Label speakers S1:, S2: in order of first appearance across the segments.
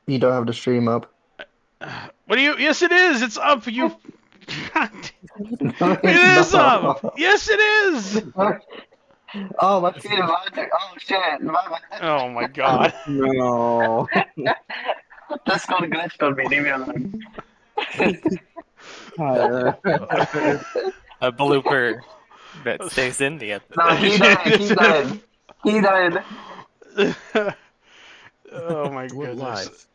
S1: You don't have the stream up.
S2: What do you? Yes, it is. It's up. You. God,
S1: No,
S2: it
S1: it's
S2: is up.
S1: not.
S2: Yes, it is.
S1: Oh, my screen is loading. Oh shit! My
S2: Oh my God.
S3: No.
S1: That's called glitched on me. Leave me alone.
S3: Tyler.
S4: A blooper that stays in the
S1: No,
S4: episode.
S1: he died. He died. He died.
S2: Oh my
S5: We're
S2: goodness.
S5: live.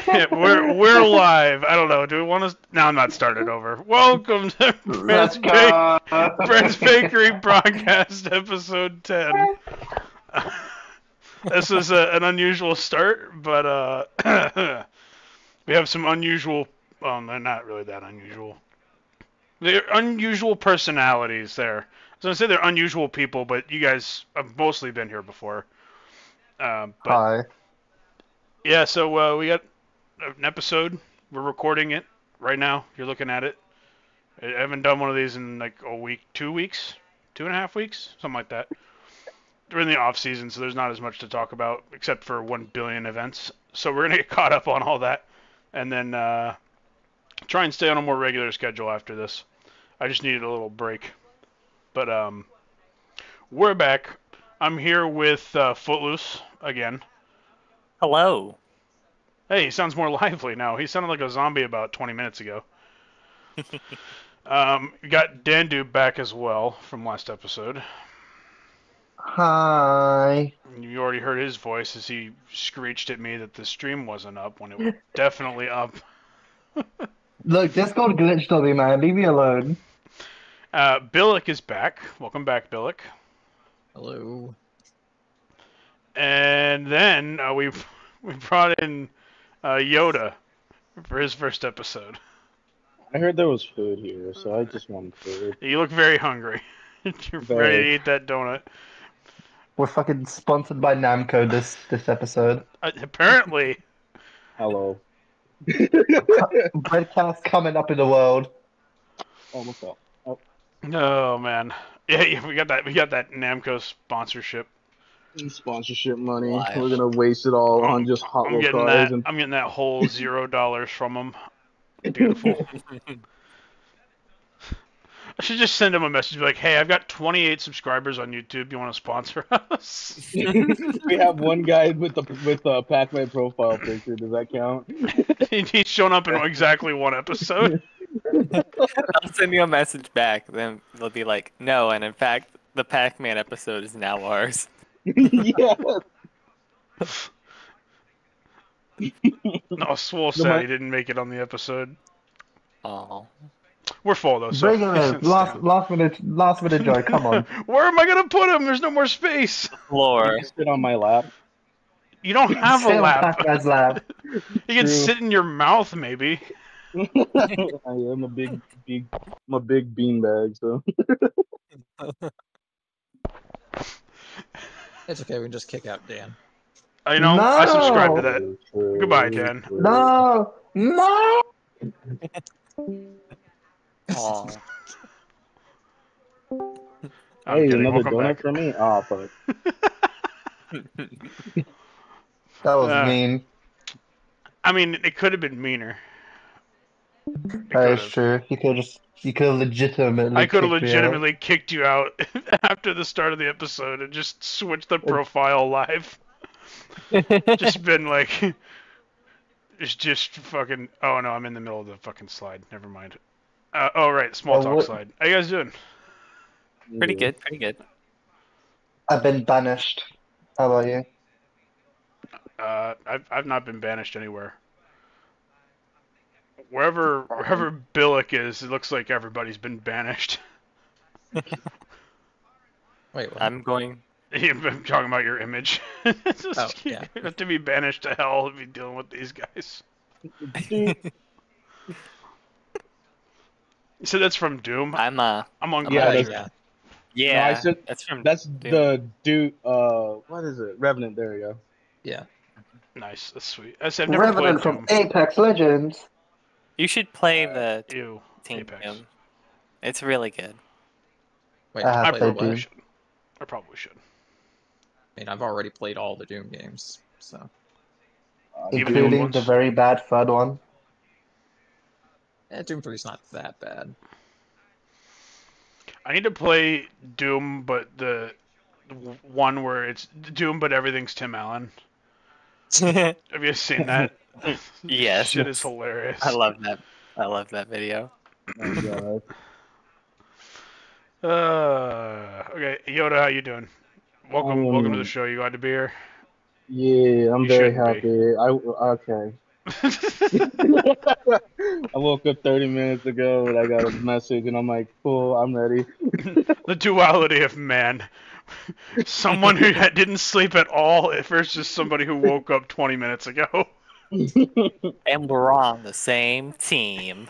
S2: Yeah, we're live. I don't know. Do we want to? No, I'm not starting over. Welcome to
S1: Let's go.
S2: Brent's Bakery Broadcast Episode 10. This is an unusual start, but we have some unusual. Well, they're not really that unusual. They're unusual personalities there. I was gonna say they're unusual people, but you guys have mostly been here before. But
S1: Hi.
S2: yeah, so we got an episode. We're recording it right now. You're looking at it. I haven't done one of these in like a week, 2 weeks, 2.5 weeks, something like that. We're in the off season, so there's not as much to talk about except for 1 billion events. So we're gonna get caught up on all that, and then try and stay on a more regular schedule after this. I just needed a little break, but we're back. I'm here with Footloose again.
S4: Hello.
S2: Hey, he sounds more lively now. He sounded like a zombie about 20 minutes ago. We got Dandube back as well from last episode.
S1: Hi.
S2: You already heard his voice as he screeched at me that the stream wasn't up when it was definitely up.
S1: Look, Discord glitched on me, man. Leave me alone.
S2: Billock is back. Welcome back, Billock.
S5: Hello.
S2: And then we brought in Yota for his first episode.
S3: I heard there was food here, so I just wanted food.
S2: You look very hungry. You're
S3: Very.
S2: ready to eat that donut.
S1: We're fucking sponsored by Namco this episode.
S2: Apparently.
S3: Hello.
S1: Breadcast coming up in the world.
S3: Almost up. Oh,
S2: Oh man. Yeah, we got that Namco sponsorship.
S3: sponsorship money.
S4: Live.
S3: We're gonna waste it all on just hot
S2: I'm
S3: little
S2: getting
S3: cars
S2: that.
S3: and
S2: I'm getting that whole $0 from him. Beautiful. I should just send him a message, be like, "Hey, I've got 28 subscribers on YouTube. You want to sponsor us?"
S3: we have one guy with a Pac-Man profile picture. Does that count?
S2: He's shown up in exactly one episode.
S4: I'll send you a message back. Then they'll be like, no, and in fact, the Pac-Man episode is now ours.
S3: Yeah.
S2: No, Swole said he didn't make it on the episode.
S4: Oh.
S2: We're full though. So
S1: Bring him in. Last minute joy. Come on.
S2: Where am I gonna put him? There's no more space.
S4: Floor.
S3: You sit on my lap.
S2: You don't have
S1: Sit
S2: a
S1: on
S2: lap.
S1: Pac-Man's lap.
S2: You can
S3: True.
S2: sit in your mouth, maybe.
S3: I am a big beanbag, so.
S5: It's okay, we can just kick out Dan.
S2: I know. I subscribe to
S1: No!
S2: that. Goodbye, Dan.
S1: No! No!
S4: Oh.
S2: I'm
S3: Hey,
S2: kidding.
S3: another
S2: Welcome
S3: donut
S2: back.
S3: for me? Oh, fuck.
S1: That was mean.
S2: I mean, it could have been meaner.
S1: That is true. You could have legitimately.
S2: I could have
S1: kicked me out.
S2: legitimately kicked you out after the start of the episode and just switched the profile live. Just been like, it's just fucking. Oh no, I'm in the middle of the fucking slide. Never mind. Oh right, small talk slide. How you guys doing?
S4: Pretty good, pretty good.
S1: I've been banished. How about you?
S2: I've not been banished anywhere. Wherever Billock is, it looks like everybody's been banished.
S5: Wait, what?
S4: I'm going.
S2: I'm talking about your image. Just,
S5: yeah.
S2: You have to be banished to hell to be dealing with these guys. So that's from Doom.
S4: I'm
S2: Among
S3: Yeah,
S2: Culture.
S3: that's-
S4: yeah.
S3: No, I said-
S4: That's from.
S3: That's
S4: Doom.
S3: the dude. What is it? Revenant. There you go.
S5: Yeah.
S2: Nice, that's sweet. I said I've never
S1: Revenant
S2: played
S1: from
S2: Doom.
S1: Apex Legends.
S4: You should play the
S2: Ew,
S4: team.
S2: Apex.
S4: Doom. It's really good.
S5: Wait,
S1: I have
S2: I
S5: wait,
S1: played
S5: what?
S2: probably
S1: Doom.
S2: should. I probably should.
S5: I mean, I've already played all the Doom games, so.
S2: Even the old
S1: including
S2: ones.
S1: the very bad FUD one.
S5: Doom 3's not that bad.
S2: I need to play Doom, but the one where it's Doom, but everything's Tim Allen. Have you seen that?
S4: Yes.
S2: Shit is hilarious.
S4: I love that. I love that video.
S3: Oh god.
S2: Okay, Yota, how you doing? Welcome to the show. You glad to be here?
S3: Yeah, I'm
S2: You
S3: very
S2: shouldn't be.
S3: happy. Okay. I woke up 30 minutes ago and I got a message and I'm like, cool, I'm ready.
S2: The duality of man. Someone who didn't sleep at all versus somebody who woke up 20 minutes ago.
S4: And we're on the same team.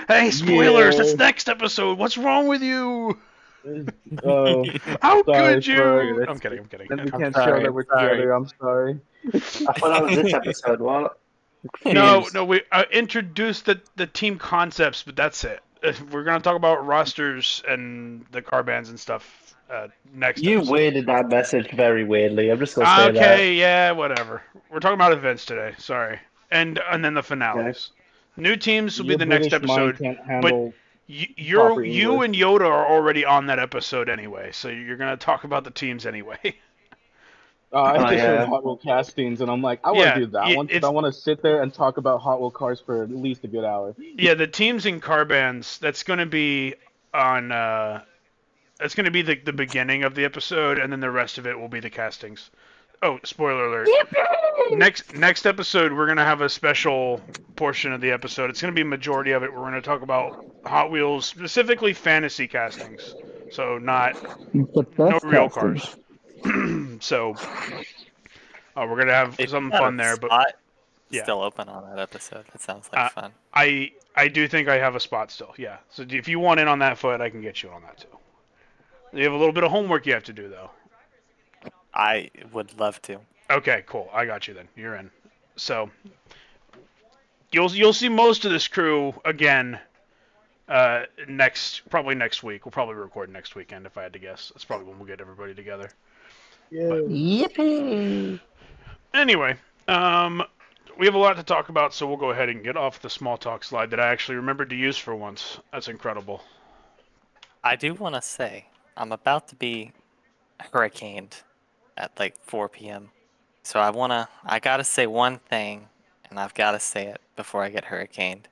S2: Hey, spoilers!
S3: Yeah.
S2: It's next episode. What's wrong with you?
S3: Oh,
S2: How
S3: sorry,
S2: could you?
S3: sorry.
S2: I'm kidding. I'm kidding.
S3: Then we
S4: I'm
S3: can't
S4: sorry,
S3: show that we're
S4: sorry.
S3: together. I'm sorry.
S1: I thought that was this episode. What?
S2: No, we introduced the team concepts, but that's it. We're gonna talk about rosters and the car bands and stuff next.
S1: You
S2: episode.
S1: worded that message very weirdly. I'm just gonna say that.
S2: Okay, yeah, whatever. We're talking about events today. Sorry, and then the finales. New teams will be
S3: Your
S2: the next
S3: British mind
S2: episode.
S3: can't handle.
S2: You
S3: proper
S2: and
S3: English.
S2: Yota are already on that episode anyway, so you're gonna talk about the teams anyway.
S3: I just
S1: yeah.
S3: heard Hot Wheel castings, and I'm like, I want
S2: Yeah,
S3: to do that one because
S2: it's-
S3: I want to sit there and talk about Hot Wheel cars for at least a good hour.
S2: Yeah, the teams and car bands. That's gonna be on. That's gonna be the beginning of the episode, and then the rest of it will be the castings. Oh, spoiler alert! Next episode, we're gonna have a special portion of the episode. It's gonna be a majority of it. We're gonna talk about Hot Wheels, specifically fantasy castings. So not no real cars. So we're gonna have
S4: If
S2: some
S4: you got
S2: fun
S4: a
S2: there, but
S4: spot
S2: yeah.
S4: still open on that episode. That sounds like fun.
S2: I do think I have a spot still. Yeah. So if you want in on that foot, I can get you on that too. You have a little bit of homework you have to do though.
S4: I would love to.
S2: Okay, cool. I got you then. You're in. So you'll see most of this crew again probably next week. We'll probably record next weekend if I had to guess. That's probably when we'll get everybody together.
S3: Yeah.
S1: Yippee!
S2: Anyway, we have a lot to talk about, so we'll go ahead and get off the small talk slide that I actually remembered to use for once. That's incredible.
S4: I do want to say I'm about to be hurricaned at like 4 p.m. So I gotta say one thing, and I've gotta say it before I get hurricaned.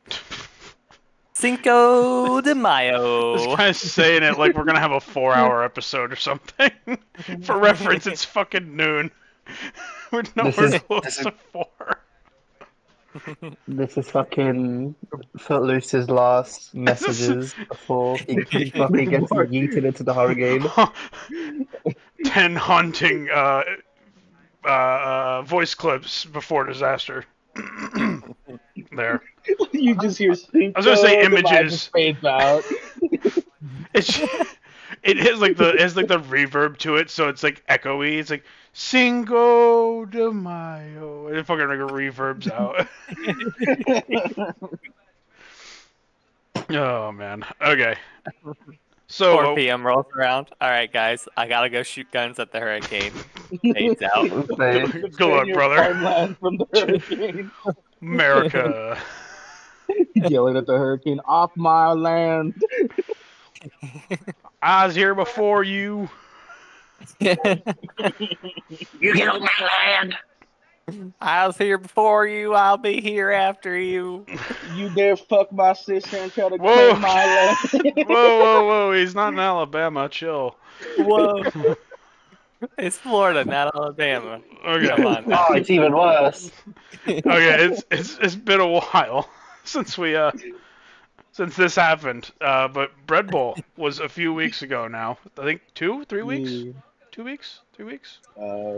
S4: Cinco de
S2: This
S4: Mayo.
S2: guy's saying it like we're gonna have a 4-hour episode or something. For reference, it's fucking noon. We're nowhere close to 4.
S1: This is fucking Footloose's last messages before he fucking gets yeeted into the hurricane.
S2: 10 haunting voice clips before disaster. There.
S3: You just hear Cinco.
S2: I was gonna say
S3: the vibe
S2: images.
S3: just fades out.
S2: It has like the reverb to it, so it's like echoey. It's like Cinco de Mayo, and it fucking like reverbs out. Oh man. Okay. So
S4: 4 p.m. rolls around. All right, guys, I gotta go shoot guns at the hurricane. Fades out.
S2: Good luck,
S3: Your
S2: brother.
S3: farmland from the hurricane.
S2: America.
S3: Yelling at the hurricane, off my land.
S2: I was here before you.
S1: You get on my land!
S4: I was here before you. I'll be here after you.
S3: You dare fuck my sister and try to
S2: Whoa.
S3: claim my land.
S2: Whoa. He's not in Alabama. Chill.
S4: Whoa. It's Florida, not Alabama.
S2: Okay.
S4: Come on.
S1: Oh, it's even worse.
S2: Okay, it's been a while since this happened. But Bread Bowl was a few weeks ago now. I think 3 weeks.
S3: Yeah.
S2: 2 weeks, 3 weeks.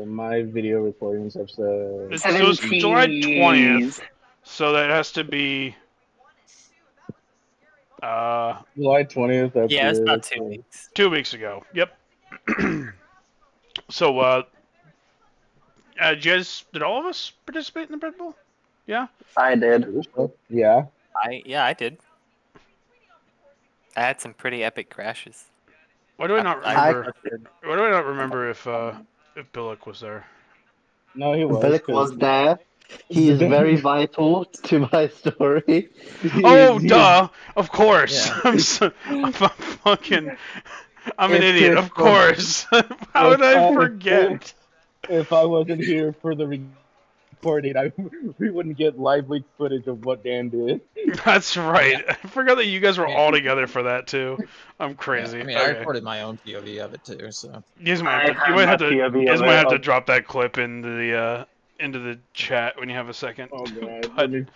S3: My video recordings have said.
S2: It was July 20th, so that has to be.
S3: July 20th. That's
S4: Yeah, it's
S3: it.
S4: about 2 weeks.
S2: 2 weeks ago. Yep. So, did all of us participate in the Bread Bowl? Yeah.
S1: I did.
S3: Yeah.
S4: I did. I had some pretty epic crashes.
S2: Why do I not remember? Why do I not remember if Billock was there?
S3: No, he was.
S1: Billock was there. He is very vital to my story.
S2: Oh, duh! Of course.
S5: Yeah.
S2: I'm an
S3: If
S2: idiot.
S3: Chris
S2: Of course. How would I forget?
S3: If I wasn't here for the recording, we wouldn't get live leak footage of what Dan did.
S2: That's right.
S5: Yeah.
S2: I forgot that you guys were
S5: Yeah.
S2: all together for that too. I'm
S5: Yeah,
S2: crazy.
S5: I mean, I
S2: Okay.
S5: recorded my own POV of it too, so.
S2: You guys might
S1: I
S2: have to.
S1: had
S2: You might have
S1: my
S2: to.
S1: POV
S2: You guys
S1: of
S2: might
S1: it.
S2: have to drop that clip into the chat when you have a second.
S3: Oh god,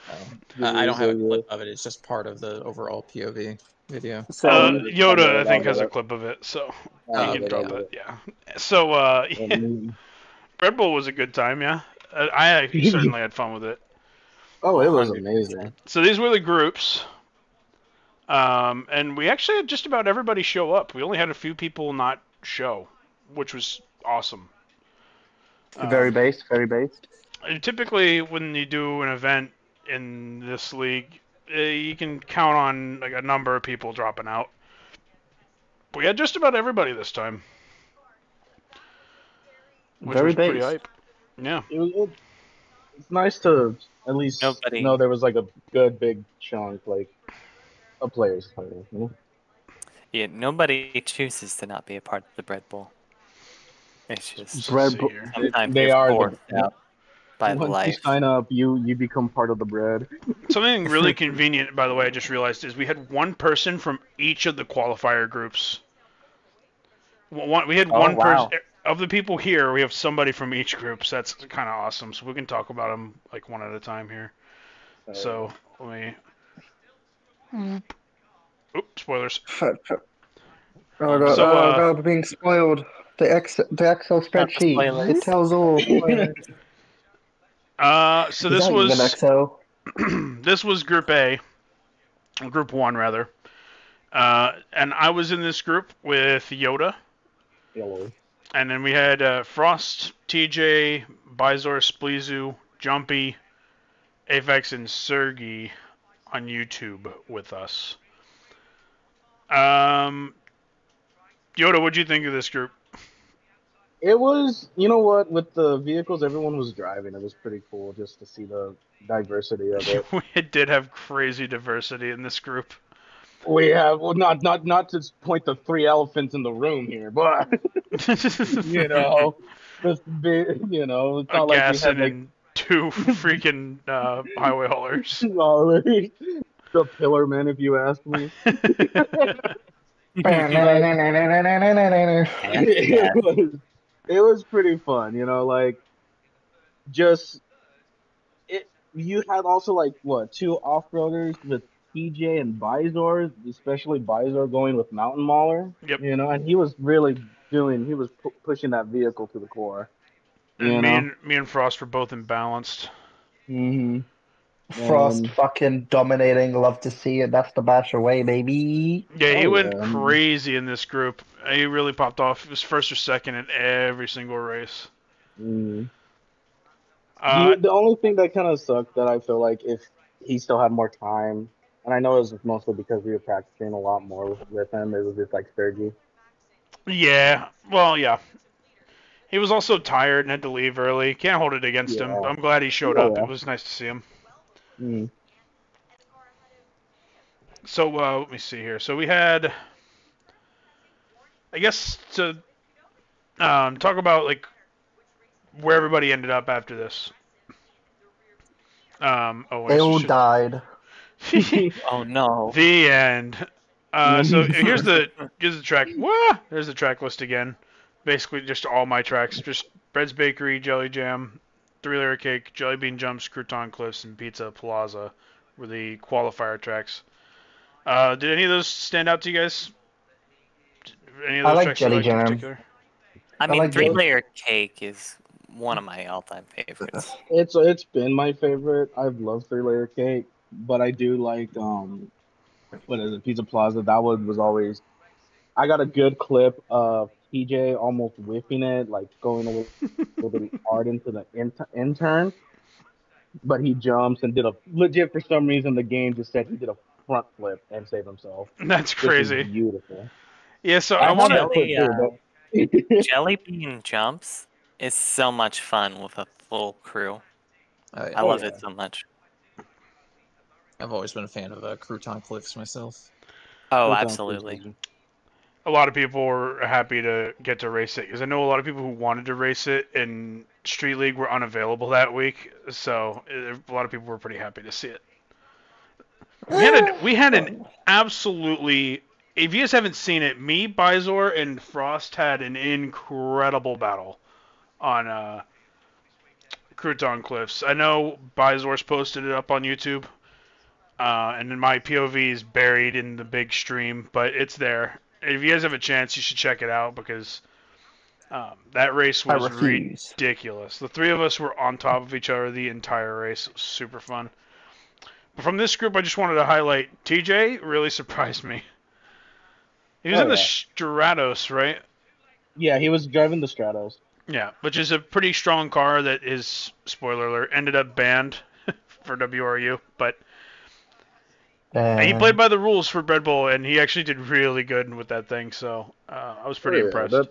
S2: But,
S5: I don't have a clip of it. It's just part of the overall POV video.
S1: So
S2: Yoda, I think, has a clip of it, so you
S5: Oh,
S2: can
S5: okay,
S2: drop
S5: yeah.
S2: it. Yeah. So, Red Bull was a good time, yeah. I certainly had fun with it.
S3: Oh, it was
S4: 100%.
S3: amazing.
S2: So these were the groups, and we actually had just about everybody show up. We only had a few people not show, which was awesome.
S1: very based, very based.
S2: Typically, when you do an event in this league, you can count on like a number of people dropping out. We had just about everybody this time, which
S1: Very
S2: was pretty
S1: based.
S2: hype. Yeah.
S3: It's nice to at least
S4: Nobody-
S3: know there was like a good big chunk like of players playing. You know?
S4: Yeah, nobody chooses to not be a part of the Bread Bowl. It's just
S1: Bread
S2: see
S1: Bowl.
S2: here.
S4: sometimes
S3: They
S4: you're
S3: are
S4: forced out by
S3: Once
S4: life.
S3: you sign up, you become part of the bread.
S2: Something really convenient, by the way, I just realized is we had one person from each of the qualifier groups. We had one
S1: wow.
S2: person of the people here. We have somebody from each group, so that's kind of awesome. So we can talk about them like one at a time here. So let me. Oops, spoilers.
S1: Oh god,
S2: So,
S1: oh god, we're being spoiled. The Excel spreadsheet.
S4: spoilers.
S1: It tells all.
S2: So this
S1: Is that even
S2: was
S1: Excel?
S2: this was Group A, Group 1 rather, and I was in this group with Yota,
S3: Hello.
S2: and then we had Frost, TJ, Bizor, Spleezu, Jumpy, Apex, and Sergi on YouTube with us. Yota, what'd you think of this group?
S3: It was, you know what, with the vehicles everyone was driving, it was pretty cool just to see the diversity of it.
S2: We did have crazy diversity in this group.
S3: We have, well, not to point the three elephants in the room here, but you know, this big, you know, it's
S2: A
S3: not like we
S2: gas
S3: had like
S2: and two freaking highway haulers.
S3: the pillar men, if you ask me. It was pretty fun, you know, like just it. You had also like what, two off-roaders with TJ and Bizor, especially Bizor going with Mountain Mauler.
S2: Yep.
S3: You know, and he was really pushing that vehicle to the core.
S2: And me and Frost were both imbalanced.
S3: Mm-hmm.
S1: Frost fucking dominating. Love to see it. That's the Basher way, baby.
S2: Yeah, he went
S3: yeah.
S2: crazy in this group. He really popped off. He was first or second in every single race.
S3: The only thing that kind of sucked that I feel like if he still had more time, and I know it was mostly because we were practicing a lot more with him, it was just like Sergi.
S2: Yeah, well, yeah. He was also tired and had to leave early. Can't hold it against him. I'm glad he showed up. It was nice to see him.
S3: Mm.
S2: So, let me see here. So we had, I guess, to talk about, like, where everybody ended up after this.
S1: They all died.
S4: Oh no.
S2: The end. So here's the track. Wah! There's the track list again. Basically, just all my tracks. Just Bread's Bakery, Jelly Jam, 3-Layer Cake, Jelly Bean Jumps, Crouton Cliffs, and Pizza Plaza were the qualifier tracks. Did any of those stand out to you guys? Any of those
S1: I like
S2: tracks
S1: Jelly
S2: you liked in
S1: Jam.
S2: particular?
S4: I mean,
S1: like those.
S4: 3-layer cake is one of my all-time favorites.
S3: It's been my favorite. I've loved 3-Layer Cake, but I do like what is it, Pizza Plaza. That one was always. I got a good clip of TJ almost whipping it, like going a little bit hard into the intern, but he jumps and did a legit, for some reason the game just said he did a front flip and saved himself.
S2: That's
S3: Which is
S2: crazy.
S3: beautiful.
S2: Yeah, so I want to.
S4: Jelly bean jumps is so much fun with a full crew.
S5: Oh, yeah.
S4: I love it so much.
S5: I've always been a fan of Crouton Cliffs myself.
S4: Oh,
S3: Crouton
S4: absolutely.
S3: Cliffs.
S2: A lot of people were happy to get to race it because I know a lot of people who wanted to race it in Street League were unavailable that week, so a lot of people were pretty happy to see it. We had an absolutely. If you guys haven't seen it, me, Bizor, and Frost had an incredible battle on Crouton Cliffs. I know Bizor's posted it up on YouTube, and then my POV is buried in the big stream, but it's there. If you guys have a chance, you should check it out because that race was ridiculous. The three of us were on top of each other the entire race. It was super fun. But from this group, I just wanted to highlight TJ. Really surprised me. He was in the Stratos, right?
S3: Yeah, he was driving the Stratos.
S2: Yeah, which is a pretty strong car that is, spoiler alert, ended up banned for WRU. But he played by the rules for Red Bull, and he actually did really good with that thing. So I was pretty impressed.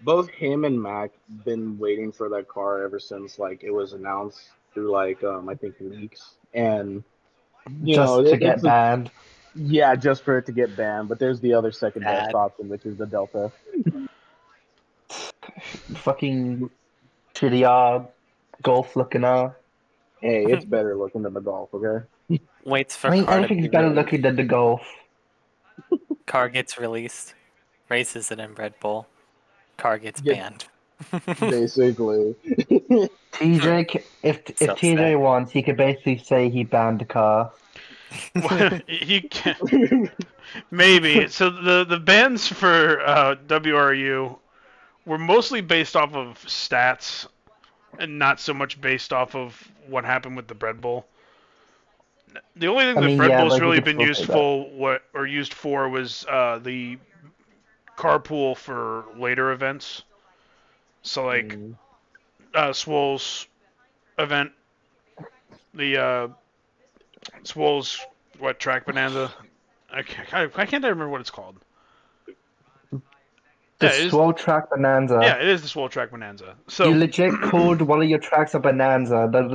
S3: Both him and Mac been waiting for that car ever since like it was announced through like I think leaks, and you know
S1: to get banned.
S3: Yeah, just for it to get banned. But there's the other second best option, which is the Delta.
S1: Fucking shitty Golf looking up.
S3: Hey, it's better looking than the Golf, okay?
S4: Waits for
S1: anything's better looking than the Golf.
S4: Car gets released, races it in Red Bull, car gets banned.
S3: Basically.
S1: TJ, if TJ wants, he could basically say he banned the car.
S2: He can, maybe. So the bans for WRU were mostly based off of stats and not so much based off of what happened with the Red Bull. The only thing that Red Bull's really been used for was the carpool for later events. So like Swole's event, the Swole's track bonanza. I can't remember what it's called.
S1: The Swole Track Bonanza.
S2: Yeah, it is the Swole Track Bonanza. So
S1: you legit called one of your tracks a bonanza. That's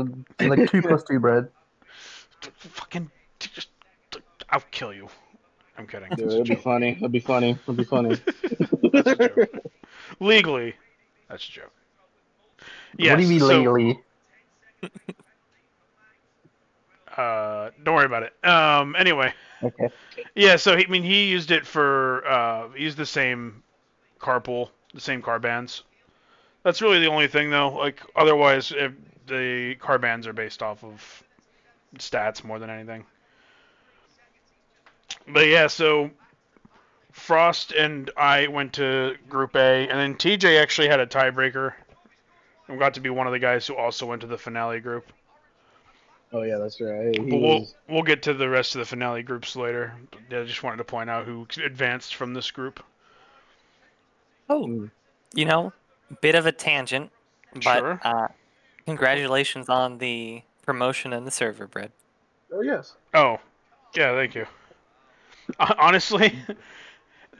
S1: like 2 + 2 bread.
S2: Fucking, I'll kill you. I'm kidding.
S3: Dude, it'll be funny. It'll be funny. It'll be funny.
S2: That's a joke. Legally, that's a joke. Yes,
S1: what do you mean legally?
S2: Don't worry about it. Anyway.
S1: Okay.
S2: Yeah, so he used it for he used the same carpool, the same car bands. That's really the only thing though. Like otherwise, the car bands are based off of stats more than anything. But yeah, so Frost and I went to Group A, and then TJ actually had a tiebreaker and got to be one of the guys who also went to the finale group.
S3: Oh yeah, that's right.
S2: But we'll get to the rest of the finale groups later. I just wanted to point out who advanced from this group.
S4: Oh, bit of a tangent, but
S2: sure.
S4: Congratulations on the promotion in the server, Bread.
S3: Oh yes.
S2: Oh, yeah, thank you. Honestly,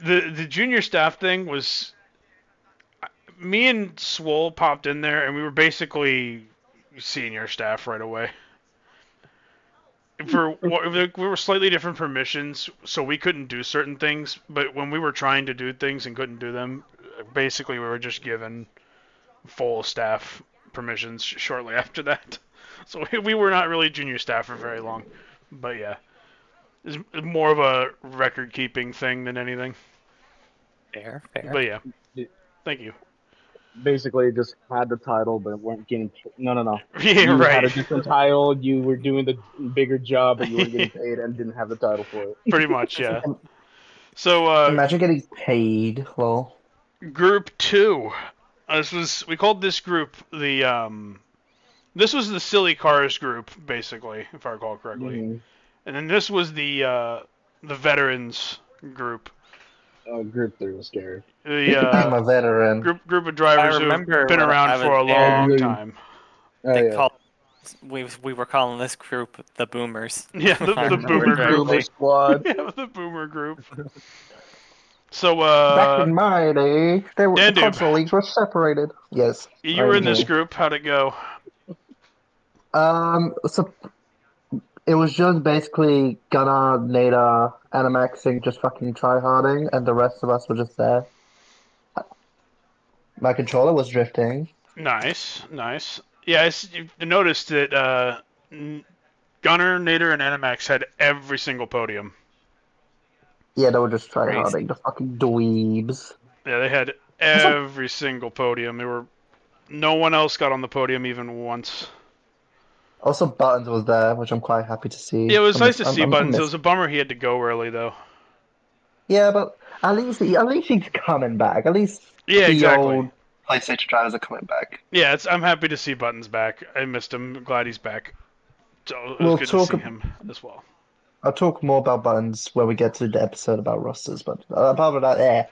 S2: the junior staff thing was me and Swole popped in there, and we were basically senior staff right away. We were slightly different permissions, so we couldn't do certain things. But when we were trying to do things and couldn't do them, basically we were just given full staff permissions shortly after that. So we were not really junior staff for very long. But yeah, it's more of a record-keeping thing than anything.
S4: Fair.
S2: But yeah, thank you.
S3: Basically, just had the title, but weren't getting. No.
S2: Yeah,
S3: you
S2: right.
S3: had a different title. You were doing the bigger job, but you weren't getting paid and didn't have the title for it.
S2: Pretty much, yeah. So
S1: imagine getting paid. Well,
S2: Group 2. We called this group the This was the Silly Cars group, basically, if I recall correctly.
S3: Mm-hmm.
S2: And then this was the Veterans group.
S3: Oh, Group 3 was scary.
S1: I'm a veteran.
S2: Group of drivers who've been around for a long time.
S4: We were calling this group the Boomers.
S2: Yeah, the Boomer group.
S3: Boomer Squad.
S2: Yeah, the Boomer group. So,
S1: Back in my day, the
S2: Dandube,
S1: console leagues were separated. Yes,
S2: you
S1: I
S2: were
S1: am
S2: in this
S1: here.
S2: group. How'd it go?
S1: So it was just basically Gunnar, Nada, Animaxing, just fucking tryharding, and the rest of us were just there. My controller was drifting.
S2: Nice, nice. Yeah, I noticed that Gunner, Nader, and Animax had every single podium.
S1: Yeah, they were just
S4: Crazy.
S1: tryharding, the fucking dweebs.
S2: Yeah, they had every single podium. No one else got on the podium even once.
S1: Also, Buttons was there, which I'm quite happy to see.
S2: Yeah, it was
S1: I
S2: nice
S1: miss,
S2: to see
S1: I
S2: Buttons. It
S1: miss.
S2: was a bummer he had to go early, though.
S1: Yeah, but at least he's coming back. At least
S2: Yeah,
S1: the
S2: exactly.
S1: old PlayStation drivers are coming back.
S2: Yeah, I'm happy to see Buttons back. I missed him. Glad he's back. So it was
S1: We'll
S2: good to
S1: talk.
S2: see him as well.
S1: I'll talk more about Buttons when we get to the episode about rosters, but apart from that, eh.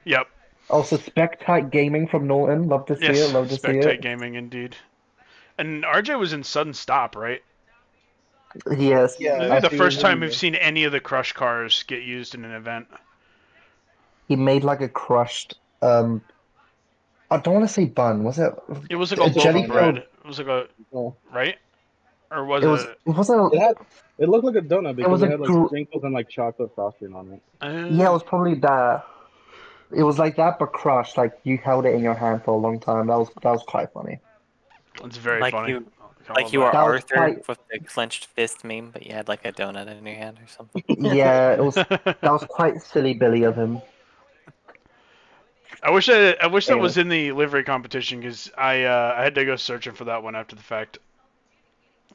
S2: Yep.
S1: Also, Spectite Gaming from Norton. Love to see it.
S2: Yes,
S1: Love to see
S2: Spectate
S1: it.
S2: Gaming indeed. And RJ was in Sudden Stop, right?
S1: Yes.
S3: Yeah,
S2: This is the
S3: he
S2: first
S3: was
S2: time
S3: in
S2: we've
S3: the-
S2: seen any of the Crush cars get used in an event.
S1: He made like a crushed. I don't want to say bun. Was it?
S2: It was like a
S1: A
S2: loaf
S1: jelly
S2: of bread.
S1: filled-
S2: It was like a
S3: Oh.
S2: right, or was
S1: It was.
S2: it?
S1: It wasn't.
S3: It looked like a donut because
S1: was
S3: it
S1: a
S3: had like
S1: gr-
S3: sprinkles and like chocolate frosting on it.
S1: Yeah, it was probably that. It was like that, but crushed. Like you held it in your hand for a long time. That was quite funny.
S2: It's very
S4: Like
S2: funny.
S4: you-
S2: I
S4: Like
S2: love
S4: you were
S2: that.
S1: That was
S4: Arthur
S1: quite-
S4: with the clenched fist meme, but you had like a donut in your hand or something.
S1: Yeah, it was. That was quite silly, Billy of him.
S2: I wish that
S1: Anyway.
S2: was in the livery competition because I had to go searching for that one after the fact.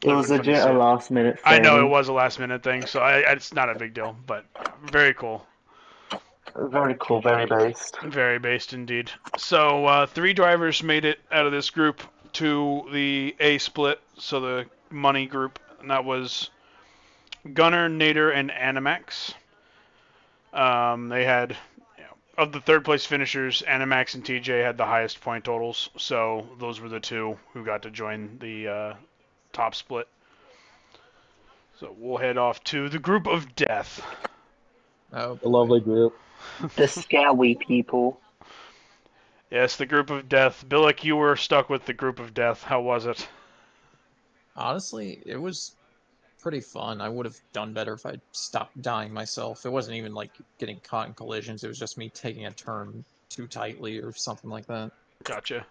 S1: It was
S2: Would've been fun to
S1: legit
S2: see
S1: a
S2: it.
S1: last minute thing.
S2: I know it was a last minute thing, so it's not a big deal, but very cool.
S1: Very cool, very based.
S2: Very based indeed. So 3 drivers made it out of this group to the A split, so the money group, and that was Gunner, Nader, and Animax. They had, of the third place finishers, Animax and TJ had the highest point totals, so those were the 2 who got to join the top split. So we'll head off to the group of death.
S5: Oh,
S3: A lovely group.
S1: The scary people.
S2: Yes, the group of death. Billock, you were stuck with the group of death. How was it?
S5: honestly, it was pretty fun. I would have done better if I'd stopped dying myself. It wasn't even like getting caught in collisions. It was just me taking a turn too tightly or something like that.
S2: Gotcha.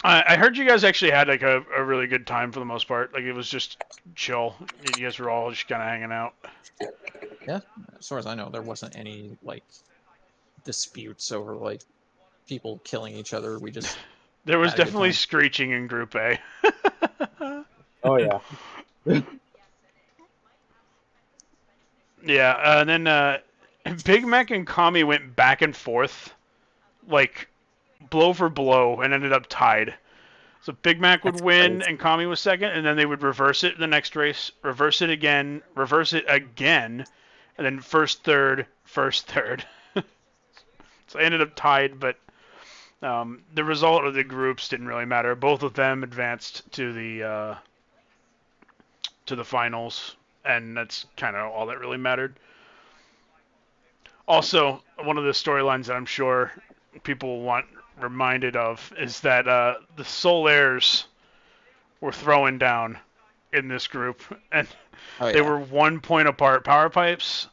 S2: I heard you guys actually had like a really good time for the most part. Like it was just chill. You guys were all just kind of hanging out.
S5: Yeah, as far as I know, there wasn't any like disputes over like people killing each other. We just
S2: There was
S5: Had a good
S2: definitely
S5: time.
S2: screeching in Group A.
S3: Oh yeah.
S2: Yeah, and then Big Mac and Kami went back and forth, like blow for blow, and ended up tied. So Big Mac would
S4: That's
S2: win,
S4: crazy.
S2: and Kami was second, and then they would reverse it the next race, reverse it again, and then first, third. So they ended up tied, but the result of the groups didn't really matter. Both of them advanced to the finals, and that's kind of all that really mattered. Also, one of the storylines that I'm sure people want reminded of is that the Solairs were throwing down in this group, and
S5: oh,
S2: they
S5: yeah.
S2: were 1 point apart. Power Pipes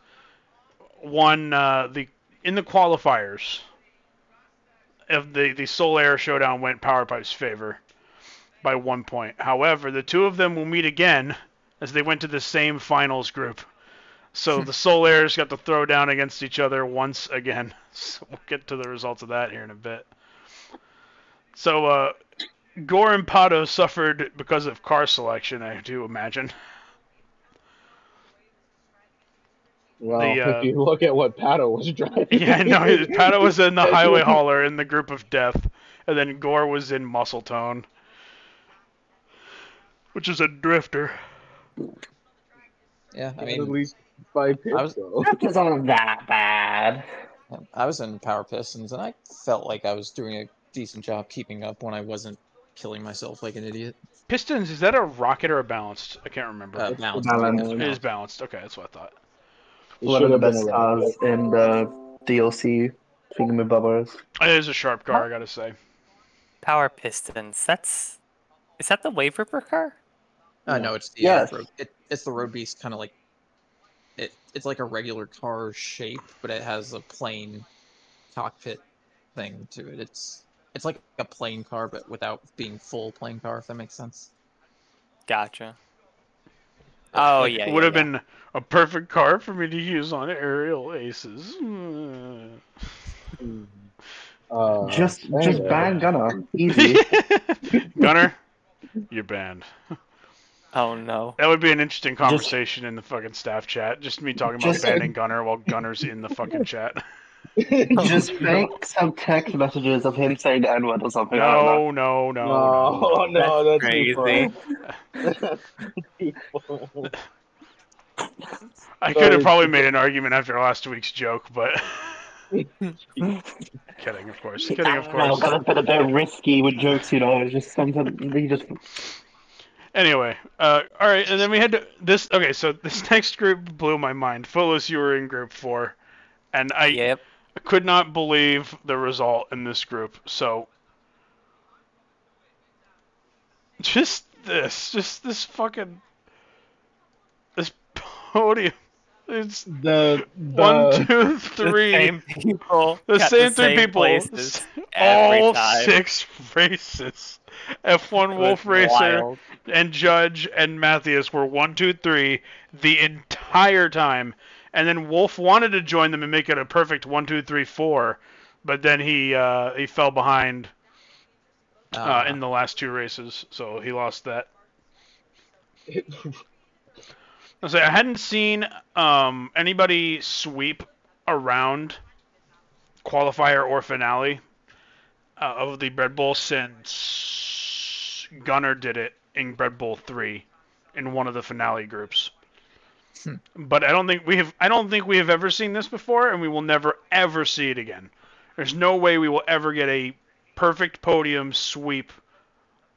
S2: won in the qualifiers of the Solaire showdown went Power Pipes' favor by 1 point. However, the 2 of them will meet again as they went to the same finals group. So the Solairs got to throw down against each other once again. So we'll get to the results of that here in a bit. So Gore and Pato suffered because of car selection, I do imagine.
S3: Well,
S2: The,
S3: if you look at what Pato was driving.
S2: Yeah, no, Pato was in the highway hauler in the group of death, and then Gore was in muscle tone, which is a drifter.
S5: Yeah, I
S3: At
S5: mean,
S3: least 5 pits,
S5: I was-
S3: though.
S1: That wasn't that bad.
S5: I was in Power Pistons, and I felt like I was doing a decent job keeping up when I wasn't killing myself like an idiot.
S2: Pistons, is that a rocket or a balanced? I can't rember.
S5: Balanced.
S1: Balanced.
S2: It is balanced. Okay, that's what I thought.
S3: It
S1: One
S3: should
S1: of the
S3: have been
S1: best
S3: a
S1: cars in the DLC. Thingamabobbers.
S2: It is a sharp car, I gotta say.
S4: Power pistons. Is that the Wave Ripper car?
S5: No, it's the
S1: Yes.
S5: it's the Road Beast, kind of like it's like a regular car shape, but it has a plane cockpit thing to it. It's like a plane car, but without being full plane car, if that makes sense.
S4: Gotcha. Oh
S2: Like,
S4: yeah,
S2: would
S4: yeah,
S2: have
S4: yeah.
S2: been a perfect car for me to use on aerial aces.
S1: Just
S3: anyway.
S1: ban Gunner. Easy.
S2: Gunner, you're banned.
S4: Oh no.
S2: That would be an interesting conversation in the fucking staff chat. Just me talking about
S1: Just-
S2: banning Gunner while Gunner's in the fucking chat.
S1: Just fake some text messages of him saying the N-word or something. I don't know.
S2: No,
S3: No, that's
S4: crazy.
S3: too far.
S2: I could have probably made an argument after last week's joke, but kidding, of course. Kidding, of
S1: No,
S2: course.
S1: Gunner's been a bit risky with jokes, you know. It's just sometimes he just.
S2: Anyway, all right, and then we had to this. Okay, so this next group blew my mind. Footloose, you were in group 4, and I
S4: Yep.
S2: could not believe the result in this group. So just this fucking this podium. It's
S3: The
S2: 1, 2,
S4: The
S2: 3.
S4: same people.
S2: The
S4: got
S2: same three people.
S4: places every
S2: All
S4: time.
S2: 6 races. F1
S4: It
S2: Wolf
S4: was
S2: Racer
S4: wild.
S2: and Judge and Matthias were 1, 2, 3 the entire time. And then Wolf wanted to join them and make it a perfect 1, 2, 3, 4, but then he fell behind in the last 2 races, so he lost that. I hadn't seen anybody sweep around qualifier or finale of the Red Bull since Gunner did it in Red Bull 3 in one of the finale groups. But I don't think we have ever seen this before, and we will never ever see it again. There's no way we will ever get a perfect podium sweep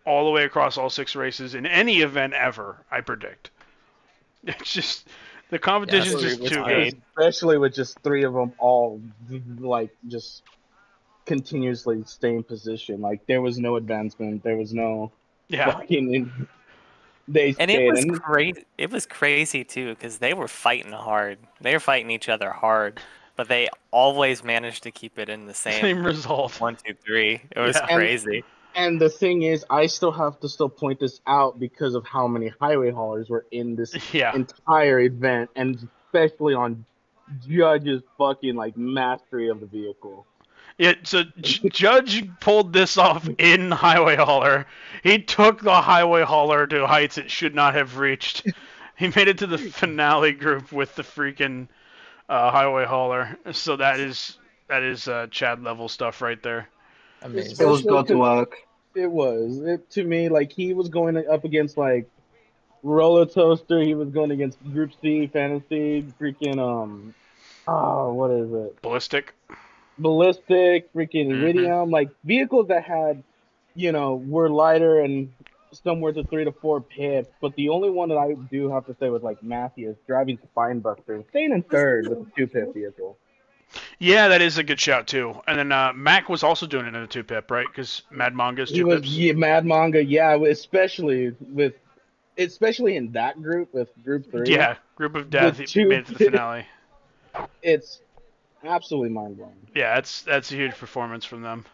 S2: all the way across all 6 races in any event ever, I predict. It's just the competition's just too good.
S3: Especially with just 3 of them all like just continuously stay in position. Like there was no advancement. There was no fucking. They
S4: And
S3: stayed.
S4: it was crazy. It was crazy too because they were fighting hard. They were fighting each other hard, but they always managed to keep it in the same
S2: result.
S4: 1, 2, 3. It was crazy.
S3: And the thing is, I still have to point this out because of how many highway haulers were in this entire event, and especially on Judge's fucking like mastery of the vehicle.
S2: Yeah, so Judge pulled this off in Highway Hauler. He took the Highway Hauler to heights it should not have reached. He made it to the finale group with the freaking Highway Hauler. So that is Chad level stuff right there.
S5: Amazing.
S1: It was God's work.
S3: It was. To me, like he was going up against like Roller Toaster. He was going against Group C Fantasy. Freaking what is it?
S2: Ballistic,
S3: freaking Iridium, like vehicles that had, were lighter and somewhere to 3 to 4 pips. But the only one that I do have to say was like Matthias driving Spinebuster, staying in 3rd with a 2-pip vehicle.
S2: Yeah, that is a good shout too. And then Mac was also doing it in a 2-pip, right? Because Mad Manga's 2 pips.
S3: Yeah, Mad Manga, especially in that group with Group 3.
S2: Yeah, Group of Death. He made it to the finale.
S3: It's absolutely mind-blowing.
S2: Yeah, that's a huge performance from them.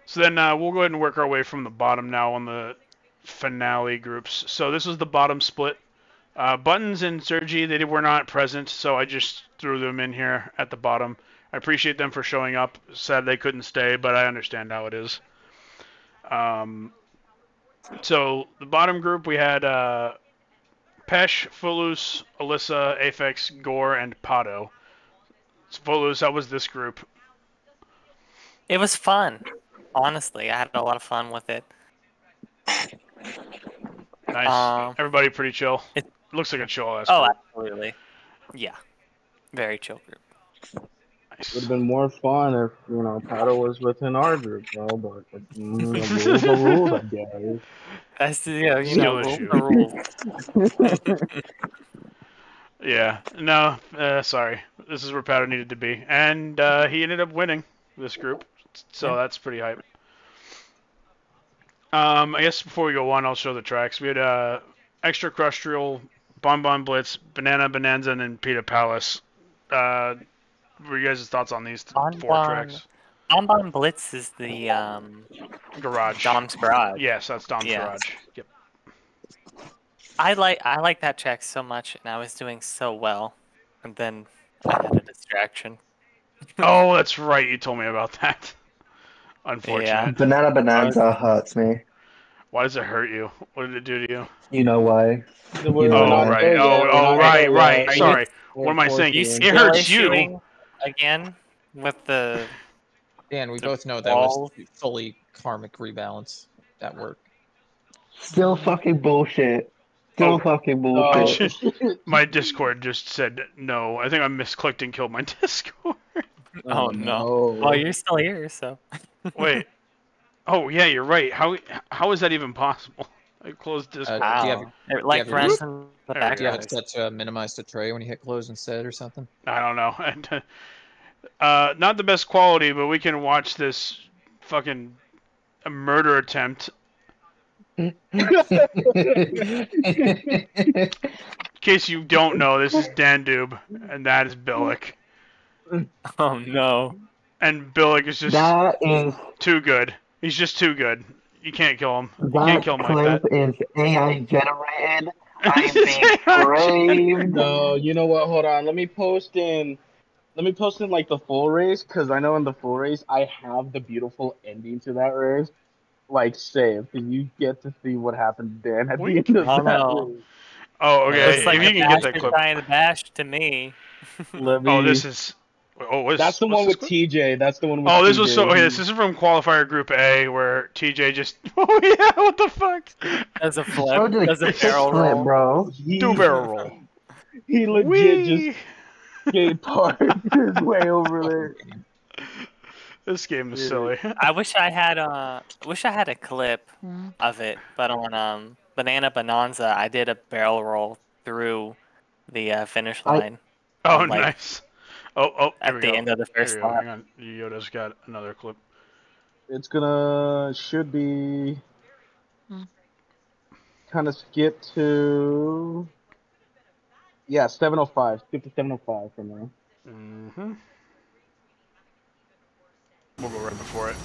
S2: So then we'll go ahead and work our way from the bottom now on the finale groups. So this was the bottom split. Buttons and Sergi, they were not present, so I just threw them in here at the bottom. I appreciate them for showing up. Sad they couldn't stay, but I understand how it is. So the bottom group, we had Pesh, Footloose, Alyssa, Aphex, Gore, and Pato. So Footloose, that was this group.
S4: It was fun. Honestly, I had a lot of fun with it.
S2: Nice. Everybody pretty chill. It looks like a chill ass.
S4: Oh, absolutely. Yeah. Very chill group.
S2: Nice.
S3: Would have been more fun if, Pato was within our group, but rules are rules, I guess.
S4: That's the
S2: issue.
S4: rules.
S2: Yeah. No. Sorry. This is where Powder needed to be, and he ended up winning this group, so that's pretty hype. I guess before we go on, I'll show the tracks. We had Extraterrestrial, Bon Bon Blitz, Banana Bonanza, and then Pita Palace. What were you guys' thoughts on these four tracks?
S4: Bon Bon Blitz is the
S2: Garage.
S4: Dom's Garage.
S2: Yes, that's Dom's
S4: Yes.
S2: Garage. Yep.
S4: I like that track so much, and I was doing so well, and then I had a distraction.
S2: Oh, that's right. You told me about that. Unfortunate.
S4: Yeah.
S1: Banana Bonanza hurts me.
S2: Why does it hurt you? What did it do to you?
S1: You know why.
S3: We're
S1: You know
S3: not
S1: why.
S3: there yet, we're not there
S2: Right.
S3: yet.
S2: Sorry.
S3: We're
S2: What am I saying?
S4: You
S3: forcing
S2: It
S4: still
S2: hurts you.
S4: issuing again with the
S5: Dan, we
S4: The
S5: both know that was
S4: wall.
S5: fully karmic rebalance at work.
S1: Still fucking bullshit. Still
S2: Oh.
S1: fucking bullshit.
S2: My Discord just said no. I think I misclicked and killed my Discord.
S4: Oh, no. Oh, you're still here, so.
S2: Wait. Oh yeah, you're right. How is that even possible? I closed Discord.
S5: Do you have-
S4: Wow. It like
S5: do you have
S4: runs in the
S2: There we
S5: Do you have it
S4: background.
S5: set to minimize the tray when you hit close instead or something?
S2: I don't know. Not the best quality, but we can watch this fucking murder attempt. In case you don't know, this is Dandube, and that is Billock.
S4: Oh, no.
S2: And Billock is just
S1: That is
S2: too good. He's just too good. You can't kill him. You can't
S1: that
S2: kill him like
S1: clip
S2: that.
S1: is AI generated. I am being braved.
S3: No, you know what? Hold on. Let me post in like the full race, because I know in the full race I have the beautiful ending to that race like saved, and you get to see what happened to Dan at the end of
S4: Oh,
S3: that
S4: no.
S3: race.
S2: Oh, okay.
S4: Looks like
S2: If you
S4: the
S2: can get that
S4: bash
S2: clip.
S4: is trying to bash to me.
S3: Let
S2: Oh,
S3: me-
S2: this is. Oh, what's
S3: That's the
S2: what's
S3: one
S2: this
S3: with
S2: clip?
S3: TJ. That's the one with
S2: Oh, this
S3: TJ.
S2: was so. Okay, this is from qualifier Group A, where TJ just. Oh yeah, what the fuck?
S4: As a
S1: Bro
S4: flip,
S1: did a
S4: as a
S1: kick
S4: barrel
S1: flip,
S4: roll.
S1: bro.
S2: Do barrel roll.
S3: He legit
S2: Whee!
S3: just skate parked his way over there.
S2: This game is
S3: Dude.
S2: silly.
S4: I wish I had a clip of it, but on Banana Bonanza, I did a barrel roll through the finish line
S2: Oh,
S4: like,
S2: nice. Oh, here
S4: at
S2: we
S4: the
S2: go.
S4: end of the
S2: Here
S4: first
S2: we go.
S4: lap.
S2: Hang on. Yoda's got another clip.
S3: Should be kind of skip to 705. Skip to 705 from there.
S2: Mm-hmm. We'll go right before it.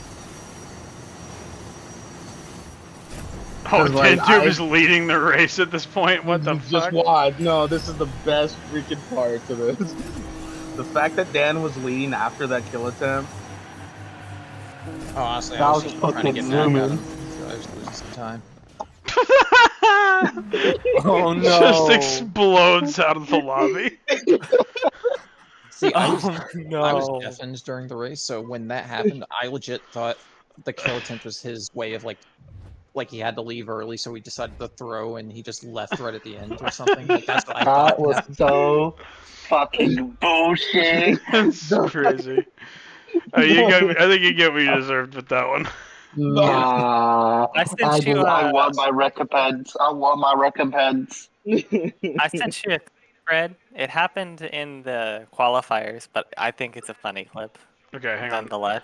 S2: Oh,
S3: 'Cause, like,
S2: Dandube is leading the race at this point. What the
S3: Just
S2: fuck?
S3: watch. No, this is the best freaking part to this. The fact that Dan was leading after that kill attempt.
S5: Oh, honestly,
S1: That
S5: I was
S1: was
S5: just trying to
S1: fucking
S5: get back at
S1: zooming.
S5: him, so I was losing some time.
S4: Oh no!
S2: Just explodes out of the lobby.
S5: See, I was
S4: no!
S5: deafened during the race, so when that happened, I legit thought the kill attempt was his way of like he had to leave early, so he decided to throw, and he just left right at the end or something. Like, that's what I
S1: That
S5: thought.
S1: was
S5: happened.
S1: so fucking bullshit.
S2: That's crazy. I think you get what you deserved with that one.
S1: Nah,
S4: I sent
S1: I,
S4: you.
S1: did, I won my recompense. I won my recompense.
S4: I sent you a thread. It happened in the qualifiers, but I think it's a funny clip
S2: Okay, hang on.
S4: nonetheless.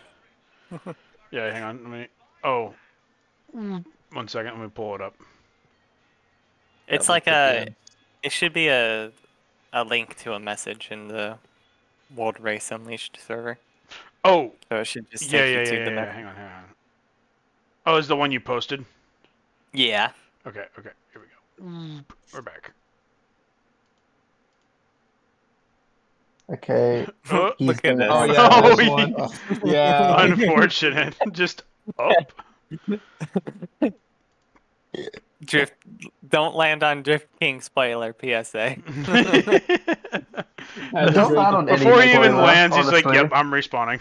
S2: Yeah, hang on. Let me. Oh. 1 second. Let me pull it up.
S4: It's
S5: Yeah,
S4: like
S5: look at the
S4: a.
S5: end.
S4: It should be a link to a message in the World Race Unleashed server.
S2: Oh.
S4: So it should just take
S2: Yeah.
S4: you to the message.
S2: Hang on. Oh, is the one you posted?
S4: Yeah.
S2: Okay. Here we go. We're back.
S1: Okay.
S2: Oh,
S1: he's
S4: Look at
S1: gonna-
S4: this.
S3: Oh yeah,
S2: Oh,
S3: this
S2: yeah.
S3: one.
S5: Oh,
S3: Yeah.
S2: Unfortunate. Just up.
S4: Drift. Don't land on Drift King. Spoiler. PSA.
S1: Don't land on any
S2: Before he even
S1: spoiler,
S2: lands, he's like,
S1: honestly.
S2: "Yep, I'm respawning."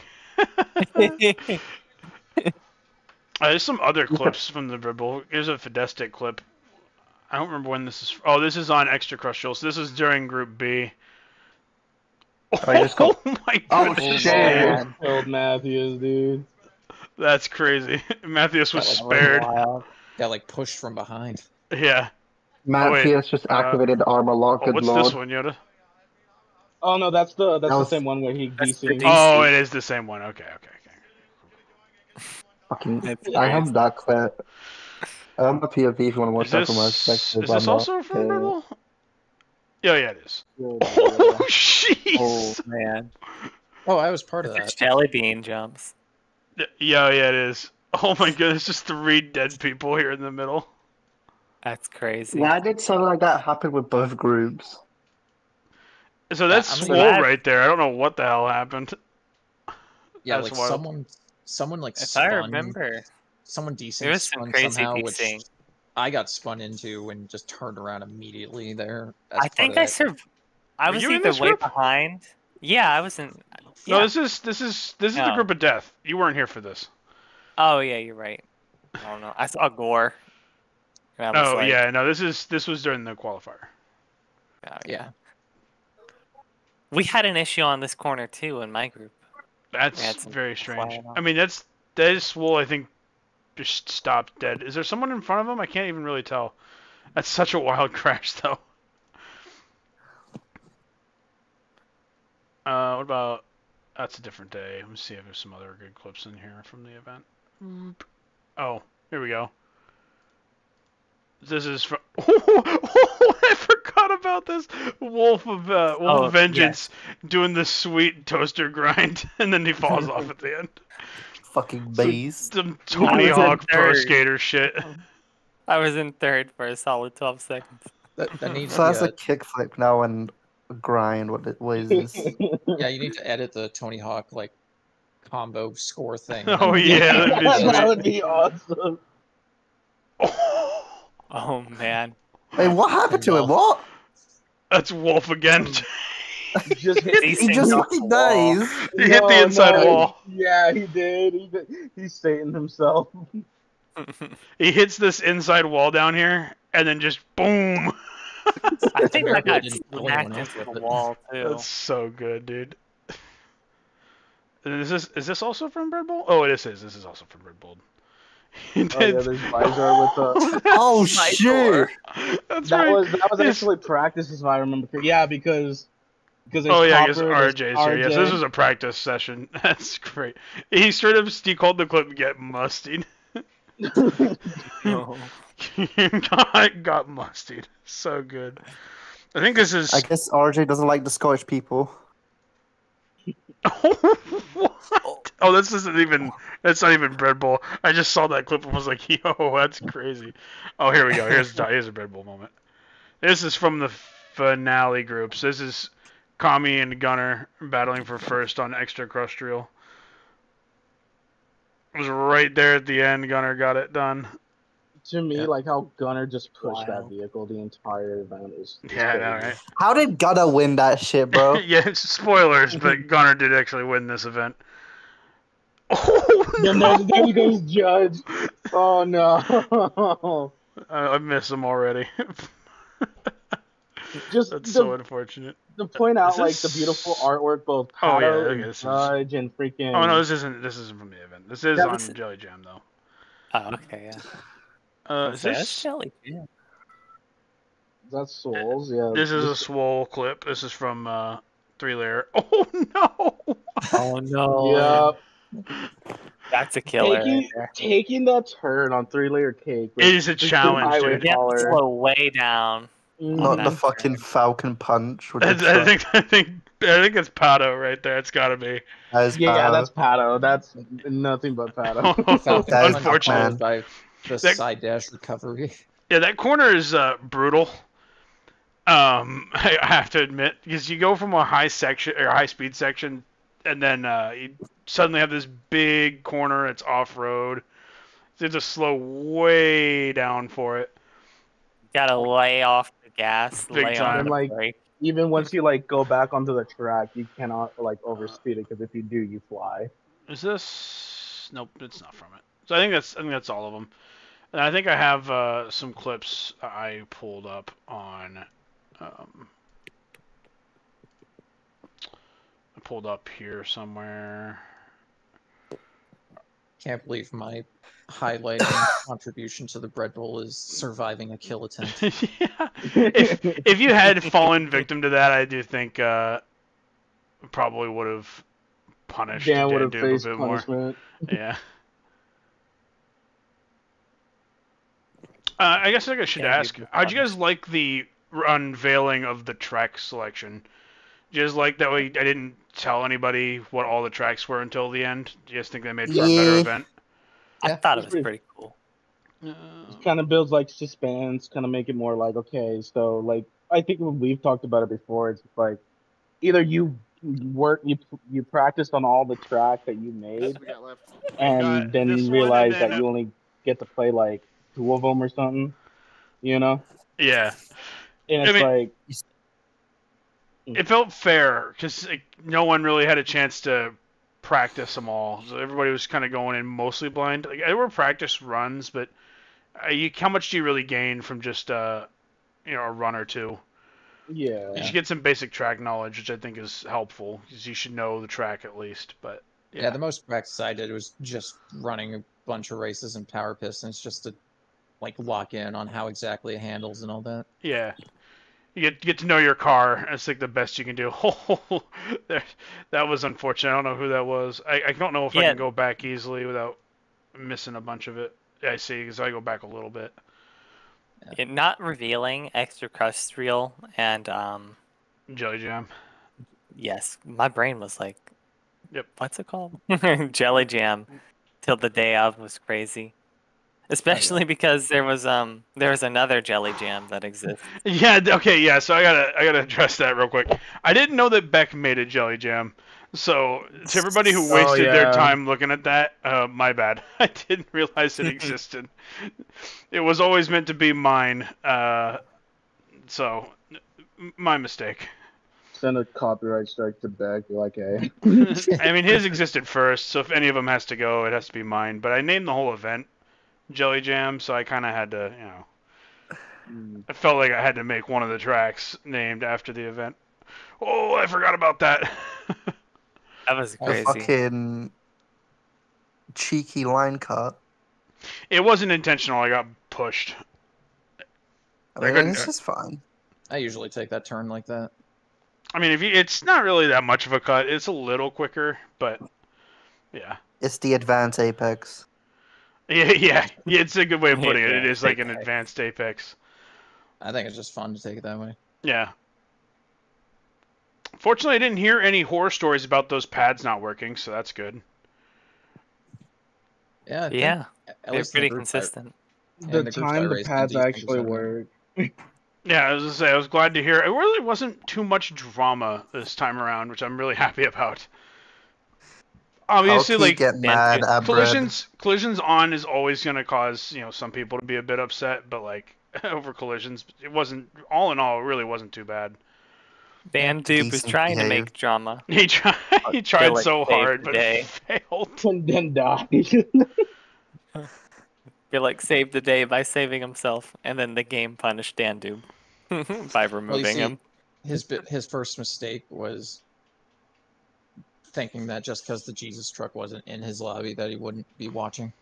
S2: There's some other clips from the dribble. Here's a Fidestic clip. I don't remember when this is. Oh, this is on Extra Crucial. So this is during Group B.
S1: Oh, you just go-
S2: Oh my
S1: Oh,
S2: goodness.
S1: shit.
S3: Killed Matthews, dude.
S2: That's crazy. Matthews was
S5: That was
S2: spared.
S4: Wild.
S5: got like pushed from behind.
S2: Yeah.
S1: Matt
S2: wait.
S1: Fias just activated the armor lock.
S2: Oh,
S1: Good
S2: what's
S1: lord.
S2: this one, Yota?
S3: Oh no, that's the
S1: was-
S3: same one where he
S4: That's
S3: sings.
S4: DC.
S2: Oh, it is the same one. Okay.
S1: Fucking,
S4: That's
S1: I have
S4: crazy.
S1: that clip. I have my POV if you want to watch
S2: Is
S1: that from my
S2: this
S1: perspective.
S2: is this
S1: I'm
S2: also
S1: not,
S2: from Red Bull? Yeah, it is.
S3: Yeah.
S2: Oh, jeez.
S4: Oh man,
S5: Oh, I was part of
S4: it's
S5: that.
S4: jelly bean jumps.
S2: Yeah, it is. Oh my goodness, just 3 dead people here in the middle.
S4: That's crazy.
S1: Why did something like that happen with both groups?
S2: So that's
S5: I mean,
S2: Swole
S4: that-
S2: right there. I don't know what the hell happened.
S5: Yeah,
S2: That's
S5: like
S2: wild.
S5: someone like
S4: If I
S5: spun.
S4: remember,
S5: Someone decent
S4: there was some
S5: spun
S4: crazy
S5: somehow, which
S4: beasting.
S5: I got spun into and just turned around immediately there. As
S4: I
S5: part
S4: think
S5: of
S4: I
S5: that.
S4: survived. I
S2: Were
S4: was
S2: you in
S4: either
S2: this
S4: way
S2: group?
S4: behind. Yeah, I was in.
S2: No,
S4: Yeah.
S2: this is the
S4: No.
S2: group of death. You weren't here for this.
S4: Oh yeah, you're right. I don't know. I saw Gore. And I was
S2: Oh
S4: like,
S2: yeah, no, this was during the qualifier.
S4: oh,
S5: Yeah.
S4: We had an issue on this corner too in my group.
S2: That's
S4: Yeah, it's
S2: very strange.
S4: flying off.
S2: I mean, that is Swole. I think just stopped dead. Is there someone in front of him? I can't even really tell. That's such a wild crash, though. What about? That's a different day. Let me see if there's some other good clips in here from the event. Oh, here we go. This is from. Oh, I forgot about this. Wolf of Vengeance doing the sweet toaster grind, and then he falls off at the end.
S1: Fucking beast.
S2: Some Tony
S4: was in
S2: Hawk Pro
S4: third.
S2: Skater shit.
S4: I was in third for a solid 12 seconds.
S5: That needs
S1: So that's
S5: to
S1: a kickflip now and a grind. What is this?
S5: yeah, you need to edit the Tony Hawk like combo score thing.
S2: Oh yeah, that'd be
S3: that
S2: sweet.
S3: would be awesome.
S4: Oh man.
S1: Hey, what happened to him? What?
S2: That's Wolf again.
S3: Just hit,
S1: He just fucking dies.
S2: He hit the inside wall.
S3: Yeah, he did. He's Satan himself.
S2: He hits this inside wall down here, and then just boom.
S4: I think I got
S5: didn't kill
S4: smacked
S5: anyone else
S4: into the
S5: with it.
S4: wall too.
S2: That's so good, dude. And is this also from Red Bull? Oh, it is. This is also from Red Bull. He
S3: Oh yeah,
S2: did-
S3: there's Visor with the.
S1: Oh
S4: My
S1: shit!
S2: That's
S3: That
S2: right.
S3: was
S2: His-
S3: actually practice, if I remember. Yeah, because there's
S2: Oh yeah, I guess
S3: Copper, there's
S2: RJ's here. Yes,
S3: RJ.
S2: this was a practice session. That's great. He straight up called the clip "Get Mustied."
S4: Oh.
S2: got mustied. So good. I think this is.
S1: I guess RJ doesn't like the Scottish people.
S2: What? Oh, this isn't even. That's not even Red Bull. I just saw that clip and was like, "Yo, that's crazy." Oh, here we go. Here's a Red Bull moment. This is from the finale groups. This is Kami and Gunner battling for first on extraterrestrial. It was right there at the end. Gunner got it done.
S3: To me,
S5: Yeah.
S3: like how Gunner just pushed that
S4: Wild.
S3: vehicle the entire event is.
S2: Yeah, I know, right?
S1: How did Gunna win that shit, bro?
S2: Yeah, it's spoilers, but Gunner did actually win this event. Oh
S3: Then
S2: no!
S3: there goes Judge. Oh no!
S2: I miss him already.
S3: Just
S2: That's
S3: to,
S2: so unfortunate.
S3: to point out
S2: Is
S3: like
S2: this-
S3: the beautiful artwork, both
S2: Oh, yeah,
S3: Pato
S2: look at
S3: and
S2: this is-
S3: Judge and freaking.
S2: Oh no, this isn't from the event. This is
S4: Yeah,
S2: on
S4: this is-
S2: Jelly Jam though.
S4: Oh, okay, yeah.
S2: Is
S4: That's
S2: this
S4: jelly. Yeah.
S3: That's Souls, yeah.
S2: this is a swole clip. This is from 3-layer. Oh no!
S4: Oh no.
S3: Yep.
S4: That's a killer right there.
S3: Taking that turn on 3-layer cake. with
S2: It is a
S3: freaking
S2: challenge,
S3: highway
S2: dude.
S4: Yeah,
S3: hauler.
S4: slow way down.
S1: Not
S4: Oh,
S1: the
S4: no.
S1: fucking Falcon Punch. With
S2: I
S1: the truck.
S2: think it's Pato right there. It's gotta be.
S1: That is
S3: Yeah,
S1: bad.
S3: that's Pato. That's nothing but Pato.
S1: That is
S2: Unfortunate.
S1: bad.
S5: by the
S2: That-
S5: side dash recovery.
S2: Yeah, that corner is brutal. I have to admit, because you go from a high section or high speed section, and then you suddenly have this big corner. It's off road. So you have to slow way down for it.
S4: Gotta lay off the gas,
S2: Big
S4: lay
S2: time.
S4: on the
S3: Like-
S4: brake.
S3: Even once you like go back onto the track, you cannot like overspeed it because if you do, you fly.
S2: Is this? Nope, it's not from it. So I think that's all of them. And I think I have some clips I pulled up on. I pulled up here somewhere.
S5: Can't believe my highlight and contribution to the Bread Bowl is surviving a kill attempt.
S2: Yeah. If you had fallen victim to that, I do think probably would have punished
S3: Dan would have
S2: Dandube a
S3: faced
S2: bit more.
S3: punishment.
S2: Yeah. I guess I should ask, how'd you guys like the unveiling of the track selection? Do you guys like that way I didn't tell anybody what all the tracks were until the end? Do you guys think they made for a better event?
S4: I thought it was pretty cool.
S3: It kind of builds like suspense, kind of make it more like, okay, so like I think we've talked about it before. It's like either you practiced on all the tracks that you made, and then you realize that you only get to play like 2 of them or something, you know?
S2: Yeah.
S3: And it's like
S2: it felt fair because no one really had a chance to practice them all. So everybody was kind of going in mostly blind. Like, there were practice runs, but how much do you really gain from just a run or two?
S3: Yeah.
S2: You should get some basic track knowledge, which I think is helpful because you should know the track at least. But
S5: yeah, the most practice I did was just running a bunch of races and power pistons just to like lock in on how exactly it handles and all that.
S2: Yeah. You get to know your car. That's like the best you can do. That was unfortunate. I don't know who that was. I don't know if I can go back easily without missing a bunch of it. I see, because I go back a little bit.
S4: Yeah, not revealing extraterrestrial and
S2: Jelly Jam.
S4: Yes, my brain was like,
S2: yep.
S4: What's it called? Jelly Jam. Till the day of was crazy. Especially because there was another Jelly Jam that exists.
S2: Yeah. Okay. Yeah. So I gotta address that real quick. I didn't know that Beck made a Jelly Jam. So to everybody who wasted their time looking at that, my bad. I didn't realize it existed. It was always meant to be mine. So my mistake.
S3: Send a copyright strike to Beck. Like, hey.
S2: I mean, his existed first, so if any of them has to go, it has to be mine. But I named the whole event Jelly Jam, so I kind of had to, I felt like I had to make one of the tracks named after the event. Oh, I forgot about that.
S4: That was crazy.
S1: A fucking cheeky line cut.
S2: It wasn't intentional. I got pushed.
S1: I mean, it's just fine.
S5: I usually take that turn like that.
S2: I mean, it's not really that much of a cut. It's a little quicker, but yeah.
S1: It's the advanced Apex.
S2: Yeah, it's a good way of putting it. It is like an advanced Apex.
S5: I think it's just fun to take it that way.
S2: Yeah. Fortunately, I didn't hear any horror stories about those pads not working, so that's good.
S5: Yeah.
S4: They're pretty consistent.
S3: The time the pads actually work.
S2: Yeah, I was gonna say, I was glad to hear. It really wasn't too much drama this time around, which I'm really happy about. Obviously, like collisions on is always gonna cause some people to be a bit upset, but like over collisions, it wasn't. All in all, it really wasn't too bad.
S4: Dandube was trying to make drama.
S2: He tried so hard, but it failed.
S3: And then died.
S4: Billock saved the day by saving himself, and then the game punished Dandube by removing him.
S5: His first mistake was thinking that just because the Jesus truck wasn't in his lobby that he wouldn't be watching.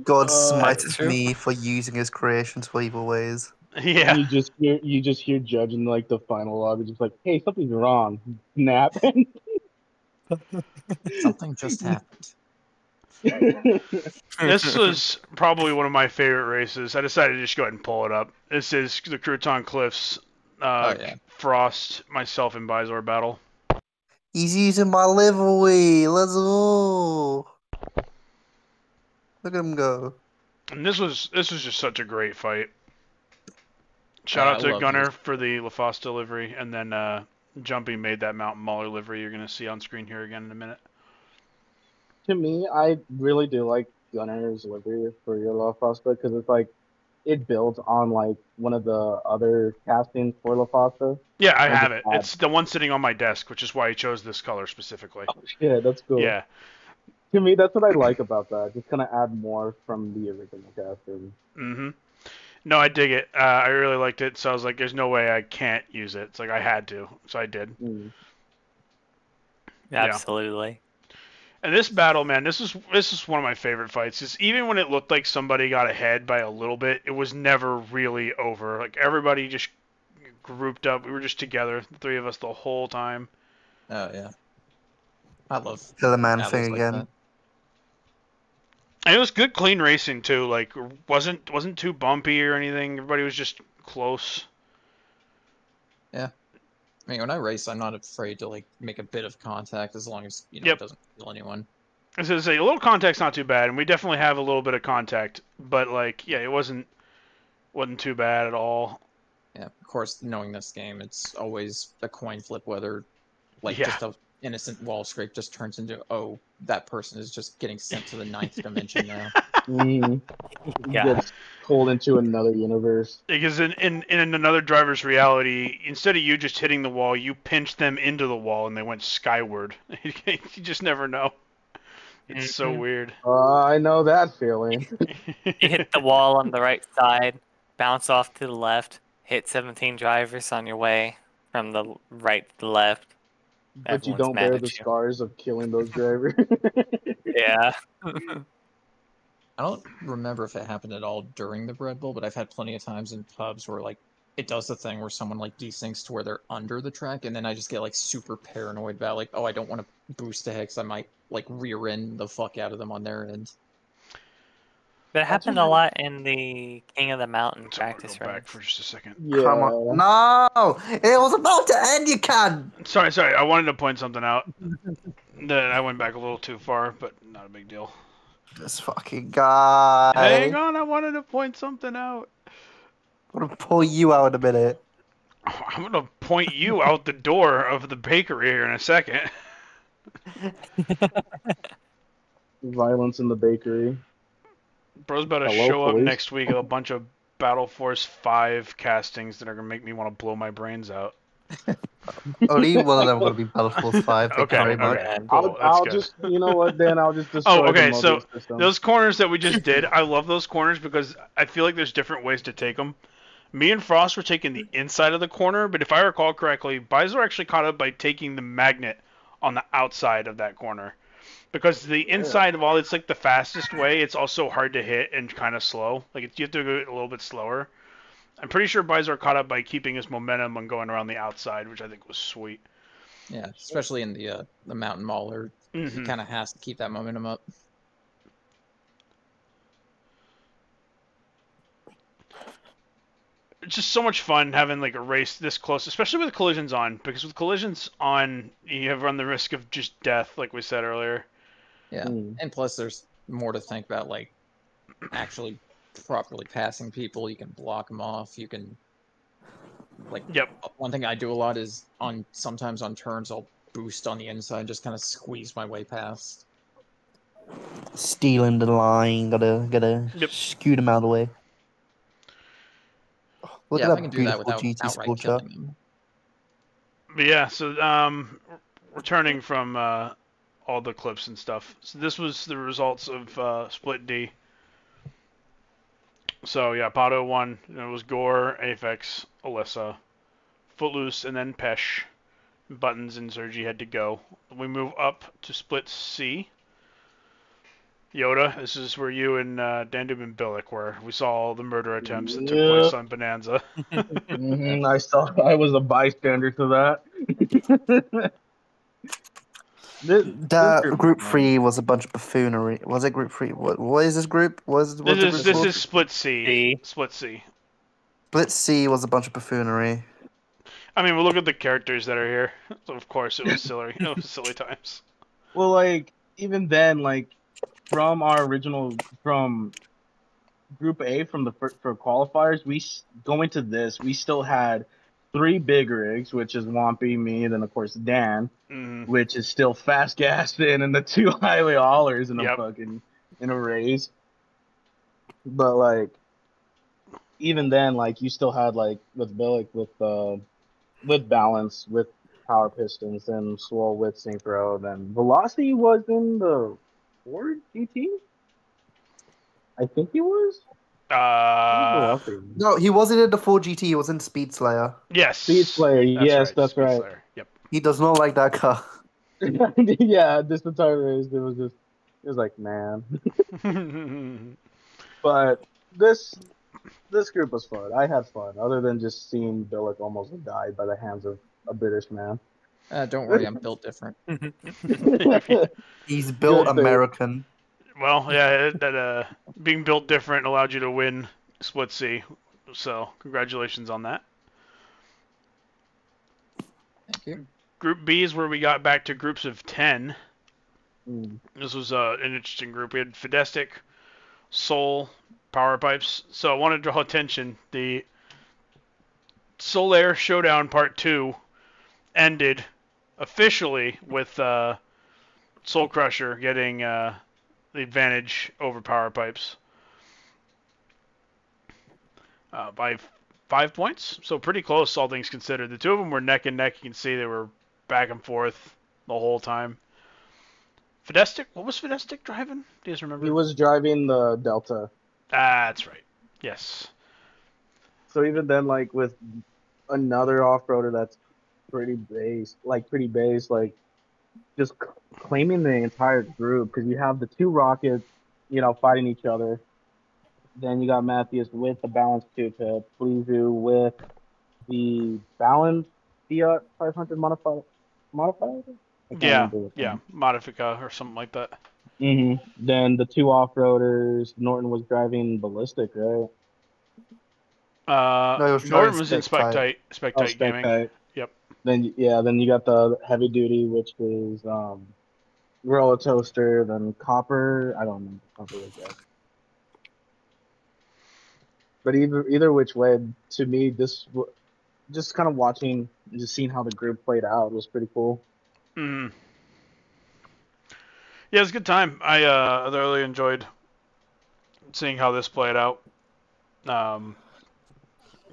S1: God smited me for using his creations for evil ways.
S2: Yeah.
S3: You just hear Judge in like the final lobby just like, hey, something's wrong. Snap.
S5: Something just happened.
S2: This was probably one of my favorite races. I decided to just go ahead and pull it up. This is the Crouton Cliffs Frost, myself, and Bizor battle.
S1: He's using my livery. Let's go. Look at him go.
S2: And this was just such a great fight. Shout out to Gunner for the LaFosta livery, and then Jumpy made that Mountain Mauler livery you're going to see on screen here again in a minute.
S3: To me, I really do like Gunner's livery for your LaFosta because it's like it builds on like one of the other castings for LaFosta.
S2: Yeah, I have it. It's the one sitting on my desk, which is why I chose this color specifically.
S3: Oh, shit, that's cool.
S2: Yeah.
S3: To me, that's what I like about that. Just kind of add more from the original casting.
S2: Mm-hmm. No, I dig it. I really liked it, so I was like, there's no way I can't use it. It's like I had to, so I did.
S4: Absolutely.
S2: And this battle, man, this is one of my favorite fights. Is even when it looked like somebody got ahead by a little bit, it was never really over. Like everybody just grouped up. We were just together, the three of us, the whole time.
S5: Oh yeah. I love
S1: Kill the man
S5: battles
S1: thing
S5: like
S1: again.
S5: that.
S2: And it was good, clean racing too. Like wasn't too bumpy or anything. Everybody was just close.
S5: I mean, when I race, I'm not afraid to like make a bit of contact as long as
S2: Yep.
S5: it doesn't kill anyone.
S2: I was gonna say a little contact's not too bad, and we definitely have a little bit of contact. But like, yeah, it wasn't too bad at all.
S5: Yeah, of course, knowing this game, it's always a coin flip whether like
S2: Yeah.
S5: just a innocent wall scrape just turns into, oh, that person is just getting sent to the ninth dimension now.
S4: Yeah.
S3: Gets pulled into another universe.
S2: Because in another driver's reality, instead of you just hitting the wall, you pinched them into the wall and they went skyward. You just never know. It's so weird.
S3: I know that feeling.
S4: You hit the wall on the right side, bounce off to the left, hit 17 drivers on your way from the right to the left.
S3: But you
S4: Everyone's
S3: don't
S4: mad
S3: bear
S4: at
S3: the
S4: you.
S3: scars of killing those drivers.
S4: Yeah.
S5: I don't remember if it happened at all during the Bread Bowl, but I've had plenty of times in pubs where like it does the thing where someone like desyncs to where they're under the track, and then I just get like super paranoid about like, oh, I don't want to boost ahead because I might like rear end the fuck out of them on their end.
S4: That happened a lot in the King of the Mountain
S2: So I'm gonna
S4: practice
S2: go back
S4: rounds.
S2: for just a second.
S3: Yeah.
S1: Come on. No! It was about to end, you can!
S2: Sorry. I wanted to point something out. Then I went back a little too far, but not a big deal.
S1: This fucking guy.
S2: Hang on, I wanted to point something out.
S1: I'm gonna pull you out in a minute.
S2: I'm gonna point you out the door of the bakery here in a second.
S3: Violence in the bakery.
S2: Bro's about to
S3: Hello,
S2: show up
S3: police.
S2: next week with a bunch of Battle Force 5 castings that are gonna make me want to blow my brains out.
S1: Only one of them will be Battle Force 5. Thank
S2: Okay,
S1: you very much.
S2: okay. Cool, that's
S3: I'll
S2: good.
S3: just, you know what, Dan, I'll just destroy
S2: Oh, okay,
S3: the
S2: so
S3: Mobius system.
S2: those corners that we just did, I love those corners because I feel like there's different ways to take them. Me and Frost were taking the inside of the corner, but if I recall correctly, Bizor actually caught up by taking the magnet on the outside of that corner. Because the inside of all, it's like the fastest way, it's also hard to hit and kind of slow. Like you have to go a little bit slower. I'm pretty sure Bizor caught up by keeping his momentum and going around the outside, which I think was sweet.
S5: Yeah, especially in the Mountain Mauler, he
S2: Mhm.
S5: kind of has to keep that momentum up.
S2: It's just so much fun having like a race this close, especially with collisions on, because with collisions on, you have run the risk of just death, like we said earlier.
S5: Yeah, and plus there's more to think about, like actually properly passing people. You can block them off. You can, like,
S2: Yep.
S5: one thing I do a lot is sometimes on turns I'll boost on the inside, just kind of squeeze my way past.
S1: Stealing the line, gotta
S2: Yep.
S1: scoot him out of the way. Look
S5: Yeah,
S1: at
S5: if I
S1: that
S5: can do that
S1: beautiful
S5: without
S1: GT
S5: outright
S1: sculpture.
S5: killing them.
S2: But yeah, so returning from all the clips and stuff. So this was the results of Split D. So yeah, Pato won. It was Gore, Aphex, Alyssa, Footloose, and then Pesh. Buttons and Sergi had to go. We move up to Split C. Yota, this is where you and Dandube and Billock were. We saw all the murder attempts that took place on Bonanza.
S3: I was a bystander to that.
S1: That group 3 was a bunch of buffoonery. Was it group 3? What is this group? What's the group
S2: This
S1: called?
S2: is Split C. Split C.
S1: Split C was a bunch of buffoonery.
S2: I mean, we'll look at the characters that are here. So of course, it was silly. It was silly times.
S3: Well, like, even then, like, from our original, from Group A, from the for qualifiers, going to this, we still had 3 big rigs, which is Wampy, me, and then of course Dan, which is still fast gassed and the 2 highway haulers in a race. But like, even then, like, you still had, like, with Billick, with balance, with power pistons, and Swole with synchro, then Velocity was in the Ford GT. I think he was.
S1: No, he wasn't in the 4GT. He was in Speed Slayer.
S2: Yes.
S3: Speed Slayer. Yes, that's
S2: Speed
S3: right.
S2: Slayer. Yep.
S1: He does not like that car.
S3: Yeah, this entire race, it was like, man. But this This group was fun. I had fun, other than just seeing Billock almost die by the hands of a British man.
S5: Don't worry, I'm built different.
S1: He's built
S3: Good thing.
S1: American.
S2: Well, yeah, that being built different allowed you to win Split C, so congratulations on that.
S5: Thank you.
S2: Group B is where we got back to groups of 10.
S3: Mm.
S2: This was an interesting group. We had Fidestic, Soul, Power Pipes. So I want to draw attention. The Soul Air Showdown Part 2 ended officially with Soul Crusher getting the advantage over Power Pipes by 5 points. So pretty close, all things considered. The two of them were neck and neck. You can see they were back and forth the whole time. Fidestic? What was Fidestic driving? Do you guys remember?
S3: He was driving the Delta.
S2: Ah, that's right. Yes.
S3: So even then, like with another off-roader that's pretty base, like just claiming the entire group, because you have the two Rockets, fighting each other. Then you got Matthews with the Balance 2-tip, Fleazu with the Balance Fiat 500 modified.
S2: Yeah, Modifica or something like that.
S3: Mm-hmm. Then the two off-roaders, Norton was driving Ballistic, right?
S2: No,
S1: he was
S2: Norton
S1: driving
S2: was in
S1: Spectite.
S2: Spectite Gaming.
S3: Spectite.
S2: Yep.
S3: Then you got the heavy duty, which is Gorilla Toaster. Then Copper, I don't know, something like that. But either which way, to me, this just kind of watching, just seeing how the group played out was pretty cool.
S2: Mm. Yeah, it was a good time. I thoroughly enjoyed seeing how this played out.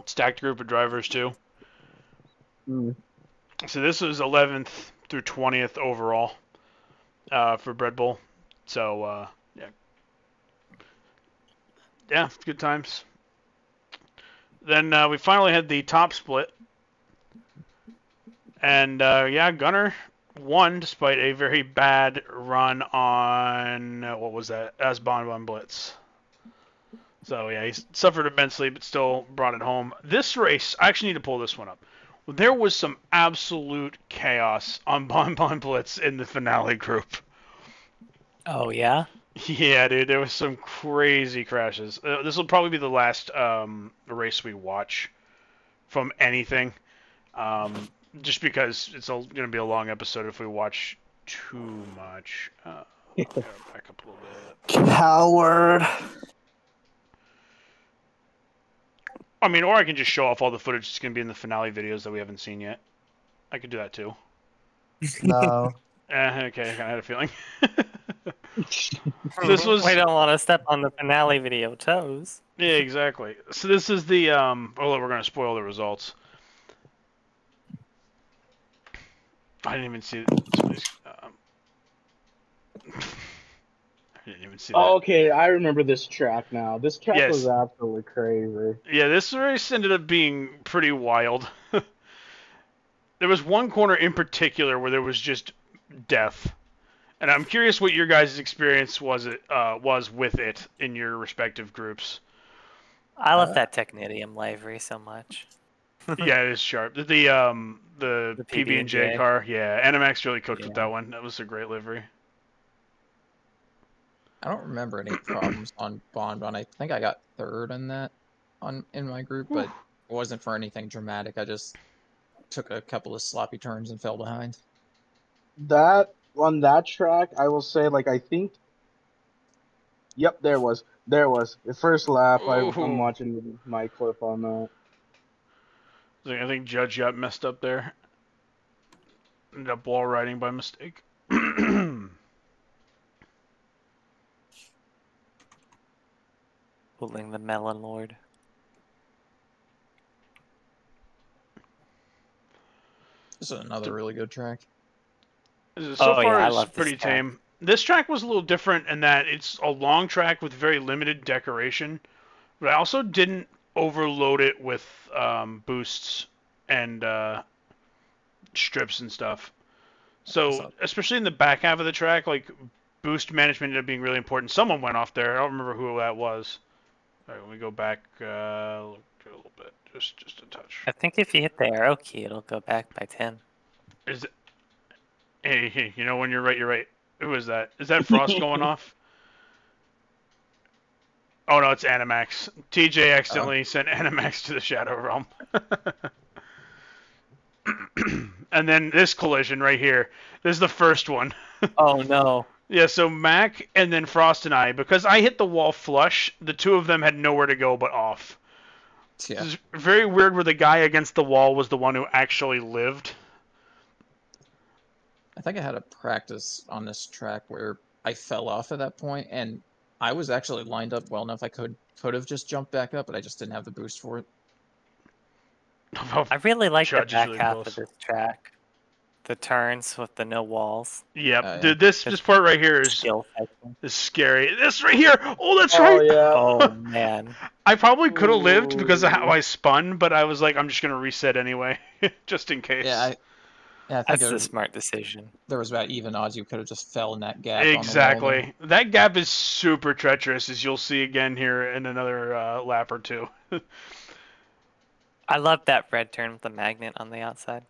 S2: Stacked group of drivers too.
S3: Mm.
S2: So this was 11th through 20th overall for Bread Bowl. So yeah, good times. Then we finally had the top split, and Gunner won despite a very bad run on what was that? As Bonbon Blitz. So yeah, he suffered immensely, but still brought it home. This race, I actually need to pull this one up. There was some absolute chaos on Bonbon Blitz in the finale group.
S4: Oh, yeah?
S2: Yeah, dude, there was some crazy crashes. This will probably be the last race we watch from anything. Just because it's going to be a long episode if we watch too much. Back up a little bit.
S1: Coward.
S2: I mean, or I can just show off all the footage that's going to be in the finale videos that we haven't seen yet. I could do that too.
S1: No.
S2: Okay, I had a feeling. This was.
S4: We don't want to step on the finale video toes.
S2: Yeah, exactly. So this is the we're going to spoil the results. I didn't even see somebody's. I didn't even see that.
S3: Oh, okay, I remember this track now. This track
S2: Yes.
S3: was absolutely crazy.
S2: Yeah, this race ended up being pretty wild. There was one corner in particular where there was just death. And I'm curious what your guys' experience was with it in your respective groups.
S4: I love that Technetium livery so much.
S2: Yeah, it is sharp. The PB&J car, yeah. Animax really cooked with that one. That was a great livery.
S5: I don't remember any problems on Bonbon. I think I got third in that in my group, but it wasn't for anything dramatic. I just took a couple of sloppy turns and fell behind.
S3: That on that track, I will say, like, I think. Yep, there was the first lap. I'm watching my clip on that.
S2: I think Judge got messed up there. Ended up wall riding by mistake.
S4: Pulling the Melon Lord.
S5: This is another really good track.
S2: So far,
S4: I
S2: it's
S4: love
S2: pretty
S4: this track.
S2: tame. This track was a little different in that it's a long track with very limited decoration, but I also didn't overload it with boosts and strips and stuff. So, especially in the back half of the track, like, boost management ended up being really important. Someone went off there. I don't remember who that was. All right, when we go back a little bit, just a touch.
S4: I think if you hit the arrow key, it'll go back by 10.
S2: Is it? Hey, you know when you're right, you're right. Who is that? Is that Frost going off? Oh no, it's Animax. TJ accidentally sent Animax to the Shadow Realm. And then this collision right here. This is the first one.
S4: Oh no.
S2: Yeah, so Mac and then Frost and I, because I hit the wall flush, the two of them had nowhere to go but off.
S5: Yeah.
S2: It's very weird where the guy against the wall was the one who actually lived.
S5: I think I had a practice on this track where I fell off at that point, and I was actually lined up well enough. I could have just jumped back up, but I just didn't have the boost for it.
S4: I really like the
S2: Judge is
S4: back
S2: really
S4: half
S2: close.
S4: of this track. The turns with the no walls.
S2: Yep,
S5: Yeah.
S2: dude, this part right here is
S4: Skill fighting.
S2: scary. This right here! Oh, that's
S3: Oh
S2: right!
S3: yeah.
S4: Oh man.
S2: I probably could have lived because of
S3: Ooh.
S2: how I spun, but I was like, I'm just going to reset anyway, just in case.
S5: Yeah, I think
S4: That's
S5: it
S4: the
S5: was,
S4: smart decision.
S5: there was about even odds you could have just fell in that gap. On the wall
S2: Exactly. That gap is super treacherous, as you'll see again here in another lap or two.
S4: I love that red turn with the magnet on the outside.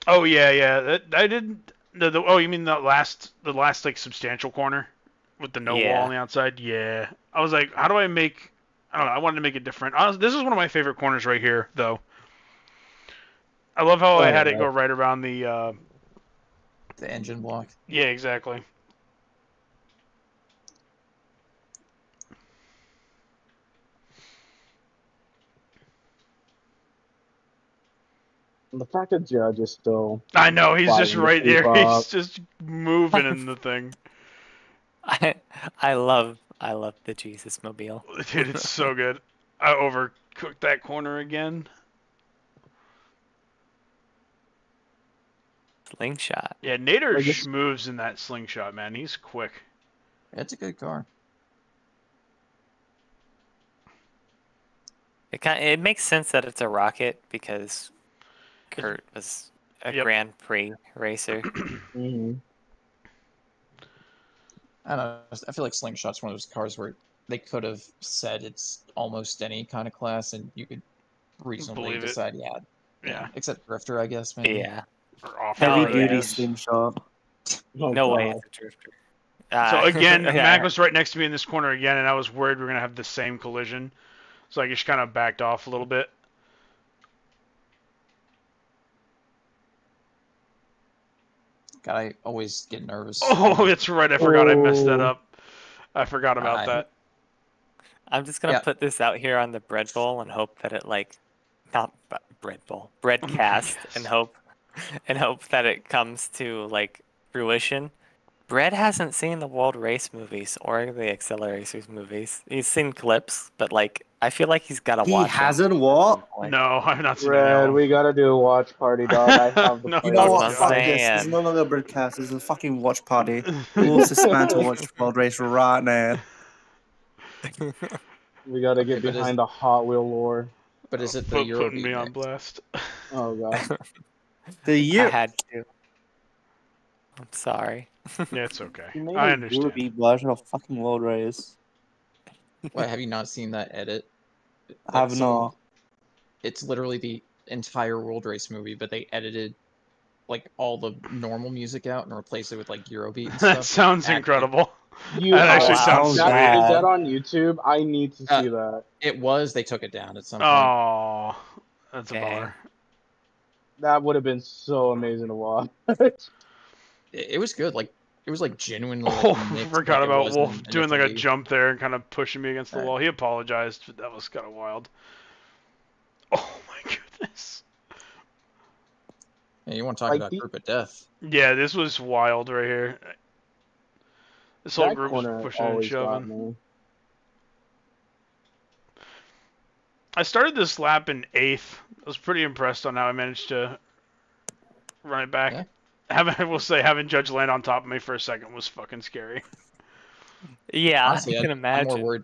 S2: Oh yeah. I didn't. Oh, you mean the last like substantial corner with the no
S4: Yeah.
S2: wall on the outside? Yeah. I was like, how do I make? I don't know. I wanted to make it different. This is one of my favorite corners right here, though. I love how I had it go right around the.
S5: the engine block.
S2: Yeah, exactly.
S3: The fact that Judge is still
S2: I know he's just
S3: Fighting to
S2: right there.
S3: keep
S2: He's
S3: up.
S2: just moving in the thing.
S4: I love the Jesus Mobile.
S2: Dude, it's so good. I overcooked that corner again.
S4: Slingshot.
S2: Yeah, Nader
S3: Like it's-
S2: moves in that slingshot, man. He's quick.
S5: It's a good car.
S4: It makes sense that it's a rocket because Kurt was a
S2: Yep.
S4: Grand Prix racer.
S3: Mhm.
S5: I don't know. I feel like Slingshot's one of those cars where they could have said it's almost any kind of class, and you could reasonably
S2: Believe it.
S5: decide,
S2: Yeah.
S5: except Drifter, I guess. Maybe.
S4: Yeah.
S2: Or off
S1: Heavy
S4: Oh,
S1: duty
S4: yeah.
S1: slingshot.
S3: Oh,
S4: No way
S3: God.
S4: it's a drifter.
S2: So again,
S4: yeah.
S2: Mac was right next to me in this corner again, and I was worried we were gonna have the same collision. So I just kind of backed off a little bit.
S5: God, I always get nervous.
S2: Oh, that's right. I forgot I messed that
S3: Oh.
S2: up. I forgot about that.
S4: I'm just gonna
S5: Yeah.
S4: put this out here on the bread bowl and hope that it not bread bowl, breadcast, and hope that it comes to fruition. Brett hasn't seen the World Race movies or the Acceleracers movies. He's seen clips, but I feel like he's got to
S1: He
S4: watch. them
S1: hasn't
S4: at
S1: what?
S4: some point.
S2: No, I've not seen
S3: Red,
S2: it.
S3: we gotta do a watch party, dog. I have the
S2: No.
S1: You
S3: playlist.
S1: know what?
S4: That's
S1: Fuck
S4: what I'm
S1: this. This is
S4: saying.
S1: no longer a broadcast. This is a fucking watch party. We'll suspend to watch World Race right now.
S3: We gotta get
S5: Okay, but
S3: behind the Hot Wheel lore.
S5: But is it the Euro
S2: Putting me on blast?
S3: Oh god.
S1: The
S4: I
S1: year.
S4: had to. I'm sorry.
S2: Yeah, it's okay.
S1: You made
S2: I
S1: a
S2: understand.
S1: Eurobeat version of fucking World Race.
S5: Why have you not seen that edit?
S1: I have
S5: someone-
S1: not.
S5: It's literally the entire World Race movie, but they edited all the normal music out and replaced it with Eurobeat and
S2: That
S5: stuff.
S2: sounds
S5: Actually,
S2: incredible.
S3: You
S2: That actually
S1: wow.
S2: sounds
S3: is
S1: That-
S2: sweet.
S3: that on YouTube? I need to see that.
S5: It was. They took it down at some point.
S2: Oh, that's a
S4: Dang.
S2: bummer.
S3: That would have been so amazing to watch.
S5: It was good. It was genuinely.
S2: Oh,
S5: mixed
S2: forgot
S5: like it
S2: about
S5: was
S2: Wolf doing a
S5: initially.
S2: jump there and kind of pushing me against the
S5: Alright.
S2: wall. He apologized. But that was kind of wild. Oh my goodness.
S5: Yeah, you want to talk
S3: Like
S5: about
S3: the-
S5: group of death?
S2: Yeah, this was wild right here. This whole
S3: That
S2: group was
S3: corner
S2: pushing and
S3: always got
S2: shoving.
S3: me.
S2: I started this lap in 8th. I was pretty impressed on how I managed to run it back.
S5: Yeah.
S2: I will say, having Judge land on top of me for a second was fucking scary.
S4: Yeah,
S5: Honestly,
S4: I can imagine.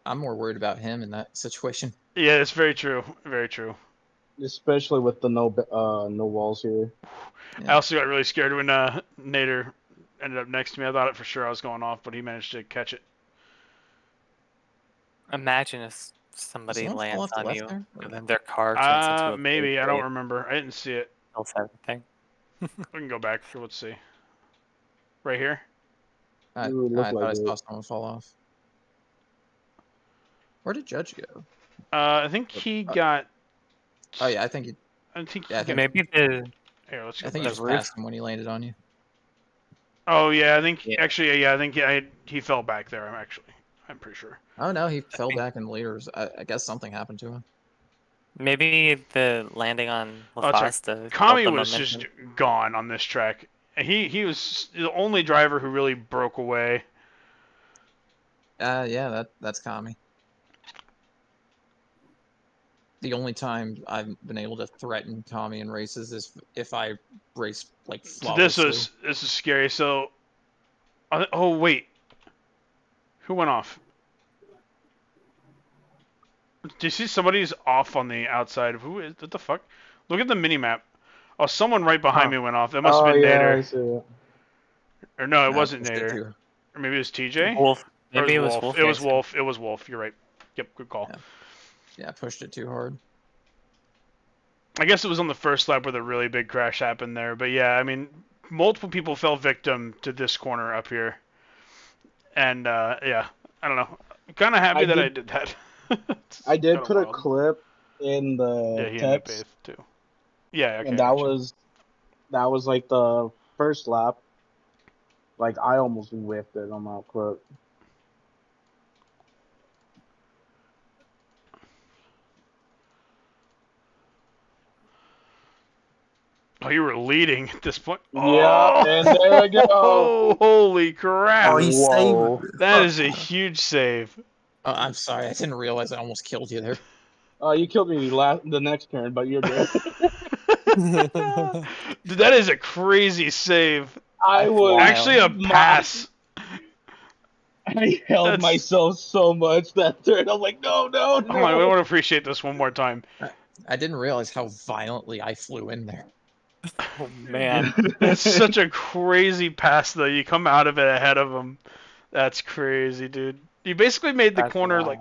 S5: I'm more worried about him in that situation.
S2: Yeah, it's very true. Very true.
S3: Especially with the no walls here.
S2: I
S5: Yeah.
S2: also got really scared when Nader ended up next to me. I thought it for sure I was going off, but he managed to catch it.
S4: Imagine if somebody
S5: someone fall
S4: lands
S5: off the
S4: on
S5: left
S4: you,
S5: there?
S4: and then their car turns into a
S2: Maybe.
S4: big
S2: I don't
S4: wave,
S2: remember. I didn't see it.
S4: kills everything.
S2: We can go back. Let's see. Right here.
S5: I
S3: Ooh, looked
S5: thought I
S3: like
S5: saw
S3: it.
S5: someone fall off. Where did Judge go?
S2: I think he got.
S5: Oh yeah, I think he
S2: he got.
S4: Maybe the
S2: Here, let's go.
S5: I think
S2: back.
S5: you just
S4: roof.
S5: passed him when he landed on you.
S2: Oh yeah, I think
S4: Yeah.
S2: actually yeah, I think he fell back there. I'm pretty sure.
S5: Oh no, he fell
S4: think-
S5: back in the leaders. I guess something happened to him.
S4: Maybe the landing on
S2: Oh, that's right.
S4: LaFosta killed
S2: Kami
S4: the
S2: was
S4: momentum.
S2: just gone on this track. He was the only driver who really broke away.
S5: Yeah, that's Kami. The only time I've been able to threaten Kami in races is if I race like
S2: So
S5: flawlessly.
S2: this is scary. So, oh wait, who went off? Do you see somebody's off on the outside? Who is? What the fuck? Look at the mini map. Oh, someone right behind me went off. That must have been
S3: yeah, I
S2: Nader.
S3: see it.
S2: Or no, it
S5: No,
S2: wasn't
S5: pushed it
S2: Nader.
S5: too-
S2: Or maybe it was TJ.
S4: Wolf.
S2: Or
S4: Maybe it was Wolf.
S2: It was
S4: Racing.
S2: Wolf. It was Wolf. You're right. Yep, good call.
S5: Yeah, pushed it too hard.
S2: I guess it was on the first lap where the really big crash happened there. But yeah, I mean, multiple people fell victim to this corner up here. And yeah, I don't know. I'm kind of happy that I did that.
S3: I did
S2: Kinda
S3: put a
S2: wild.
S3: clip in the
S2: Yeah, he ended up
S3: text,
S2: eighth too. Yeah, okay.
S3: and that
S2: gotcha.
S3: was like the first lap. Like I almost whiffed it on that clip.
S2: Oh, you were leading at this point.
S3: Yeah,
S2: Oh!
S3: and there we go.
S2: Oh, holy crap!
S1: Oh, he
S3: Whoa.
S1: saved.
S2: That is a huge save.
S5: Oh, I'm sorry, I didn't realize I almost killed you there.
S3: You killed me the next turn, but you're good.
S2: Dude, that is a crazy save.
S3: I was
S2: Actually, a pass.
S3: I held
S2: That's-
S3: myself so much that turn. I'm like, no.
S2: Hold on, we want to appreciate this one more time.
S5: I didn't realize how violently I flew in there.
S4: Oh man.
S2: That's such a crazy pass, though. You come out of it ahead of him. That's crazy, dude. You basically made the
S4: That's
S2: corner
S4: wild.
S2: like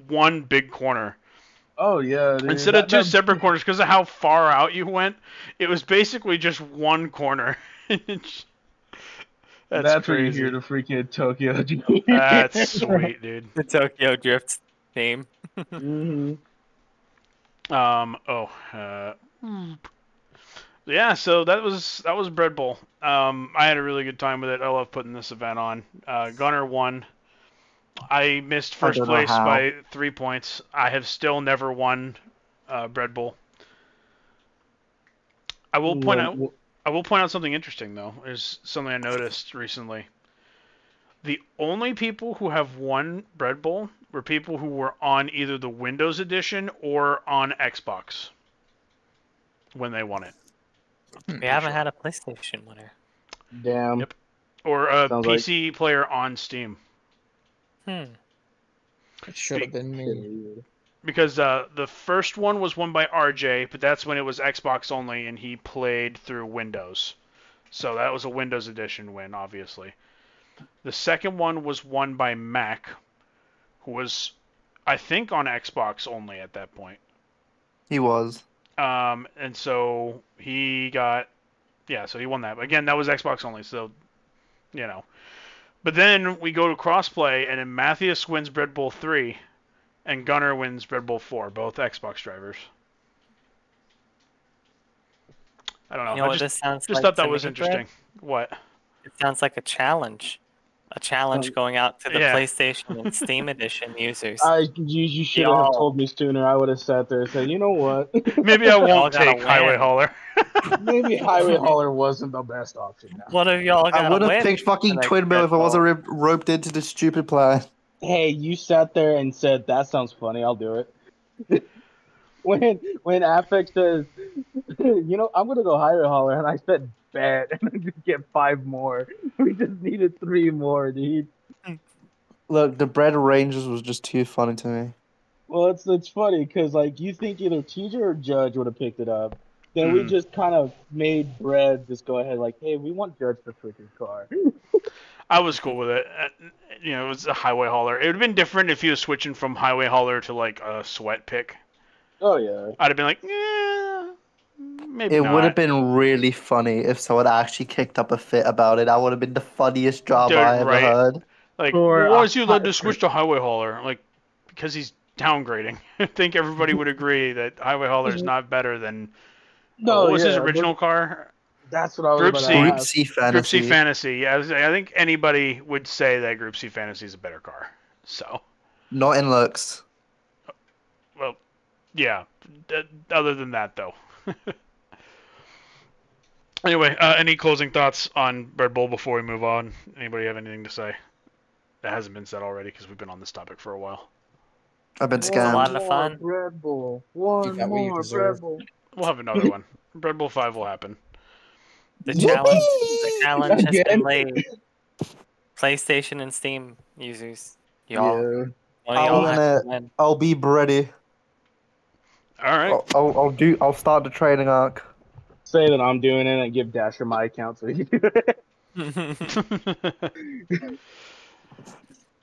S2: one big corner.
S3: Oh yeah, dude.
S2: Instead of two separate corners, because of how far out you went, it was basically just one corner. That's
S3: where you
S2: crazy.
S3: hear the freaking Tokyo.
S2: That's sweet, dude.
S4: The Tokyo Drift theme.
S3: hmm
S2: Yeah, so that was Bread Bowl. I had a really good time with it. I love putting this event on. Gunner won. I missed first
S1: don't know
S2: place
S1: how.
S2: by 3 points. I have still never won Bread Bowl. I will point out something interesting though. Is something I noticed recently. The only people who have won Bread Bowl were people who were on either the Windows edition or on Xbox when they won it.
S4: We haven't had a PlayStation winner.
S3: Damn.
S2: Yep. Or a
S3: Sounds like-
S2: PC player on Steam.
S4: Hmm.
S5: It should have been me.
S2: Because the first one was won by RJ, but that's when it was Xbox only, and he played through Windows. So that was a Windows edition win, obviously. The second one was won by Mac, who was, I think, on Xbox only at that point.
S1: He was.
S2: And so he got, so he won that. But again, that was Xbox only, so, you know. But then we go to crossplay, and then Matthias wins Bread Bowl 3, and Gunner wins Bread Bowl 4, both Xbox drivers. I don't know.
S4: You know
S2: I
S4: what this sounds
S2: just
S4: like
S2: thought that
S4: to
S2: was
S4: me,
S2: interesting. What?
S4: It sounds like a challenge. A challenge going out to the
S2: Yeah.
S4: PlayStation and Steam Edition users.
S3: You should have
S4: Y'all-
S3: told me sooner. I would have sat there and said, you know what?
S2: Maybe I
S4: all
S2: won't
S4: gotta
S2: take Highway
S4: win.
S2: Hauler.
S3: Maybe Highway Hauler wasn't the best option now.
S4: What have y'all got
S1: I would have picked fucking Twin Bill if I wasn't roped into this stupid plan.
S3: Hey, you sat there and said, that sounds funny, I'll do it. when Affect says, you know, I'm gonna go Highway Hauler, and I said bet, and I just get 5 more. We just needed 3 more, dude.
S1: Look, the Bread Rangers was just too funny to me.
S3: Well, it's funny because like you think either TJ or Judge would have picked it up. Then we just kind of made Bread just go ahead like, hey, we want Judge to switch his car.
S2: I was cool with it. it was a highway hauler. It would have been different if he was switching from highway hauler to like a sweat pick.
S3: Oh yeah.
S2: I'd have been like, maybe
S1: It
S2: not.
S1: would have been really funny if someone actually kicked up a fit about it. That would have been the funniest drama I ever
S2: right.
S1: heard.
S2: Like,
S3: Or
S2: why
S3: a
S2: is he allowed to switch to highway hauler? Like, because he's downgrading. I think everybody would agree that highway hauler is not better than.
S3: No,
S2: what was his
S3: yeah,
S2: original car?
S3: That's what I was
S2: Group
S3: about
S2: C.
S3: to
S1: Group
S3: ask.
S1: C fantasy.
S2: Group C Fantasy. Yeah, I think anybody would say that Group C Fantasy is a better car. So,
S1: Not in looks.
S2: well, yeah. Other than that, though. Anyway, any closing thoughts on Red Bull before we move on? Anybody have anything to say that hasn't been said already? Because we've been on this topic for a while.
S1: I've been
S4: a lot
S1: scammed.
S4: of fun.
S3: Red Bull. One
S5: got what you
S3: more
S5: deserve.
S3: Red Bull.
S2: We'll have another one. Red Bull 5 will happen.
S4: The challenge has been
S3: Again?
S4: laid. PlayStation and Steam users, y'all,
S3: Yeah.
S4: one of y'all
S1: I'm
S4: have to
S1: gonna-
S4: win.
S1: I'll be ready.
S2: All right.
S1: I'll start the training arc.
S3: Say that I'm doing it and give Dasher my account so he can do it.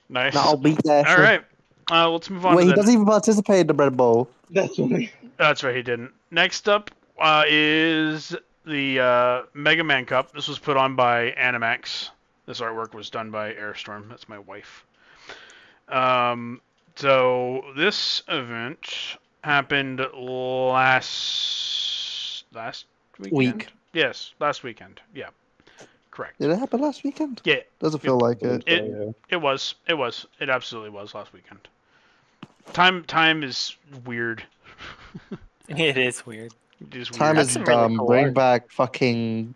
S2: Nice.
S1: No, I'll beat that.
S2: All right. Let's move on
S1: Wait,
S2: to
S1: he
S2: the...
S1: doesn't even participate in the Red Bull.
S3: That's funny.
S2: That's right, he didn't. Next up is the Mega Man Cup. This was put on by Animax. This artwork was done by Airstorm. That's my wife. So this event happened last weekend. Yes, last weekend. Yeah, correct.
S1: Did it happen last weekend?
S2: Yeah,
S1: Doesn't feel like it.
S2: it was. It absolutely was last weekend. Time is weird.
S4: It is weird.
S2: It is weird.
S1: Time
S4: That's
S1: is
S4: some really
S1: dumb.
S4: cool
S1: Bring
S4: art.
S1: back fucking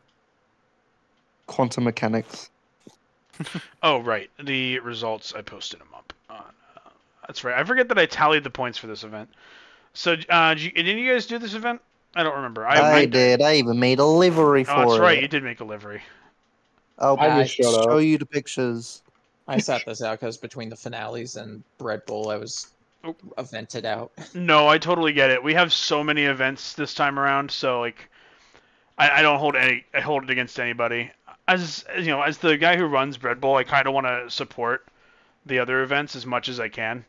S1: quantum mechanics.
S2: Oh, right. The results, I posted them up. That's right. I forget that I tallied the points for this event. So, didn't you guys do this event? I don't remember.
S1: I did. I even made a livery for
S2: Oh, that's
S1: it.
S2: right. You did make a livery.
S1: I'll
S3: I just showed
S1: show
S3: up.
S1: you the pictures.
S5: I sat this out because between the finales and Red Bull, I was evented out.
S2: No, I totally get it. We have so many events this time around, so like, I don't hold any. I hold it against anybody. As you know, as the guy who runs Red Bull, I kind of want to support the other events as much as I can.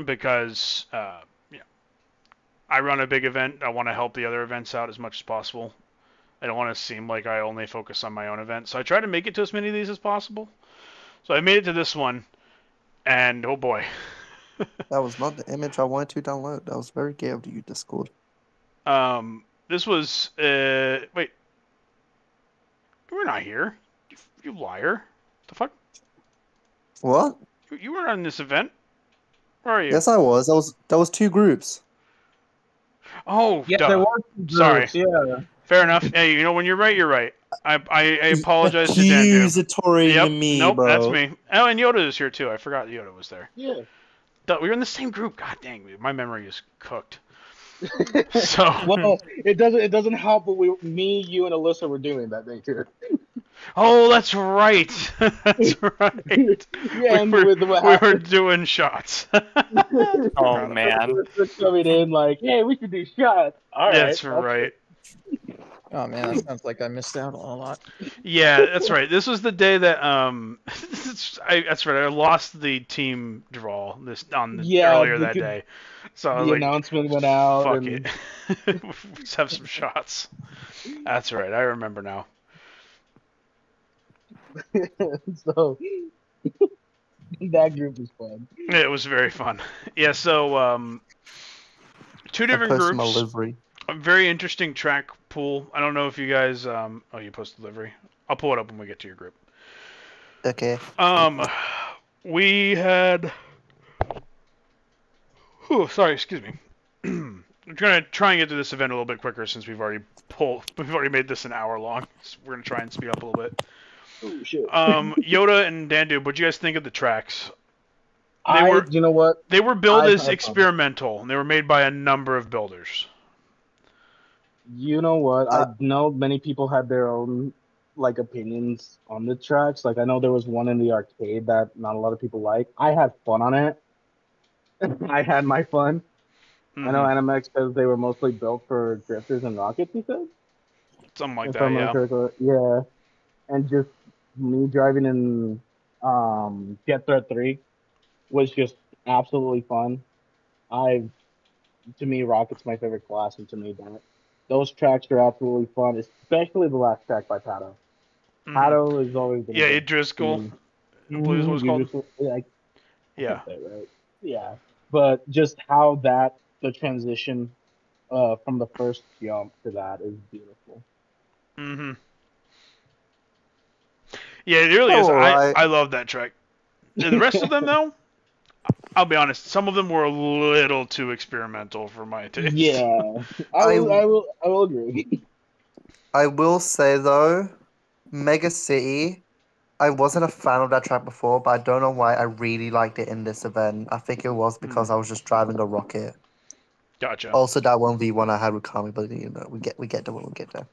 S2: Because I run a big event. I want to help the other events out as much as possible. I don't want to seem like I only focus on my own event. So I try to make it to as many of these as possible. So I made it to this one, and oh boy.
S1: That was not the image I wanted to download. That was very gay of you, Discord.
S2: This was wait. You were not here. You liar. The fuck?
S1: What?
S2: You weren't on this event. Where are you?
S1: Yes, I was. That was two groups.
S2: Oh,
S3: Yeah,
S2: duh.
S3: there were some groups,
S2: Sorry.
S3: Yeah.
S2: Fair enough. Hey, you know, when you're right, you're right. I apologize to Dandube.
S1: Accusatory
S2: Yep.
S1: to me,
S2: Nope,
S1: bro.
S2: that's me. Oh, and Yota is here too. I forgot Yota was there.
S3: Yeah.
S2: Duh, we were in the same group. God dang, my memory is cooked. So.
S3: Well, it doesn't help, but me, you, and Alyssa were doing that day too.
S2: Oh, that's right. That's right.
S3: Yeah, and with what
S2: we were
S3: happened.
S2: doing shots.
S4: Oh man.
S3: Alyssa coming in like, hey, we should do shots. All right.
S2: That's right.
S5: Oh man, that sounds like I missed out on a lot.
S2: Yeah, that's right. This was the day that that's right. I lost the team draw earlier that day. So I was
S3: The
S2: like,
S3: announcement went out.
S2: fuck
S3: and...
S2: it. Let's have some shots. That's right. I remember now.
S3: So that group was fun.
S2: It was very fun. Yeah. So two different
S1: I posted my
S2: groups.
S1: livery.
S2: A very interesting track pool. I don't know if you guys. Oh, you posted livery. I'll pull it up when we get to your group.
S1: Okay.
S2: We had. Oh, sorry. Excuse me. I'm gonna try and get to this event a little bit quicker since we've already made this an hour long. So we're gonna try and speed up a little bit.
S3: Oh shit.
S2: Yoda and Dandube, what do you guys think of the tracks?
S3: You know what?
S2: They were billed
S3: I've
S2: as
S3: had fun.
S2: experimental, and they were made by a number of builders.
S3: You know what? I know many people had their own like opinions on the tracks. Like I know there was one in the arcade that not a lot of people like. I had fun on it. I had my fun.
S2: Mm-hmm.
S3: I know Animex says they were mostly built for drifters and rockets. He said
S2: Something like
S3: If
S2: that,
S3: I'm
S2: yeah.
S3: not correct. Yeah. and just me driving in Jet Threat 3 was just absolutely fun. I To me, Rocket's my favorite class, and to me, that those tracks are absolutely fun, especially the last track by Pato.
S2: Hmm.
S3: Pato has always been a
S2: Yeah,
S3: good
S2: Driscoll,
S3: team.
S2: I believe is what it's
S3: You
S2: called.
S3: just like I
S2: Yeah.
S3: think that right. Yeah, but just how the transition from the first jump to that is beautiful.
S2: Hmm. Yeah, it really is. I
S1: Alright.
S2: I love that track. The rest of them, though, I'll be honest. Some of them were a little too experimental for my taste.
S3: Yeah,
S1: I
S3: I will agree.
S1: I will say though, Mega City, I wasn't a fan of that track before, but I don't know why I really liked it in this event. I think it was
S2: Hmm.
S1: because I was just driving a rocket.
S2: Gotcha.
S1: Also, that 1v1 I had with Kami, but we get to when we get there.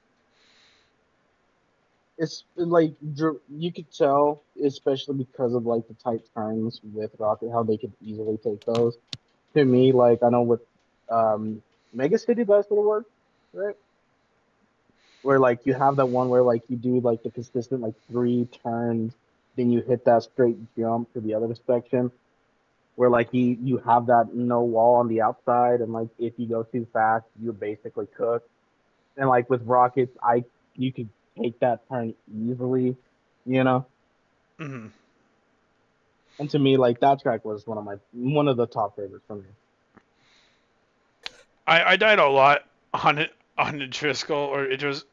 S3: It's like you could tell, especially because of like the tight turns with Rocket, how they could easily take those. To me, like I know with um Mega City that's what it works, right? Where like you have that one where like you do like the consistent like 3 turns, then you hit that straight jump to the other section where like you have that no wall on the outside, and like if you go too fast you basically cook. And like with Rockets, I you could take that turn easily, you know.
S2: Hmm.
S3: And to me, like that track was one of the top favorites for me.
S2: I died a lot on the Driscoll, or it was.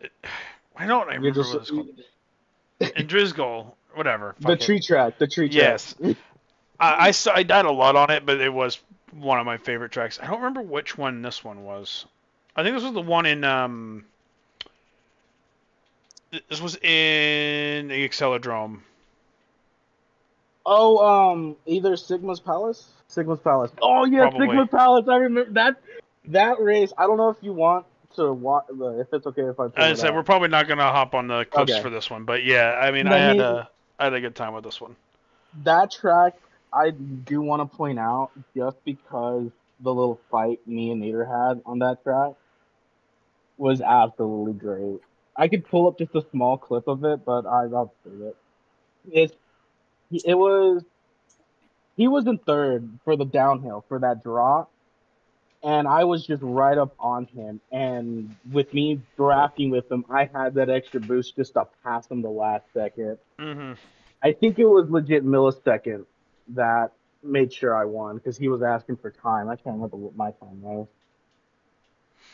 S2: I don't
S3: You're
S2: remember
S3: just
S2: what it's called. And Driscoll, whatever.
S3: the
S2: Fuck it.
S3: tree track, the tree track.
S2: Yes, I died a lot on it, but it was one of my favorite tracks. I don't remember which one this one was. I think this was the one in This was in the Accelodrome.
S3: Oh, either Sigma's Palace, Sigma's Palace. Oh yeah,
S2: Probably.
S3: Sigma's Palace. I remember that race. I don't know if you want to watch, if it's okay if I pull
S2: As
S3: it
S2: I said, we're
S3: up.
S2: probably not gonna hop on the clips
S3: Okay,
S2: for this one, but yeah, I mean,
S3: let me
S2: I had a good time with this one.
S3: that track. I do want to point out just because the little fight me and Nader had on that track was absolutely great. I could pull up just a small clip of it, but I'll do it. It it was he was in third for the downhill for that drop, and I was just right up on him. And with me drafting with him, I had that extra boost just to pass him the last second.
S2: Hmm.
S3: I think it was legit millisecond that made sure I won because he was asking for time. I can't remember what my time was,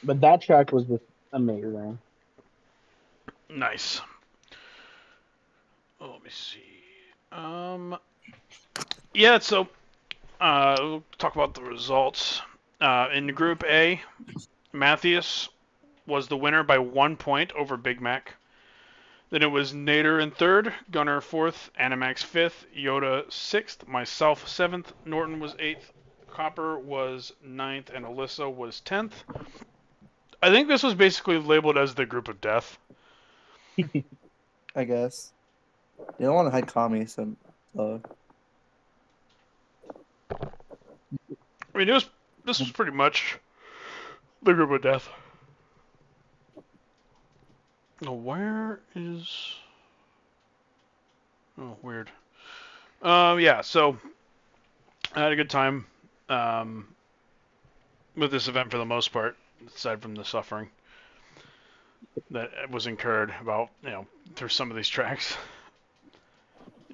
S3: but that track was just amazing.
S2: Nice. Oh, let me see. Um, yeah. So, we'll talk about the results. In Group A, Matthias was the winner by 1 point over Big Mac. Then it was Nader in third, Gunner fourth, Animax fifth, Yota sixth, myself seventh, Norton was eighth, Copper was ninth, and Alyssa was 10th. I think this was basically labeled as the group of death.
S1: I guess. You don't want to hide Kami, so
S2: I mean, this was pretty much the group of death. Oh, where is? Oh, weird. Yeah. So I had a good time um, with this event for the most part, aside from the suffering that was incurred about through some of these tracks.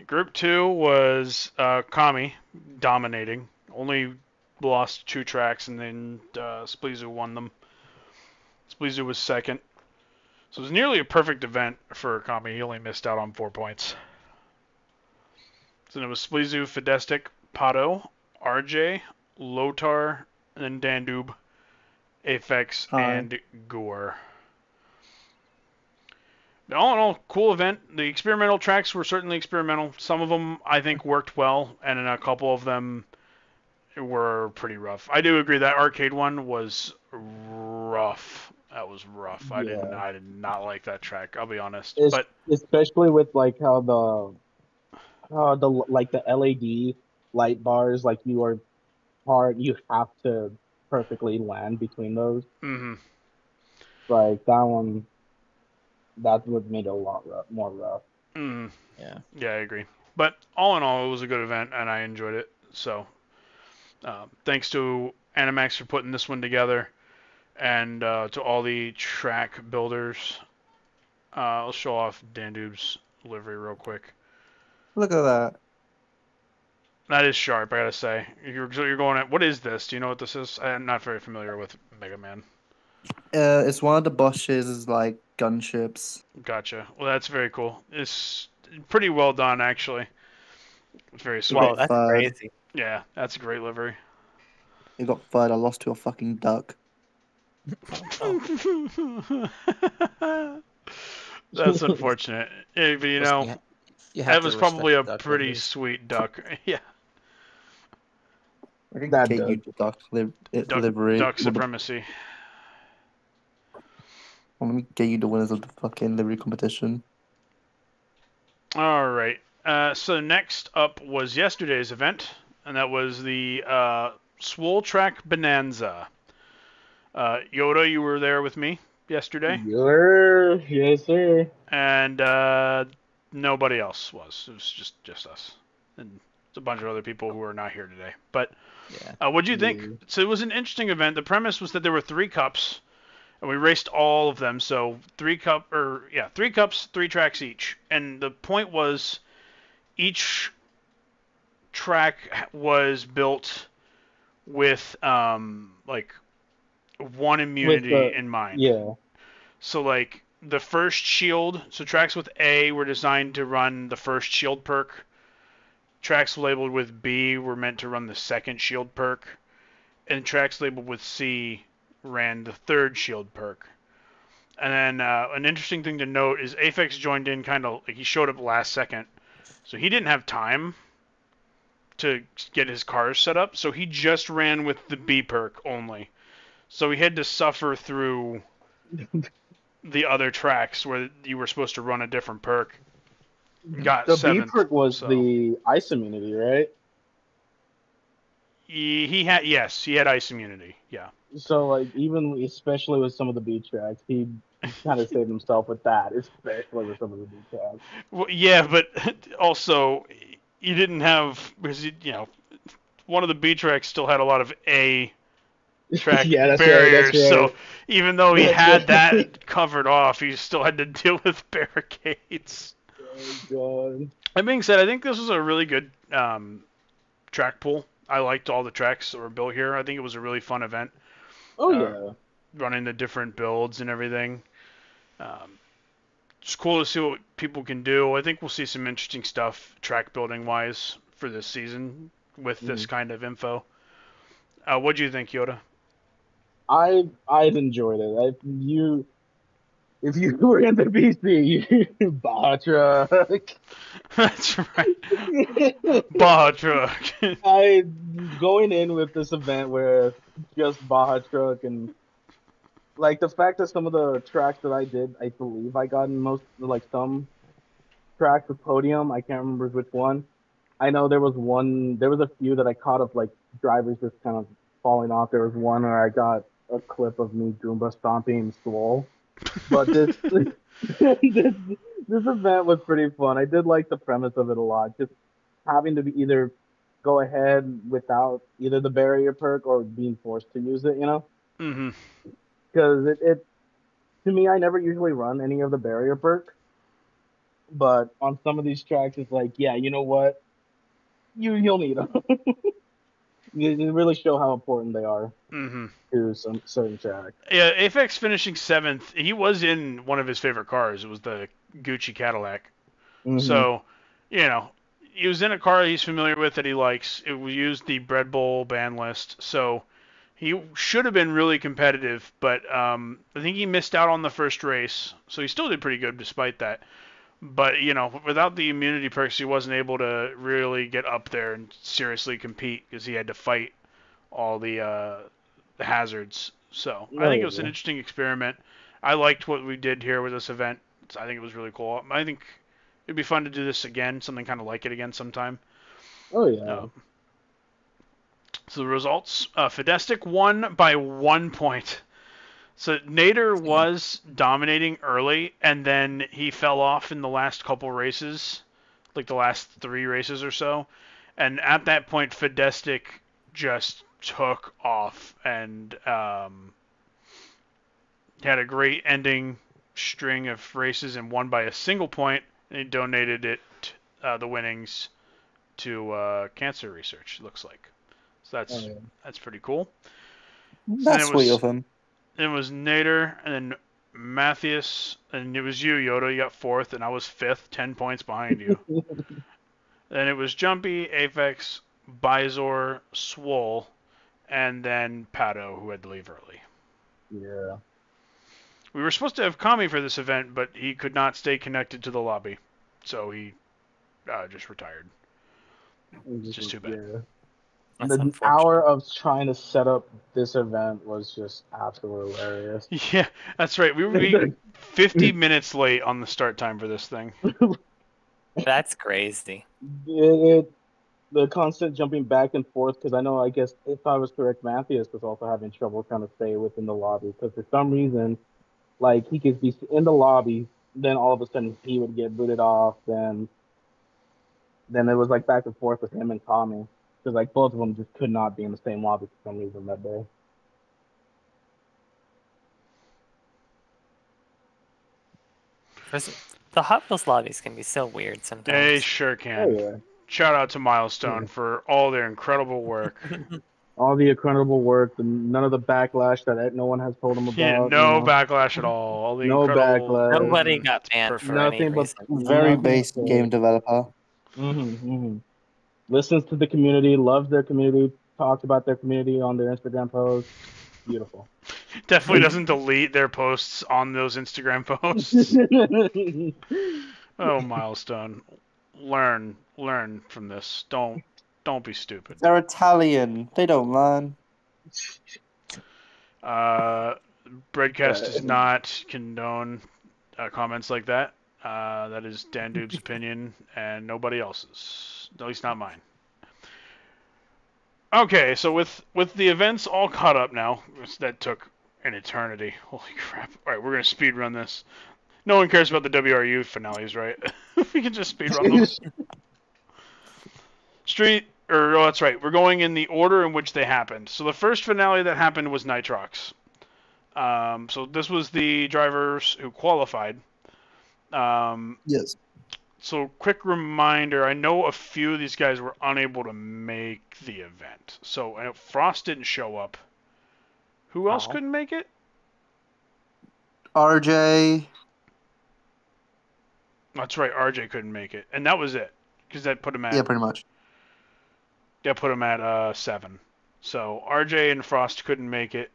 S2: Group 2 was Kami dominating. Only lost 2 tracks, and then Spleezu won them. Spleezu was second. So it was nearly a perfect event for Kami. He only missed out on 4 points. So it was Spleezu, Fidestic, Pato, RJ, Lotar, and then Dandube, Aphex,
S1: hi.
S2: and Gore. All in all, cool event. The experimental tracks were certainly experimental. Some of them I think worked well, and then a couple of them were pretty rough. I do agree that arcade one was rough. That was rough.
S3: Yeah,
S2: I did not like that track. I'll be honest.
S3: it's
S2: But
S3: especially with like how the like the LED light bars, like you are hard, you have to perfectly land between those.
S2: mm-hmm.
S3: Like that one, that would made it a lot more rough.
S2: Mm,
S5: Yeah.
S2: yeah, I agree. But all in all, it was a good event, and I enjoyed it. So thanks to Animax for putting this one together, and to all the track builders. I'll show off Dandube's livery real quick.
S1: Look at that.
S2: That is sharp, I gotta say. You're going at, what is this? Do you know what this is? I'm not very familiar with Mega Man.
S1: It's one of the Bosch's like gunships.
S2: Gotcha. Well, that's very cool. It's pretty well done, actually. It's very
S1: It
S2: sweet.
S4: Whoa,
S1: got
S4: that's
S1: furred.
S4: crazy.
S2: Yeah, that's a great livery.
S1: It got furred. I lost to a fucking duck.
S2: That's unfortunate. Yeah, but
S5: Listen, you have
S2: that
S5: to
S2: was
S5: respect
S2: probably a
S5: duck
S2: pretty
S5: liveries.
S2: sweet duck. Yeah,
S1: I can
S3: That
S1: get you
S3: duck.
S1: the duck
S2: duck,
S1: livery.
S2: duck
S1: Well,
S2: supremacy.
S1: let me get you the winners of the fucking livery competition.
S2: All right. So next up was yesterday's event, and that was the Swole Track Bonanza. Yota, you were there with me yesterday,
S3: Yes, sir.
S2: and nobody else was. It was just us, and a bunch of other people who are not here today. But
S5: Yeah.
S2: what'd you think?
S3: Yeah.
S2: So it was an interesting event. The premise was that there were 3 cups, and we raced all of them. So 3 cups, 3 tracks each. And the point was, each track was built with like one immunity in mind.
S3: Yeah.
S2: So like the first shield, so tracks with A were designed to run the first shield perk. Tracks labeled with B were meant to run the second shield perk, and tracks labeled with C ran the third shield perk. And then an interesting thing to note is Aphex joined in kind of like he showed up last second, so he didn't have time to get his cars set up, so he just ran with the B perk only. So he had to suffer through the other tracks where you were supposed to run a different perk. Got
S3: The B
S2: seventh.
S3: perk was
S2: so.
S3: the ice immunity, right?
S2: He had ice immunity. Yeah.
S3: So like even especially with some of the B tracks, he kind of saved himself with that, especially with some of the B tracks.
S2: Well, yeah, but also you didn't have because one of the B tracks still had a lot of A track
S3: Yeah, that's
S2: barriers.
S3: right, that's right.
S2: So even though he
S3: That's
S2: had
S3: right.
S2: that covered off, he still had to deal with barricades.
S3: Oh god.
S2: That being said, I think this was a really good track pool. I liked all the tracks that were built here. I think it was a really fun event.
S3: Oh yeah.
S2: Running the different builds and everything. It's cool to see what people can do. I think we'll see some interesting stuff track building wise for this season with this kind of info. What do you think, Yota?
S3: I've enjoyed it. If you were in the BC, you Baja truck.
S2: That's right. Baja truck.
S3: I going in with this event where just Baja truck and like the fact that some of the tracks that I did, I believe I got in most like some tracks with podium. I can't remember which one. I know there was a few that I caught of like drivers just kind of falling off. There was one where I got a clip of me Goomba stomping Swole. But this this event was pretty fun. I did like the premise of it a lot. Just having to be either go ahead without either the barrier perk or being forced to use it,
S2: Mm-hmm.
S3: because it to me I never usually run any of the barrier perk, but on some of these tracks it's like, yeah, you know what, you'll need them. They really show how important they are
S2: Mm-hmm.
S3: to some certain tracks.
S2: Yeah, Aphex finishing 7th. He was in one of his favorite cars. It was the Gucci Cadillac.
S3: Mhm.
S2: So, he was in a car he's familiar with that he likes. It used the Bread Bowl ban list, so he should have been really competitive. But I think he missed out on the first race, so he still did pretty good despite that. But without the immunity perks, he wasn't able to really get up there and seriously compete because he had to fight all the hazards. So I think it was an interesting experiment. I liked what we did here with this event. I think it was really cool. I think it'd be fun to do this again, something kind of like it again sometime.
S3: Oh yeah.
S2: So the results: Fidestic won by 1 point. So Nader was dominating early, and then he fell off in the last couple races, like the last 3 races or so. And at that point, Fidestic just took off and had a great ending string of races and won by a single point. And he donated the winnings to cancer research. Looks like. So that's pretty cool.
S1: That's sweet of him.
S2: It was Nader, and then Matthias, and it was you, Yota. You got 4th, and I was 5th, 10 points behind you. Then it was Jumpy, Aphex, Bizor, Swole, and then Pato, who had to leave early.
S3: Yeah.
S2: We were supposed to have Kami for this event, but he could not stay connected to the lobby, so he just retired. Just too bad.
S3: Yeah.
S4: That's
S3: The
S4: unfortunate.
S3: hour of trying to set up this event was just absolutely hilarious.
S2: Yeah, that's right. We were 50 minutes late on the start time for this thing.
S4: That's crazy.
S3: The constant jumping back and forth, because I guess if I was correct, Matthias was also having trouble trying to stay within the lobby, because for some reason, like, he could be in the lobby, then all of a sudden he would get booted off, then it was like back and forth with him and Tommy, because like both of them just could not be in the same lobby for some reason that day.
S4: The Hot Wheels lobbies can be so weird sometimes.
S2: They sure can.
S3: Oh, yeah.
S2: Shout out to Milestone for all their incredible work.
S3: All the incredible work, none of the backlash that no one has told them about.
S2: Yeah, no backlash at all. All the
S3: No
S2: incredible...
S3: backlash.
S4: Nobody got banned for any
S3: Nothing but
S4: reason.
S1: Very basic game developer.
S3: Listens to the community, loves their community, talks about their community on their Instagram posts. Beautiful.
S2: Definitely doesn't delete their posts on those Instagram posts. Oh, Milestone. Learn from this. Don't be stupid.
S1: They're Italian. They don't learn.
S2: Breadcast does not condone comments like that. That is Dandube's opinion and nobody else's. At least not mine. Okay, so with the events all caught up now, that took an eternity. Holy crap. Alright, we're going to speedrun this. No one cares about the WRU finales, right? We can just speedrun those. That's right. We're going in the order in which they happened. So the first finale that happened was Nitrox. So this was the drivers who qualified.
S1: Yes.
S2: So quick reminder, I know a few of these guys were unable to make the event. So I know Frost didn't show up. Who else couldn't make it?
S1: RJ.
S2: That's right, RJ couldn't make it. And that was it. Because that put him at...
S1: Yeah, pretty much.
S2: That put him at 7. So RJ and Frost couldn't make it.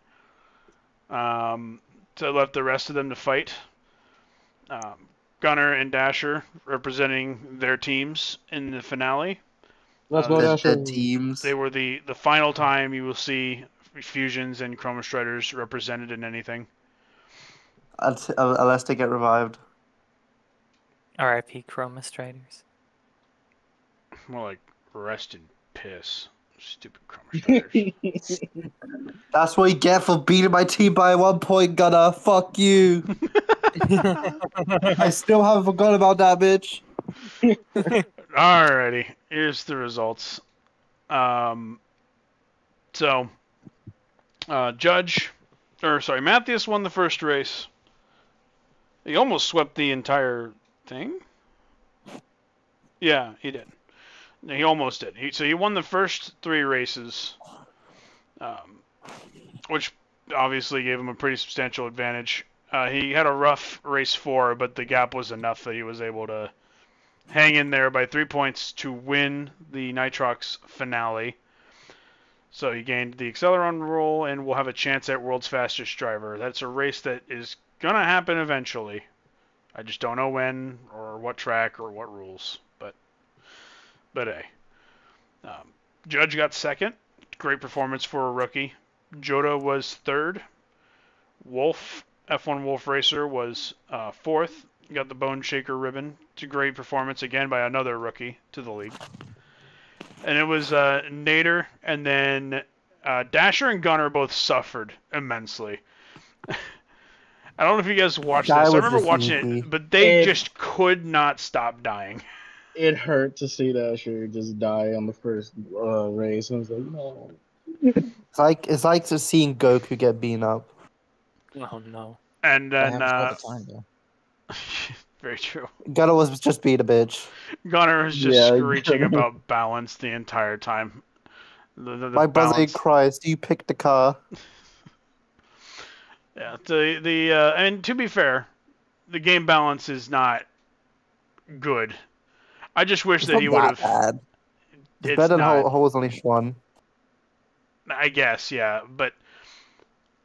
S2: So left the rest of them to fight. Gunner and Dasher representing their teams in the finale.
S3: Let's go, Dasher.
S1: The teams.
S2: They were the final time you will see Fusions and Chroma Striders represented in anything.
S1: Unless they get revived.
S4: R.I.P. Chroma Striders.
S2: More like rest in piss. Stupid Chroma Striders.
S1: That's what you get for beating my team by 1 point, Gunner. Fuck you. I still haven't forgotten about that, bitch.
S2: Alrighty, here's the results. Matthias won the first race. He almost swept the entire thing. Yeah, he did. He almost did. He won the first 3 races, which obviously gave him a pretty substantial advantage. He had a rough race 4, but the gap was enough that he was able to hang in there by 3 points to win the Nitrox finale. So he gained the Acceleron role and will have a chance at World's Fastest Driver. That's a race that is going to happen eventually. I just don't know when or what track or what rules. But hey. Judge got 2nd. Great performance for a rookie. Yota was 3rd. Wolf, F1 Wolf Racer, was 4th. Got the Bone Shaker ribbon. It's a great performance again by another rookie to the league. And it was Nader and then Dasher and Gunner both suffered immensely. I don't know if you guys watched
S1: Guy
S2: this. I
S1: was
S2: remember
S1: just
S2: watching
S1: easy.
S2: it, but they
S3: It-
S2: just could not stop dying.
S3: It hurt to see that shit just die on the first race. I was like, no.
S1: It's like just seeing Goku get beaten up.
S4: Oh no.
S2: And
S5: That
S2: then,
S5: happens all the time, though.
S2: very true.
S1: Gunner was just being a bitch.
S2: Gunner was just
S3: Yeah,
S2: screeching
S3: Gunner.
S2: about balance the entire time. The
S1: My brother in
S2: balance.
S1: Christ, you picked the car.
S2: Yeah, and to be fair, the game balance is not good. I just wish
S1: It's
S2: that
S1: not
S2: he would
S1: that
S2: have.
S1: bad. It's
S2: It's
S1: better than
S2: not.
S1: Hole's only one.
S2: I guess, yeah, but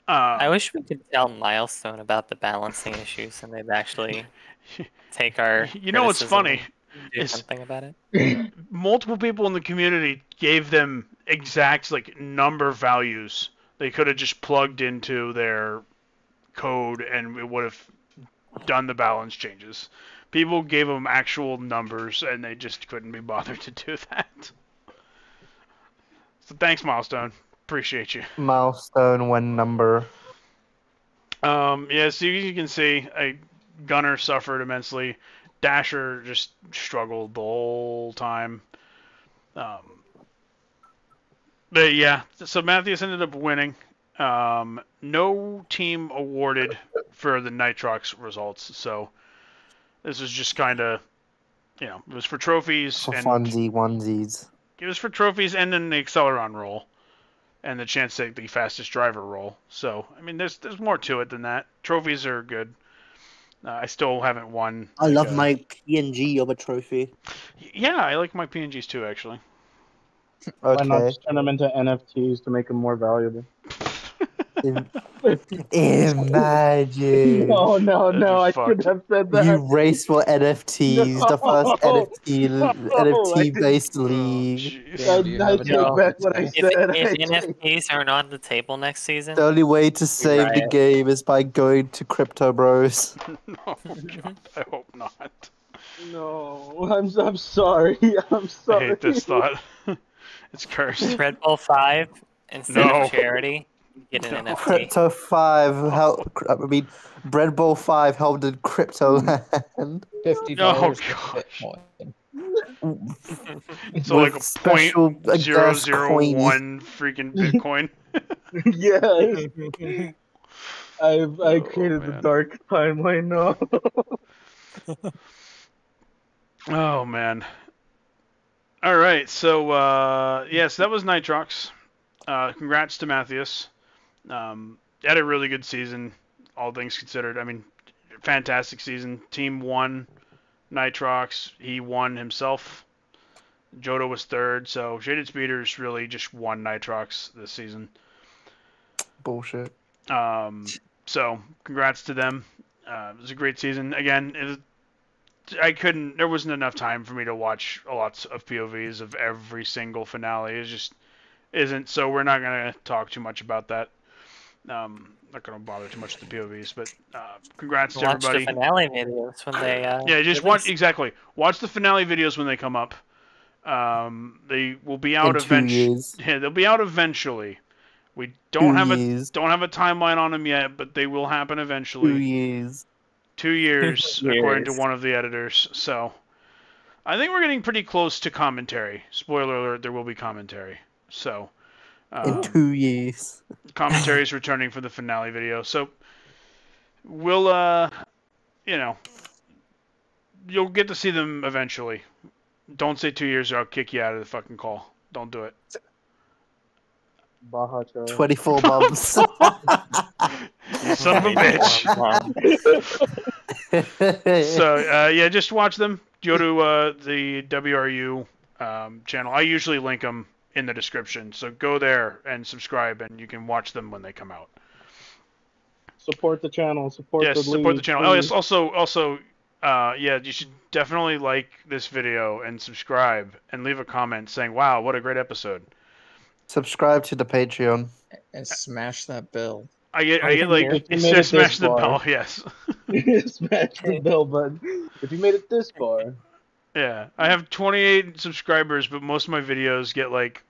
S4: I wish we could tell Milestone about the balancing issues and they'd actually take our
S2: you know what's
S4: criticism
S2: funny?
S4: and do
S2: Is-
S4: something about it.
S2: Multiple people in the community gave them exact like number values. They could have just plugged into their code and it would have done the balance changes. People gave them actual numbers and they just couldn't be bothered to do that. So thanks, Milestone. Appreciate you.
S1: Milestone when number.
S2: Yeah, so you can see Gunner suffered immensely. Dasher just struggled the whole time. But yeah, so Matthews ended up winning. No team awarded for the Nitrox results, so this was just kind of, it was for trophies
S1: For
S2: and
S1: funsies, onesies.
S2: it was for trophies and then the Acceleron roll and the chance to take the fastest driver roll. So I mean, there's more to it than that. Trophies are good. I still haven't won.
S6: I love my PNG of a trophy.
S2: Yeah, I like my PNGs too, actually.
S3: Why not
S1: Okay.
S3: just turn them into NFTs to make them more valuable?
S1: Imagine.
S3: No,
S2: That'd be
S3: I
S2: fucked.
S3: should have said that.
S1: You race for NFTs, the first
S3: No,
S1: NFT based
S2: Oh,
S1: league.
S2: jeez.
S5: Damn, do you
S3: I
S5: have a
S3: take
S5: job
S3: back what I
S5: today?
S3: said.
S4: If NFTs aren't on the table next season,
S1: The only way to save the
S4: right.
S1: game is by going to Crypto Bros.
S2: Oh, God, I hope not.
S3: No, I'm sorry. I'm
S2: I
S3: sorry.
S2: hate this thought. It's cursed.
S4: Red Bull 5 instead
S2: No.
S4: of charity, you get an NFT.
S1: Crypto 5, Bread Bowl 5 held in Crypto Land.
S5: $50
S2: Oh,
S5: for
S2: gosh.
S5: Bitcoin.
S2: So like a
S1: special
S2: point zero
S1: gas
S2: zero
S1: coiny.
S2: one freaking Bitcoin.
S3: Yeah. I created the
S2: man.
S3: dark timeline now.
S2: Oh man. All right, so yes, that was Nitrox. Congrats to Matthias. Had a really good season, all things considered. I mean, fantastic season. Team won Nitrox. He won himself. Yota was third, so Shaded Speeders really just won Nitrox this season.
S1: Bullshit.
S2: So congrats to them. It was a great season. Again, there wasn't enough time for me to watch a lot of POVs of every single finale. It just isn't, so we're not going to talk too much about that. Not going to bother too much with the POVs, but congrats to
S4: Watch
S2: everybody.
S4: the finale videos when they.
S2: Yeah, just watch Watch the finale videos when they come up. They will be out
S1: In 2
S2: eventually.
S1: years.
S2: Yeah, they'll be out eventually. We
S1: 2
S2: don't have
S1: years.
S2: a timeline on them yet, but they will happen
S1: 2
S2: eventually.
S1: years.
S2: 2 years, according to one of the editors. So, I think we're getting pretty close to commentary. Spoiler alert: there will be commentary. So,
S1: In 2 years.
S2: commentary is returning for the finale video. So, we'll, you'll get to see them eventually. Don't say 2 years or I'll kick you out of the fucking call. Don't do it.
S3: Baja Charlie.
S1: 24 months.
S2: You son of a bitch. So, yeah, just watch them. Go to the WRU channel. I usually link them in the description. So go there and subscribe, and you can watch them when they come out.
S3: Support the channel. Support
S2: Yes,
S3: the
S2: support
S3: league,
S2: the channel. Oh, yes,
S3: please.
S2: also, yeah, you should definitely like this video and subscribe and leave a comment saying, wow, what a great episode.
S1: Subscribe to the Patreon.
S5: And smash that bell.
S2: I get
S3: If
S2: like,
S3: you
S2: it
S3: made
S2: says
S3: it
S2: smash
S3: this
S2: the
S3: far.
S2: bell, yes.
S3: Smash the bell button. If you made it this far.
S2: Yeah, I have 28 subscribers, but most of my videos get like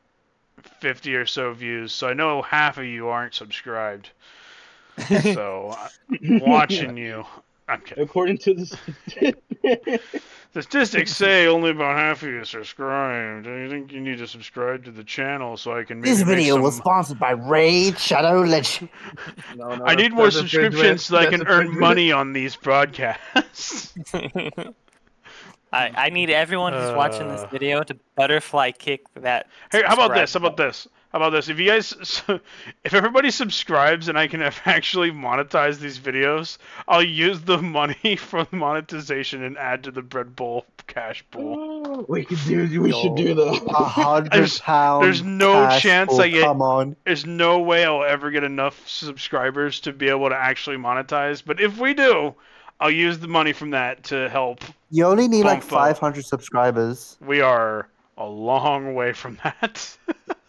S2: 50 or so views, so I know half of you aren't subscribed. So I'm watching you. I'm kidding.
S3: According to the
S2: Statistics say only about half of you subscribed. Do you think you need to subscribe to the channel so I can maybe
S6: This
S2: make
S6: video
S2: some...
S6: was sponsored by Raid Shadow Legends.
S3: no,
S2: I need more
S3: that's a fridge
S2: subscriptions so I
S3: that's
S2: can
S3: a
S2: earn
S3: fridge
S2: money on these broadcasts.
S4: I need everyone who's watching this video to butterfly kick that.
S2: Hey, how about this?
S4: subscribe button.
S2: How about this? If you guys, if everybody subscribes and I can actually monetize these videos, I'll use the money from monetization and add to the bread bowl cash pool.
S3: We should do that.
S6: £100.
S2: There's no
S6: cash
S2: chance
S6: pool,
S2: I get.
S6: Come on.
S2: There's no way I'll ever get enough subscribers to be able to actually monetize. But if we do, I'll use the money from that to help.
S6: You only need like
S2: Bump up.
S6: 500 subscribers.
S2: We are a long way from that.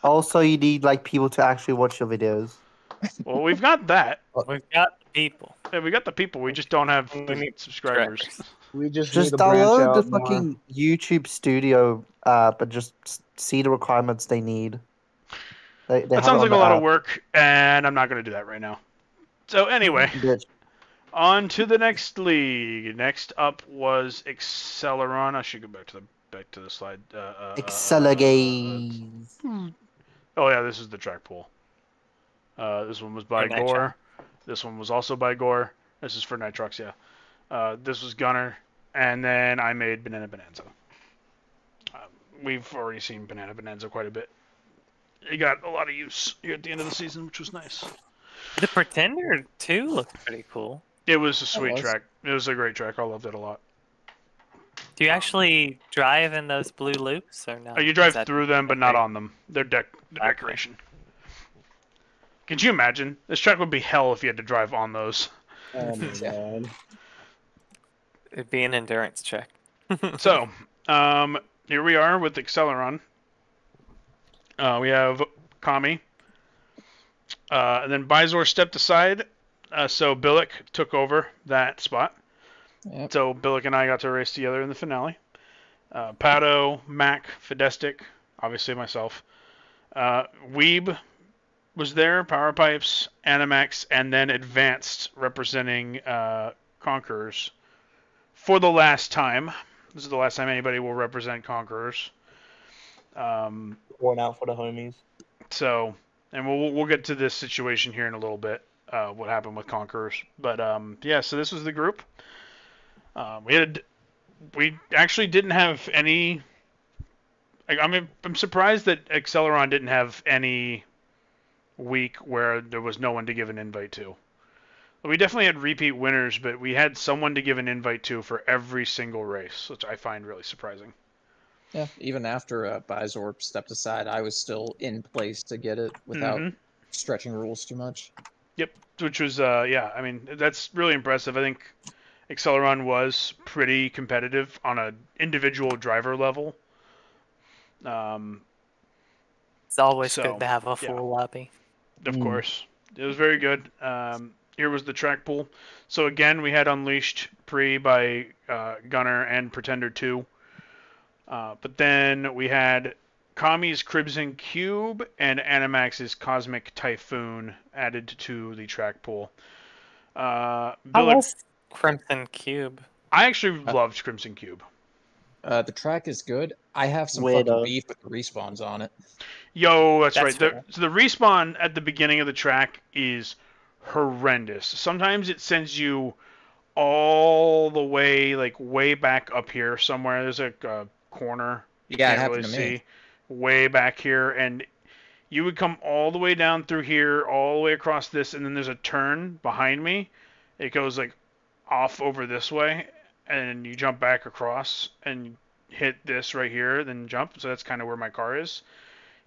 S6: Also, you need like people to actually watch your videos.
S2: Well, we've got that.
S4: We've got the people.
S2: Yeah, we got the people. We just don't have
S4: We
S2: the
S4: need
S2: subscribers.
S3: We just need
S6: Just
S3: to branch
S6: download
S3: out
S6: the
S3: more.
S6: fucking YouTube Studio app and just see the requirements they need. They
S2: That
S6: have
S2: sounds
S6: it
S2: like
S6: on
S2: a
S6: the
S2: lot of
S6: app.
S2: work, and I'm not going to do that right now. So anyway,
S6: Bitch.
S2: on to the next league. Next up was Acceleron. I should go back to the slide.
S6: Accelerate.
S2: Oh yeah, this is the track pool. This one was by
S4: Nitro.
S2: Gore. This one was also by Gore. This is for Nitrox, yeah. This was Gunner, and then I made Banana Bonanza. We've already seen Banana Bonanza quite a bit. It got a lot of use here at the end of the season, which was nice.
S4: The Pretender 2 looked pretty cool.
S2: It was a sweet
S5: was.
S2: track. It was a great track. I loved it a lot.
S4: Do you actually drive in those blue loops or no?
S2: You
S4: Is
S2: drive
S4: that-
S2: through them, but not on them. They're
S4: Okay.
S2: decoration. Could you imagine? This track would be hell if you had to drive on those.
S3: Oh my god.
S4: It'd be an endurance check.
S2: So, here we are with Acceleron. We have Kami. And then Bizor stepped aside, so Billock took over that spot.
S5: Yep.
S2: So Billock and I got to race together in the finale. Pato, Mac, Fidestic, obviously myself. Weeb was there, Power Pipes, Animax, and then Advanced representing Conquerors for the last time. This is the last time anybody will represent Conquerors.
S6: Worn out for the homies.
S2: So, and we'll get to this situation here in a little bit, what happened with Conquerors. But yeah, so this was the group. We actually didn't have any. I mean, I'm surprised that Acceleron didn't have any week where there was no one to give an invite to. We definitely had repeat winners, but we had someone to give an invite to for every single race, which I find really surprising.
S5: Yeah, even after Bizor stepped aside, I was still in place to get it without stretching rules too much.
S2: Yep, which was, yeah, I mean, that's really impressive. I think Acceleron was pretty competitive on an individual driver level.
S4: It's always
S2: So,
S4: good to have a
S2: yeah.
S4: full lobby.
S2: Of course. It was very good. Here was the track pool. So again, we had Unleashed Pre by Gunner and Pretender 2. But then we had Kami's Crimson Cube and Animax's Cosmic Typhoon added to the track pool.
S4: How
S2: Billock,
S4: was Crimson Cube?
S2: I actually loved Crimson Cube.
S5: The track is good. I have some
S6: Weirdo.
S5: fucking beef with the respawns on it.
S2: Yo, that's right.
S4: Fair.
S2: So the respawn at the beginning of the track is horrendous. Sometimes it sends you all the way, like, way back up here somewhere. There's a corner you
S5: Yeah, it
S2: can't really
S5: happened to me.
S2: see. Way back here, and you would come all the way down through here, all the way across this, and then there's a turn behind me. It goes, like, off over this way, and you jump back across, and hit this right here, then jump. So that's kind of where my car is.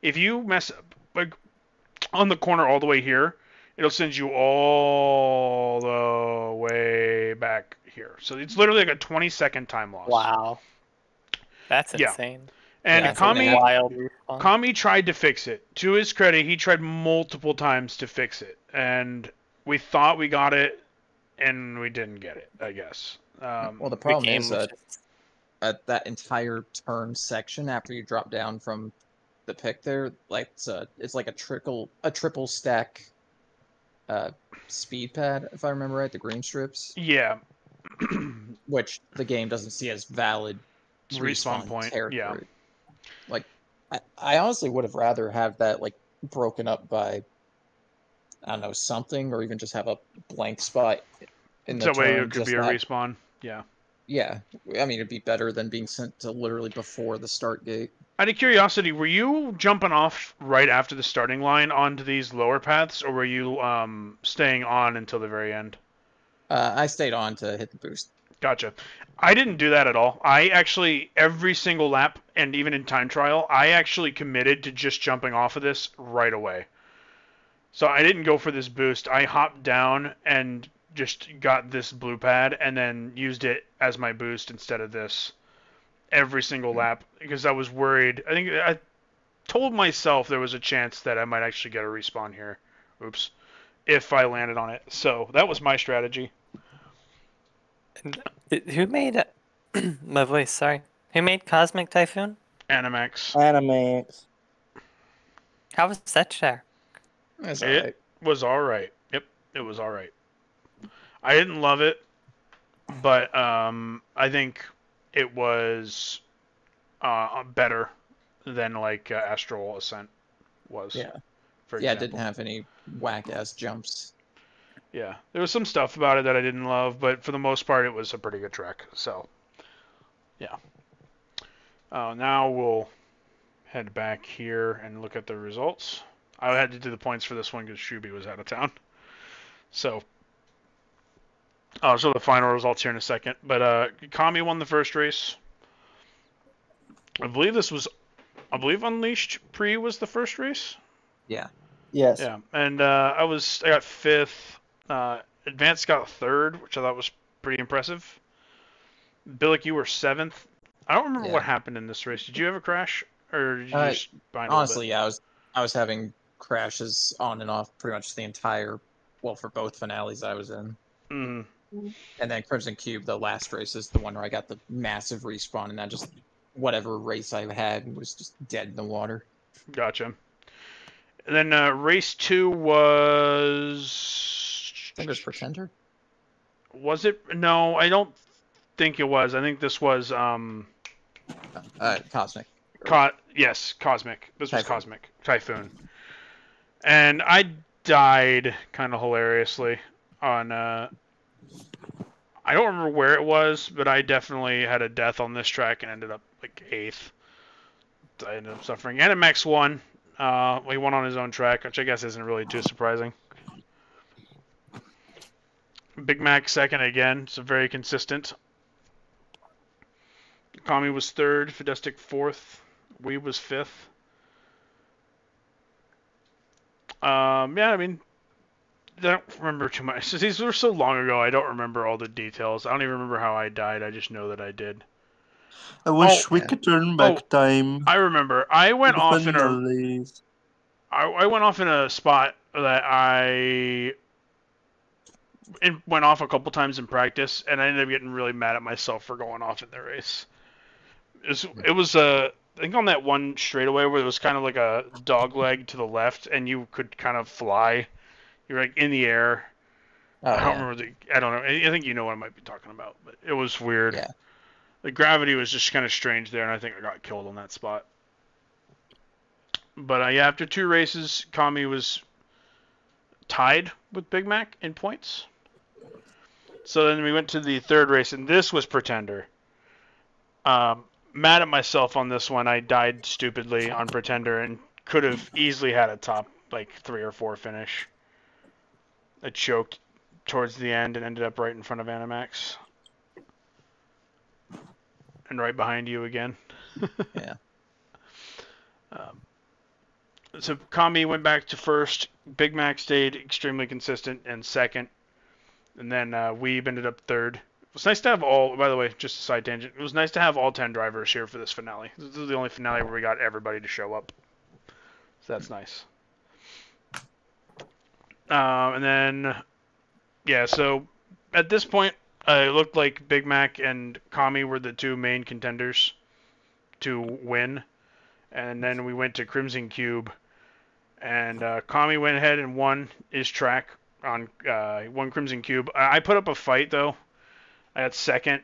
S2: If you mess up, like, on the corner all the way here, it'll send you all the way back here. So it's literally like a 20-second time loss.
S4: Wow. That's
S2: Yeah.
S4: insane.
S2: And
S5: Yeah,
S4: That's
S2: Kami,
S4: a wild respawn.
S2: Kami tried to fix it. To his credit, he tried multiple times to fix it. And we thought we got it, and we didn't get it, I guess.
S5: Well, the
S4: The
S5: problem
S4: game
S5: is
S4: was
S5: that
S4: just-
S5: that entire turn section after you drop down from the pick there, like it's like a triple stack speed pad, if I remember right, the green strips,
S2: Yeah.
S5: which the game doesn't see as valid
S2: It's a respawn
S5: respawn
S2: point. Yeah.
S5: territory. Like, I honestly would have rather have that like broken up by, I don't know, something, or even just have a blank spot in the
S2: So that way
S5: turn.
S2: it could
S5: Just
S2: be a
S5: that,
S2: respawn. Yeah.
S5: yeah. I mean, it'd be better than being sent to literally before the start gate.
S2: Out of curiosity, were you jumping off right after the starting line onto these lower paths, or were you staying on until the very end?
S5: I stayed on to hit the boost.
S2: Gotcha. I didn't do that at all. I actually, every single lap, and even in time trial, I actually committed to just jumping off of this right away. So I didn't go for this boost. I hopped down and just got this blue pad and then used it as my boost instead of this every single lap because I was worried. I think I told myself there was a chance that I might actually get a respawn here. Oops. If I landed on it. So that was my strategy.
S4: Who made my voice? Sorry. Who made Cosmic Typhoon?
S2: Animax.
S3: Animax.
S4: How was that track?
S5: That's
S2: It
S5: alright.
S2: was alright. Yep, it was alright. I didn't love it, but I think it was better than like Astral Ascent was.
S5: Yeah.
S2: For
S5: Yeah, it
S2: example.
S5: didn't have any whack ass jumps.
S2: Yeah, there was some stuff about it that I didn't love, but for the most part, it was a pretty good track. So, yeah. Now we'll head back here and look at the results. I had to do the points for this one because Shuby was out of town. So the final results here in a second. But Kami won the first race. I believe Unleashed Pre was the first race.
S5: Yeah.
S3: Yes.
S2: Yeah, and I got fifth. Advanced got third, which I thought was pretty impressive. Billock, you were seventh. I don't remember what happened in this race. Did you ever crash, or did you just bind
S5: Honestly,
S2: a
S5: yeah, I was having crashes on and off pretty much the entire, well, for both finales I was in.
S2: little bit?
S5: And then Crimson Cube, the last race, is the one where I got the massive respawn, and then just whatever race I had was just dead in the water.
S2: Gotcha. And then race 2 was.
S5: I think it was Pretender.
S2: Was it? No, I don't think it was. I think this was
S5: Cosmic.
S2: Yes, Cosmic. This was
S5: Typhoon.
S2: Cosmic Typhoon. And I died kind of hilariously on. I don't remember where it was, but I definitely had a death on this track and ended up like 8th. I ended up suffering. Animax won. He won on his own track, which I guess isn't really too surprising. Big Mac second again, so very consistent. Kami was third, Fidestic fourth, Weeb was fifth. Yeah, I mean, I don't remember too much. These were so long ago, I don't remember all the details. I don't even remember how I died. I just know that I did.
S6: I wish we could turn back time.
S2: I remember. I went off in a.
S6: Finales.
S2: I went off in a spot that I went off a couple times in practice, and I ended up getting really mad at myself for going off in the race. It was I think on that one straightaway where it was kind of like a dog leg to the left, and you could kind of fly. You're like in the air.
S5: Oh,
S2: I don't
S5: yeah.
S2: remember I don't know. I think you know what I might be talking about, but it was weird.
S5: Yeah.
S2: The gravity was just kind of strange there, and I think I got killed on that spot. But yeah, after 2 races, Kami was tied with Big Mac in points. So then we went to the 3rd race, and this was Pretender. Mad at myself on this one. I died stupidly on Pretender and could have easily had a top like 3 or 4 finish. I choked towards the end and ended up right in front of Animax. And right behind you again.
S5: Yeah.
S2: So Kami went back to first. Big Mac stayed extremely consistent and second. And then Weeb ended up third. It was nice to have all, by the way, just a side tangent. It was nice to have all 10 drivers here for this finale. This is the only finale where we got everybody to show up. So that's nice. And then, yeah, so at this point, it looked like Big Mac and Kami were the 2 main contenders to win. And then we went to Crimson Cube. And Kami went ahead and won his track on one Crimson Cube. I put up a fight though. I got second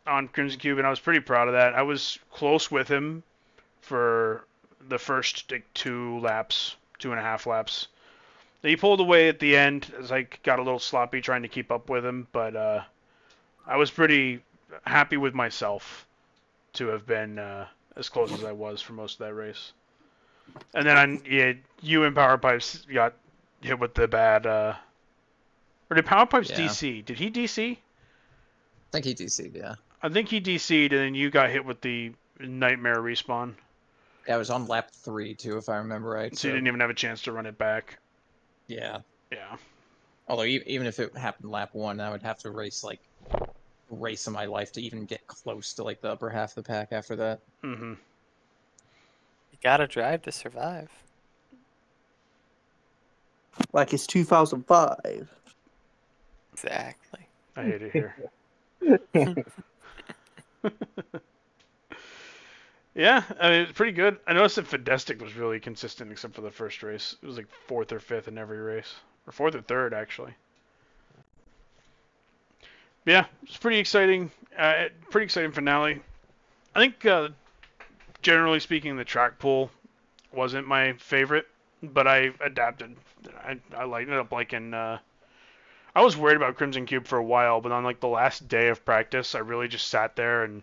S2: on Crimson Cube, and I was pretty proud of that. I was close with him for the first like 2.5 laps. He pulled away at the end as I got a little sloppy trying to keep up with him, but I was pretty happy with myself to have been as close as I was for most of that race. And then you and Power Pipes got hit with the bad. Or did Power Pipes DC? Did he DC?
S5: I think he DC'd, yeah.
S2: I think he DC'd, and then you got hit with the nightmare respawn.
S5: Yeah, I was on lap 3 too, if I remember right.
S2: So you didn't even have a chance to run it back.
S5: Yeah.
S2: Yeah.
S5: Although even if it happened lap 1, I would have to race of my life to even get close to like the upper half of the pack after that.
S2: Mm-hmm.
S4: You gotta drive to survive.
S6: Like it's 2005.
S4: Exactly.
S2: I hate it here. Yeah, I mean, it's pretty good. I noticed that Fedestic was really consistent except for the first race. It was like 4th or 5th in every race. Or 4th or 3rd, actually. But yeah, it's pretty exciting. Pretty exciting finale. I think, generally speaking, the track pool wasn't my favorite, but I adapted. I ended up liking... I was worried about Crimson Cube for a while, but on like the last day of practice, I really just sat there and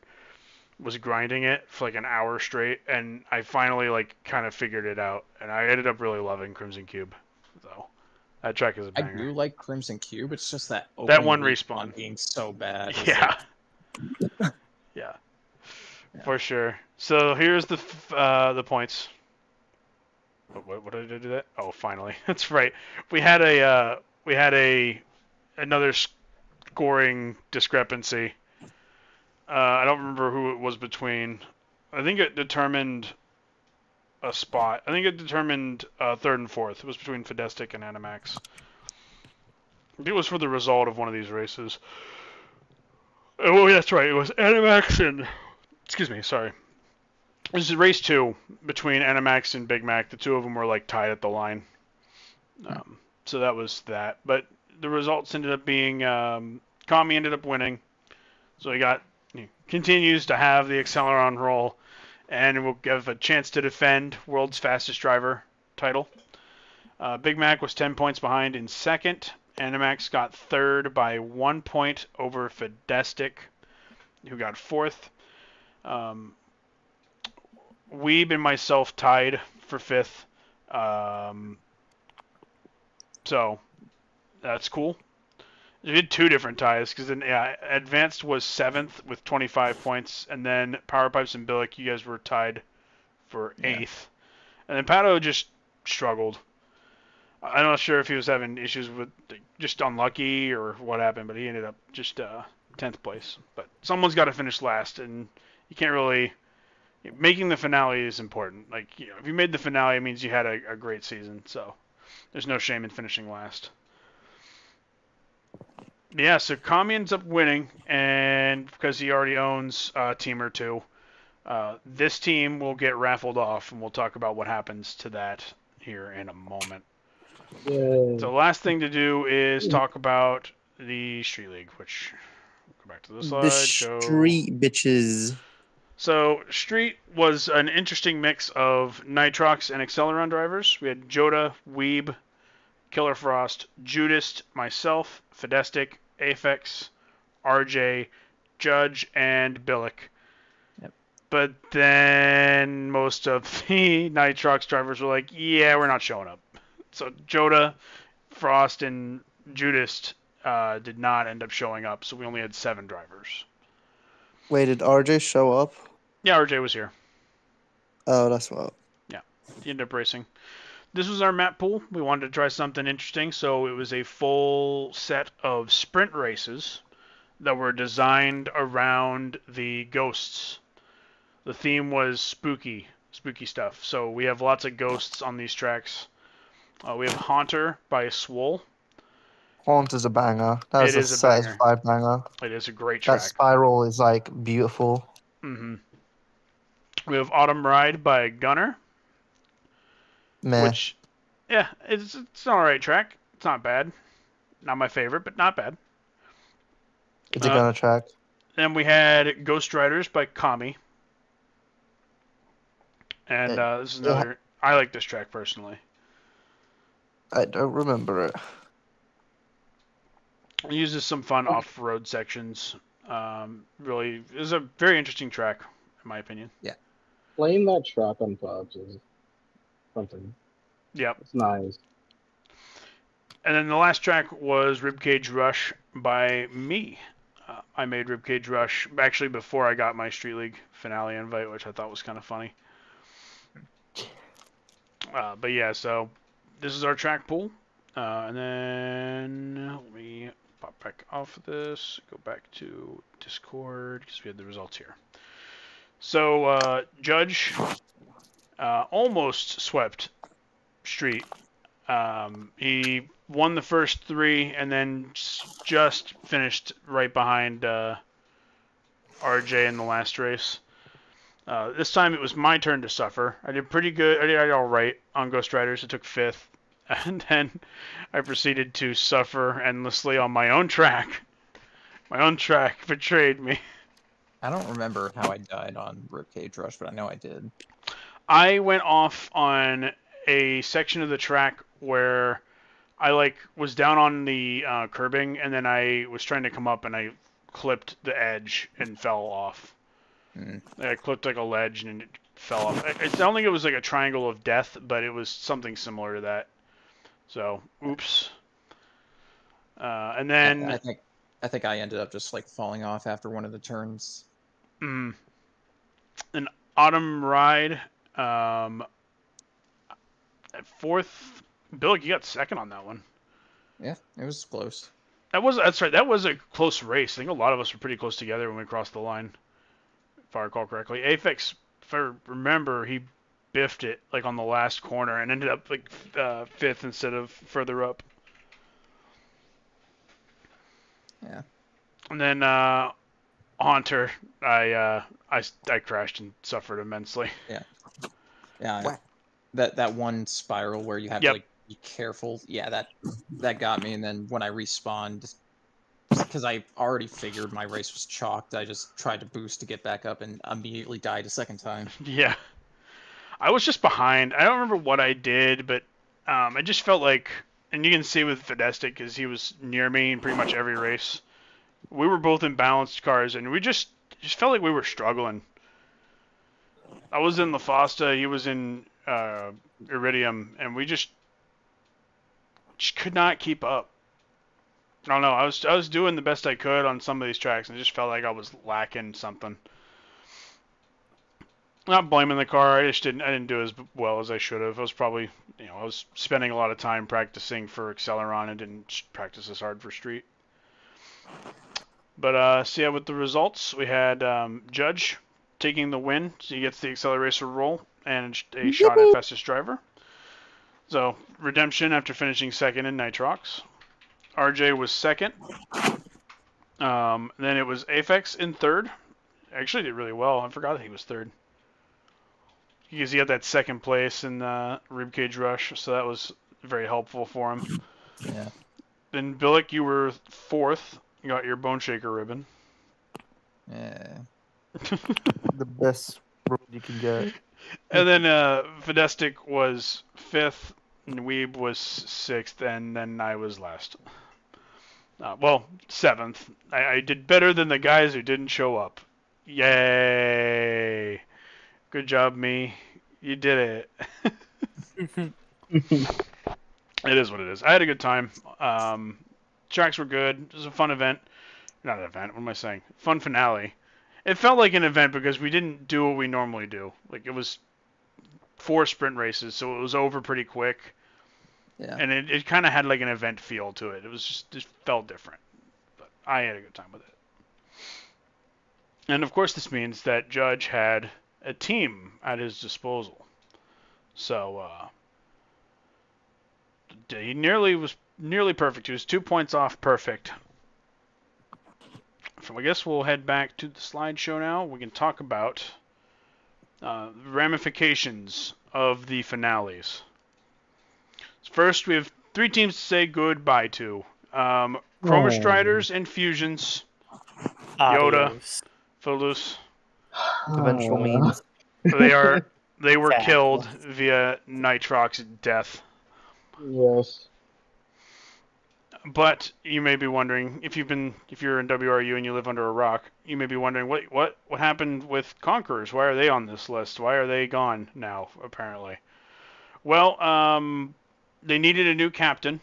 S2: was grinding it for like an hour straight, and I finally like kind of figured it out, and I ended up really loving Crimson Cube. So that track is a
S5: I
S2: banger.
S5: do like Crimson Cube. It's just that
S2: one respawn
S5: being so bad.
S2: Yeah. Yeah. For sure. So here's the points. What did I do that? Oh, finally. That's right. We had another scoring discrepancy. I don't remember who it was between. I think it determined a spot. I think it determined 3rd and 4th. It was between Fedestic and Animax. I think it was for the result of one of these races. Oh, that's right. It was Animax and... Excuse me, sorry. This is race 2 between Animax and Big Mac. The two of them were like tied at the line. So that was that. But the results ended up being... Kami ended up winning. So he continues to have the Acceleron role, and will give a chance to defend World's Fastest Driver title. Big Mac was 10 points behind in 2nd. Animax got 3rd by 1 point over Fedestic, who got 4th. Weeb and myself tied for 5th. So that's cool. We had 2 different ties, because then Advanced was 7th with 25 points, and then Power Pipes and Billock, you guys were tied for 8th. And then Pato just struggled. I'm not sure if he was having issues with just unlucky or what happened, but he ended up just 10th place. But someone's got to finish last, and you can't really... Making the finale is important. Like, if you made the finale, it means you had a great season, so there's no shame in finishing last. Yeah, so Kami ends up winning, and because he already owns a team or 2, this team will get raffled off, and we'll talk about what happens to that here in a moment.
S3: Yay.
S2: So the last thing to do is talk about the Street League, which we'll go back to the slide.
S6: The street bitches.
S2: So Street was an interesting mix of Nitrox and Acceleron drivers. We had Yota, Weeb, Killer Frost, Judas, myself, Fedestic, Aphex, RJ, Judge, and Billock.
S5: Yep.
S2: But then most of the Nitrox drivers were like, yeah, we're not showing up. So Yota, Frost, and Judas did not end up showing up, so we only had 7 drivers.
S6: Wait, did RJ show up?
S2: Yeah, RJ was here.
S6: Oh, that's what.
S2: Yeah, he ended up racing. This was our map pool. We wanted to try something interesting, so it was a full set of sprint races that were designed around the ghosts. The theme was spooky stuff. So we have lots of ghosts on these tracks. We have Haunter by Swole.
S6: Haunt is a banger. That is a satisfied banger.
S2: It is a great track.
S6: That spiral is like beautiful.
S2: Mm-hmm. We have Autumn Ride by Gunner.
S6: Meh.
S2: Which, yeah, it's an alright track. It's not bad. Not my favorite, but not bad.
S6: It's a gunner track.
S2: Then we had Ghost Riders by Kami. And this is another... I like this track personally.
S6: I don't remember it.
S2: It uses some fun off-road sections. Really, is a very interesting track, in my opinion.
S3: Playing that track on pubs is something.
S2: Yep.
S3: It's nice.
S2: And then the last track was Ribcage Rush by me. I made Ribcage Rush actually before I got my Street League finale invite, which I thought was kind of funny. But yeah, so this is our track pool. And then let me pop back off of this, go back to Discord, because we had the results here. So Judge almost swept Street. He won the first 3 and then just finished right behind RJ in the last race. This time it was my turn to suffer. I did pretty good. I did all right on Ghost Riders. I took 5th. And then I proceeded to suffer endlessly on my own track. My own track betrayed me.
S5: I don't remember how I died on Ribcage Rush, but I know I did.
S2: I went off on a section of the track where I was down on the curbing, and then I was trying to come up, and I clipped the edge and fell off. I clipped like a ledge and it fell off. I don't think it was like a triangle of death, but it was something similar to that. So, oops. And then
S5: I think I ended up just like falling off after one of the turns.
S2: An Autumn Ride, at 4th. Billock, you got 2nd on that one.
S5: Yeah, it was close.
S2: That's right. That was a close race. I think a lot of us were pretty close together when we crossed the line, if I recall correctly. Aphex, if I remember, he biffed it like on the last corner and ended up like 5th instead of further up.
S5: Yeah.
S2: And then Haunter, I crashed and suffered immensely.
S5: Yeah. That one spiral where you have to like be careful. Yeah, that got me. And then when I respawned, because I already figured my race was chalked, I just tried to boost to get back up and immediately died a second time.
S2: Yeah. I was just behind. I don't remember what I did, but I just felt like, and you can see with Fedestic, because he was near me in pretty much every race. We were both in balanced cars, and we just felt like we were struggling. I was in La Fosta, he was in Iridium, and we just could not keep up. I don't know. I was doing the best I could on some of these tracks, and I just felt like I was lacking something. Not blaming the car. I didn't do as well as I should have. I was probably, I was spending a lot of time practicing for Acceleron and didn't practice as hard for Street. But so yeah, with the results, we had Judge taking the win, so he gets the Accelerator roll and a shot at fastest driver. So Redemption after finishing 2nd in Nitrox. RJ was 2nd. Then it was Aphex in 3rd. Actually did really well. I forgot that he was 3rd. Because he had that 2nd place in Ribcage Rush, so that was very helpful for him.
S5: Yeah.
S2: Then Billock, you were 4th. You got your Bone Shaker ribbon.
S5: Yeah.
S6: The best road you can get.
S2: And then Fedestic was 5th, and Weeb was 6th, and then I was last. 7th. I did better than the guys who didn't show up. Yay! Good job, me. You did it. It is what it is. I had a good time. Tracks were good. It was a fun event. Not an event. What am I saying? Fun finale. It felt like an event because we didn't do what we normally do. Like, it was 4 sprint races, so it was over pretty quick.
S5: Yeah.
S2: And it kind of had like an event feel to it. It was just felt different. But I had a good time with it. And of course this means that Judge had a team at his disposal. So he was nearly perfect. He was 2 points off perfect. So I guess we'll head back to the slideshow now. We can talk about ramifications of the finales. First, we have 3 teams to say goodbye to Chroma Striders and Fusions, Yota,
S4: Adios.
S2: Footloose.
S6: Conventional means.
S2: They were
S4: Sad.
S2: killed via Nitrox death.
S3: Yes.
S2: But you may be wondering, if you're in WRU and you live under a rock, you may be wondering what happened with Conquerors? Why are they on this list? Why are they gone now? Apparently, well, they needed a new captain,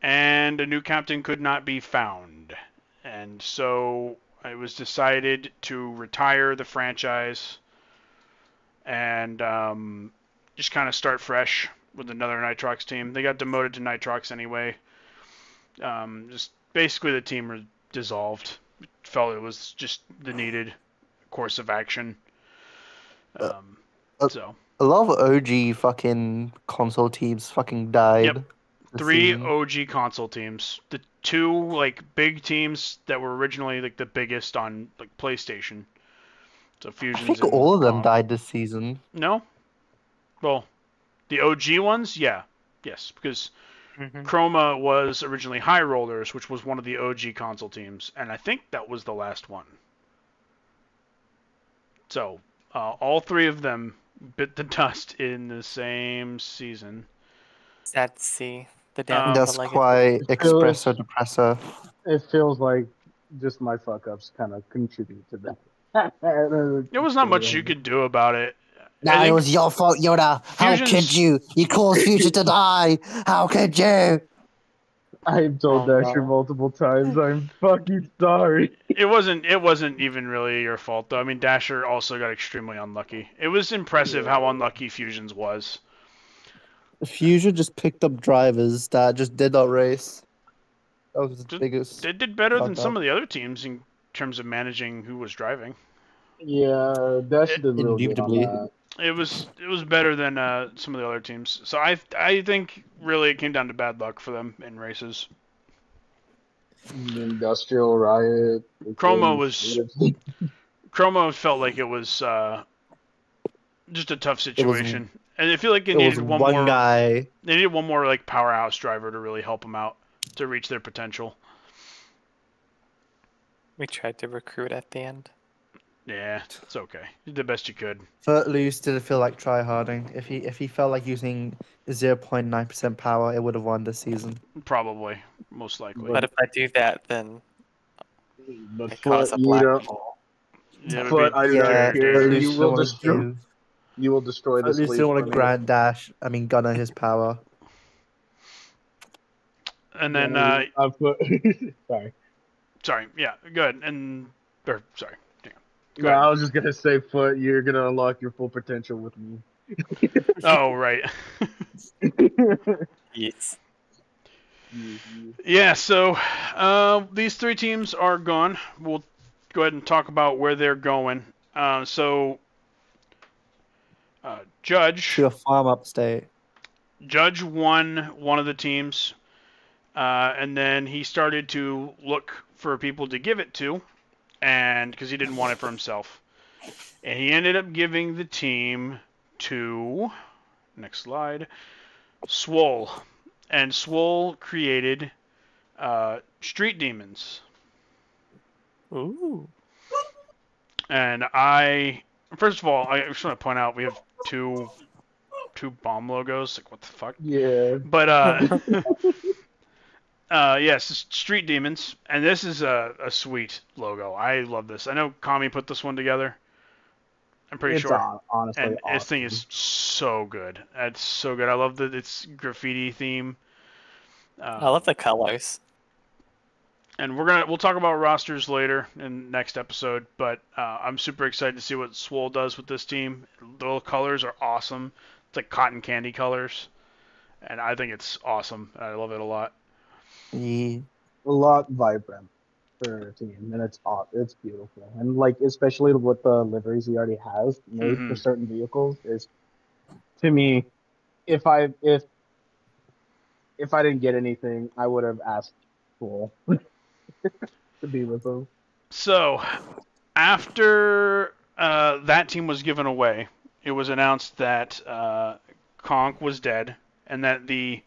S2: and a new captain could not be found, and so it was decided to retire the franchise and just kind of start fresh with another Nitrox team. They got demoted to Nitrox anyway. Just basically the team dissolved. Felt it was just the needed course of action. So
S6: A lot of OG fucking console teams fucking died.
S2: Yep.
S6: this
S2: 3
S6: season.
S2: OG console teams. The 2 like big teams that were originally like the biggest on like PlayStation. So
S6: I
S2: Fusions.
S6: think
S2: and
S6: all of them
S2: Comp.
S6: died this season.
S2: No. Well, the OG ones, yeah, yes, because Chroma was originally High Rollers, which was one of the OG console teams, and I think that was the last one. So, all 3 of them bit the dust in the same season.
S4: Sad to see the death of
S6: That's
S4: the legacy.
S6: quite
S3: It feels-
S6: espresso depressor.
S3: It feels like just my fuck ups kind of contribute to that.
S2: There was not much you could do about it.
S6: No,
S2: I think
S6: it was your fault, Yoda. How
S2: Fusion's-
S6: could you? You caused Future to die. How could you?
S3: I've told
S4: Oh,
S3: Dasher
S4: no.
S3: multiple times. I'm fucking sorry.
S2: It wasn't even really your fault though. I mean, Dasher also got extremely unlucky. It was impressive how unlucky Fusions was.
S6: Fusion just picked up drivers that just did not race. That was the
S2: Just-
S6: biggest.
S2: They did better than
S6: Fuck
S2: some
S6: up.
S2: of the other teams in terms of managing who was driving.
S3: Yeah, Dasher did real good on
S6: Indubitably.
S3: that.
S2: It was better than some of the other teams. So I think really it came down to bad luck for them in races.
S3: Industrial Riot.
S2: Chroma felt like it was just a tough situation, and I feel like
S6: It was one guy.
S2: They needed one more like powerhouse driver to really help them out to reach their potential.
S4: We tried to recruit at the end.
S2: Yeah, it's okay. You did the best you could.
S6: Footloose didn't feel like tryharding. If he felt like using 0.9% power, it would have won this season.
S2: Probably, most likely.
S4: But if I do that, then
S3: But
S4: it causes a
S3: you
S4: black
S3: don't-
S4: hole.
S2: Yeah, it would
S3: But
S2: be
S3: I don't
S6: Yeah,
S3: care.
S6: Footloose
S3: You
S6: didn't
S3: will
S6: wanna
S3: destroy.
S6: give-
S3: You will destroy the
S6: Footloose
S3: sleep.
S6: didn't want
S3: for
S6: to
S3: me.
S6: grand dash. I mean, gunner his power.
S2: And then,
S3: I put. Sorry.
S2: sorry, yeah, good. Sorry. Go
S3: No,
S2: ahead.
S3: I was just gonna say, Foot. You're gonna unlock your full potential with me.
S2: Oh, right.
S4: Yes.
S2: Yeah, so these 3 teams are gone. We'll go ahead and talk about where they're going. Judge
S6: To a farm upstate.
S2: Judge won one of the teams, and then he started to look for people to give it to, and because he didn't want it for himself, and he ended up giving the team to next slide, Swole, and Swole created Street Demons,
S4: Ooh.
S2: and first of all, I just want to point out we have two bomb logos. Like, what the fuck?
S3: Yeah.
S2: But yes, Street Demons, and this is a sweet logo. I love this. I know Kami put this one together. I'm pretty
S3: It's
S2: sure.
S3: honestly
S2: And
S3: awesome.
S2: this thing is so good. It's so good. I love that it's graffiti theme.
S4: I love the colors.
S2: And we'll talk about rosters later in next episode. But I'm super excited to see what Swole does with this team. The colors are awesome. It's like cotton candy colors, and I think it's awesome. I love it a lot.
S6: Yeah.
S3: A lot vibrant for a team, and it's beautiful. And like especially with the liveries he already has made for certain vehicles is, to me, if I didn't get anything, I would have asked Cool to be with them.
S2: So, after that team was given away, it was announced that Conk was dead, and that the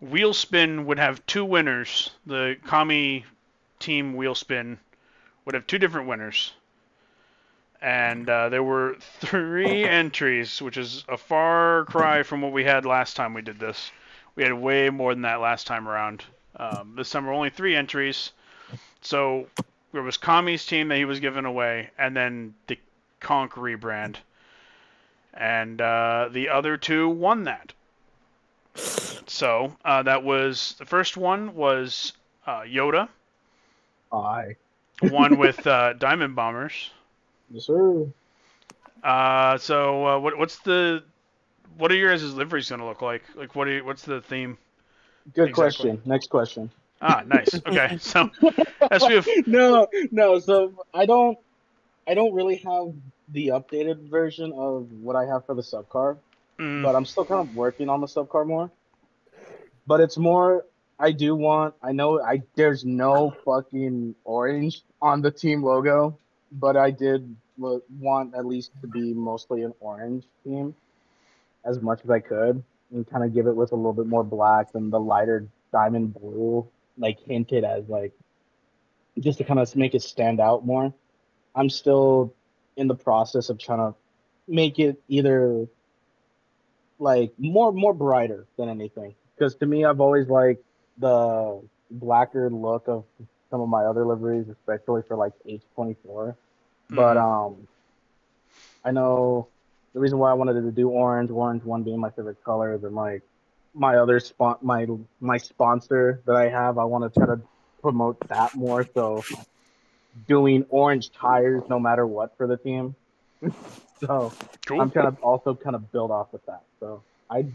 S2: wheel spin would have 2 winners. The Kami team wheel spin would have 2 different winners. And there were 3 entries, which is a far cry from what we had last time we did this. We had way more than that last time around. This time, we're only 3 entries. So there was Kami's team that he was giving away, and then the Conk rebrand. And the other 2 won that. So that was the first one was Yota.
S3: Aye.
S2: One with Diamond Bombers.
S3: Yes, sir.
S2: So what are your guys' liveries gonna look like? Like what's the theme?
S3: Good
S2: Exactly.
S3: question. Next question.
S2: Ah, nice. Okay, so as we have
S3: No. So I don't really have the updated version of what I have for the subcar, but I'm still kind of working on the subcar more. But it's more. I know there's no fucking orange on the team logo, but I did want at least to be mostly an orange team as much as I could and kind of give it with a little bit more black than the lighter diamond blue, like hinted as like just to kind of make it stand out more. I'm still in the process of trying to make it either like more brighter than anything. Because to me, I've always liked the blacker look of some of my other liveries, especially for like H24. But I know the reason why I wanted to do orange one being my favorite color, than like my other my sponsor that I have, I want to try to promote that more. So doing orange tires no matter what for the team. So
S2: cool.
S3: I'm trying to also kind of build off with that. So I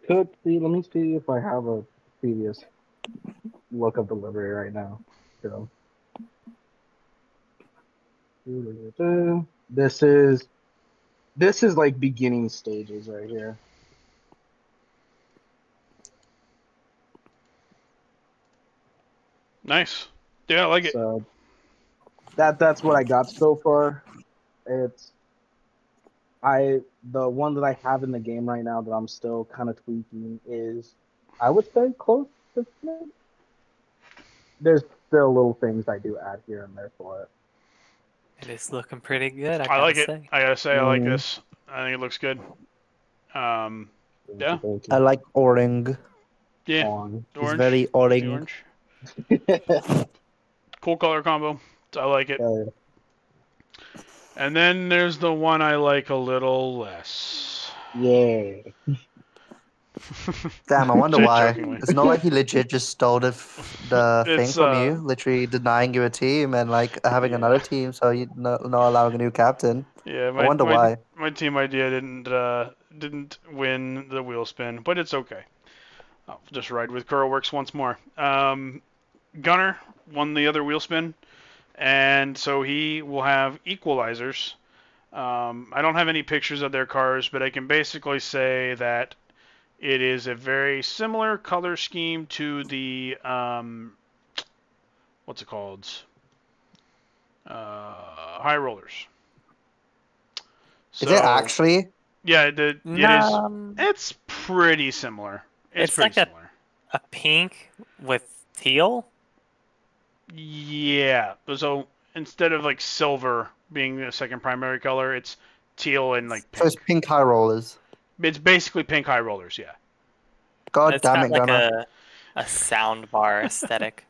S3: could see. Let me see if I have a previous look of the livery right now. So this is like beginning stages right here.
S2: Nice. Yeah, I like it.
S3: So that's what I got so far. The one that I have in the game right now that I'm still kind of tweaking is, I would say, close to mid. There's still little things I do add here and there for it.
S4: It is looking pretty good.
S2: I like it.
S4: Say.
S2: I gotta say, I like this. I think it looks good. Yeah.
S6: I like orange.
S2: Yeah.
S3: Orange.
S6: It's very orange.
S2: Cool color combo. I like it. And then there's the one I like a little less.
S3: Yeah.
S1: Damn, I wonder why.
S2: Jokingly.
S1: It's not like he legit just stole the thing from you, literally denying you a team and like having another team, so you not allowing a new captain.
S2: Yeah,
S1: I wonder why.
S2: My team idea didn't win the wheel spin, but it's okay. I'll just ride with Curlworks once more. Gunner won the other wheel spin, and so he will have equalizers. I don't have any pictures of their cars, but I can basically say that it is a very similar color scheme to the what's it called? High rollers.
S1: Is it actually?
S2: Yeah, it is. It's pretty similar. It's pretty
S4: like
S2: similar.
S4: A pink with teal.
S2: Yeah. So instead of like silver being the second primary color, it's teal and like pink.
S1: So it's pink high rollers.
S2: It's basically pink high rollers, yeah.
S1: God
S4: It's
S1: damn it,
S4: got
S1: Gunner.
S4: a soundbar aesthetic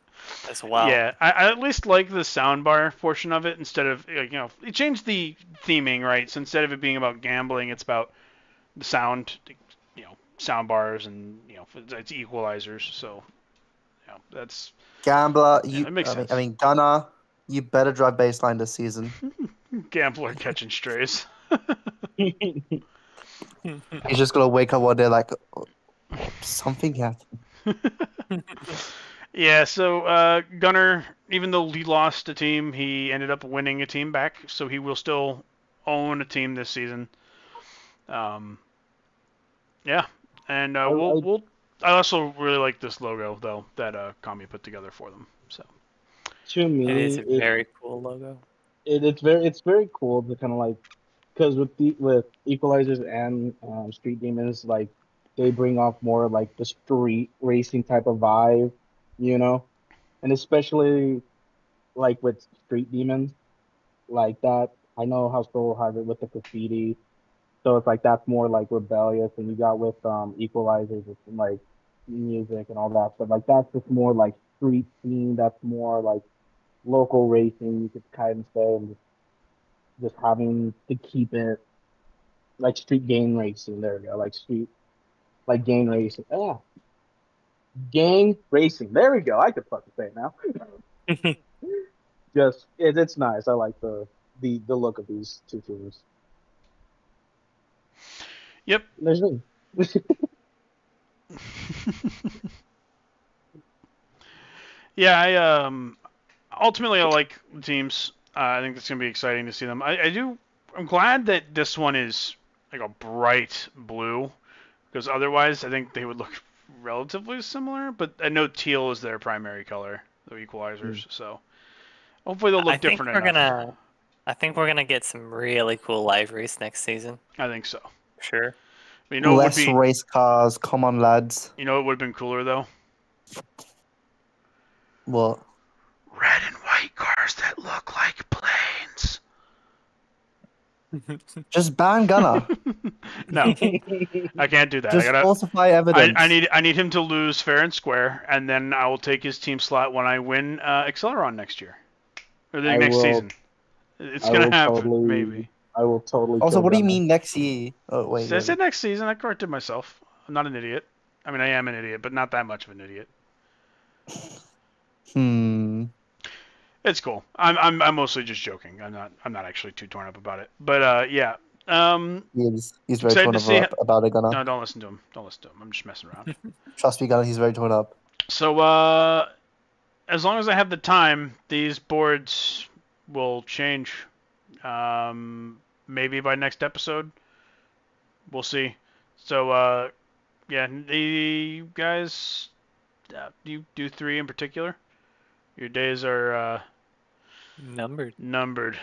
S4: as well.
S2: Yeah, I at least like the soundbar portion of it instead of, it changed the theming, right? So instead of it being about gambling, it's about the sound, sound bars and, it's equalizers. So, that's...
S1: Gambler,
S2: that makes sense.
S1: I mean, Gunner, you better drive baseline this season.
S2: Gambler catching strays.
S1: He's just gonna wake up one day like, something happened.
S2: Yeah, so Gunner, even though he lost a team, he ended up winning a team back, so he will still own a team this season. Yeah, and I also really like this logo though that Kami put together for them. So
S3: to me,
S4: it is a very cool logo.
S3: It's very cool to kind of like, because with equalizers and street demons, like they bring off more like the street racing type of vibe, you know, and especially like with Street Demons like that. I know how Soul has it with the graffiti, so it's like that's more like rebellious, and you got with Equalizers with like music and all that stuff. Like that's just more like street scene. That's more like local racing. You could kind of say, and just having to keep it like street gang racing. There we go, like street like gang racing. Ah, gang racing. There we go. I could fucking say it now. Just it's nice. I like the look of these two teams.
S2: Yep.
S3: There's me.
S2: Yeah, I ultimately I like the teams. I think it's gonna be exciting to see them. I'm glad that this one is like a bright blue, because otherwise I think they would look relatively similar. But I know teal is their primary color, the Equalizers. So hopefully they'll look different enough.
S4: I think we're gonna get some really cool liveries next season.
S2: I think so.
S4: Sure.
S2: But you know,
S6: Less race cars. Come on, lads.
S2: You know, it would have been cooler though.
S6: What?
S2: Red and white cars that look like planes.
S6: Just ban Gunner.
S2: No, I can't do that.
S6: Just falsify evidence.
S2: I need him to lose fair and square, and then I will take his team slot when I win Acceleron next year or the next season. It's gonna happen, maybe.
S3: I will totally.
S6: Also, what do you mean next year? Oh wait.
S2: I said next season. I corrected myself. I'm not an idiot. I mean, I am an idiot, but not that much of an idiot. It's cool. I'm mostly just joking. I'm not actually too torn up about it. But yeah.
S6: He's very torn up about it, Gunner.
S2: No, don't listen to him. Don't listen to him. I'm just messing around.
S6: Trust me, Gunner. He's very torn up.
S2: So as long as I have the time, these boards will change. Maybe by next episode. We'll see. So yeah, the guys, you do 3 in particular. Your days are
S4: numbered.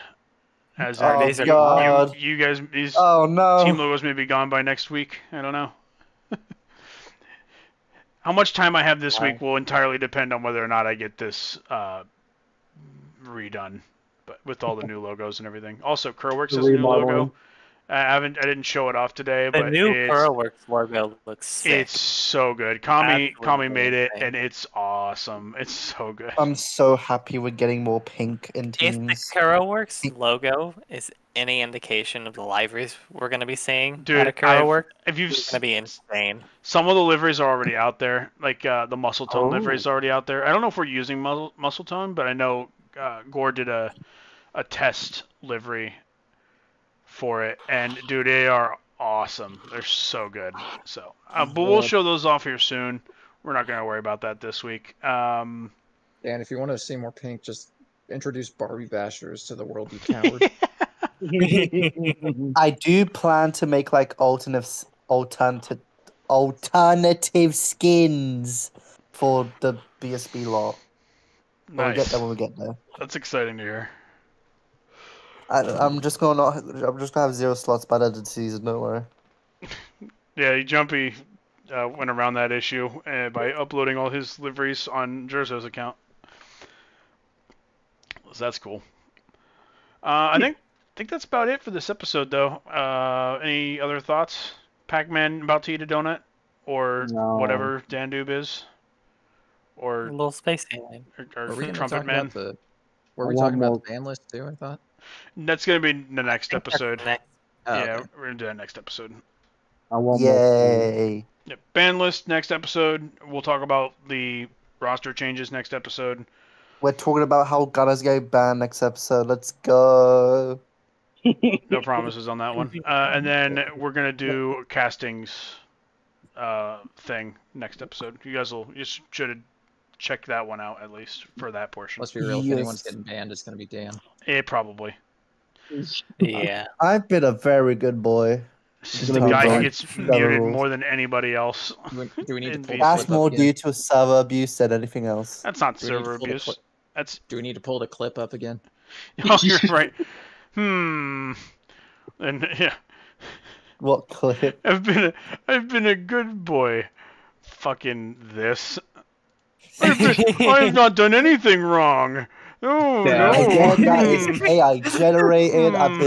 S2: As
S6: our days are God.
S2: You guys, these
S6: no.
S2: team logos may be gone by next week. I don't know. How much time I have this week will entirely depend on whether or not I get this redone, but with all the new logos and everything. Also, Curlworks has a new logo. I didn't show it off today, but
S4: the new Curlworks logo looks sick.
S2: It's so good. Kami made it, and it's awesome. It's so good.
S6: I'm so happy we're getting more pink in teams.
S4: If the Curlworks logo is any indication of the liveries we're going to be seeing at Curlworks, it's going to be insane.
S2: Some of the liveries are already out there, like the Muscle Tone livery is already out there. I don't know if we're using Muscle Tone, but I know Gore did a test livery for it, and dude, they are awesome. They're so good. So, but we'll show those off here soon. We're not gonna worry about that this week.
S5: And if you want to see more pink, just introduce Barbie Bashers to the world, you coward.
S6: I do plan to make like alternative skins for the BSB lot.
S2: Nice.
S6: We'll get there when we get there.
S2: That's exciting to hear.
S6: I'm just gonna have 0 slots by the end of the season. Don't worry.
S2: Yeah, Jumpy went around that issue by uploading all his liveries on Jerzo's account. So that's cool. I think that's about it for this episode, though. Any other thoughts? Pac-Man about to eat a donut, or whatever Dandube is, or
S4: a little space alien,
S2: or Trumpet Man.
S5: Were we talking about the ban list too? I thought.
S2: That's gonna be the next episode.
S4: Okay.
S2: We're gonna do that next episode.
S6: Yay!
S2: Yep. Ban list next episode. We'll talk about the roster changes next episode.
S6: We're talking about how Gunner's getting banned next episode. Let's go.
S2: No promises on that one. And then we're gonna do castings thing next episode. You should check that one out at least for that portion.
S5: Let's be real. If anyone's getting banned, it's gonna be Dan.
S2: Probably.
S4: Yeah.
S6: I've been a very good boy.
S2: This is the guy who gets muted more than anybody else.
S5: Do we need to pull
S6: That's more due to server abuse than anything else.
S2: That's not server abuse.
S5: Do we need to pull the clip up again?
S2: Oh, you're right. And yeah.
S6: What clip?
S2: I've been a good boy. Fucking this. I've not done anything wrong. Oh
S3: Yeah.
S2: no.
S6: Again, that is AI generated. I've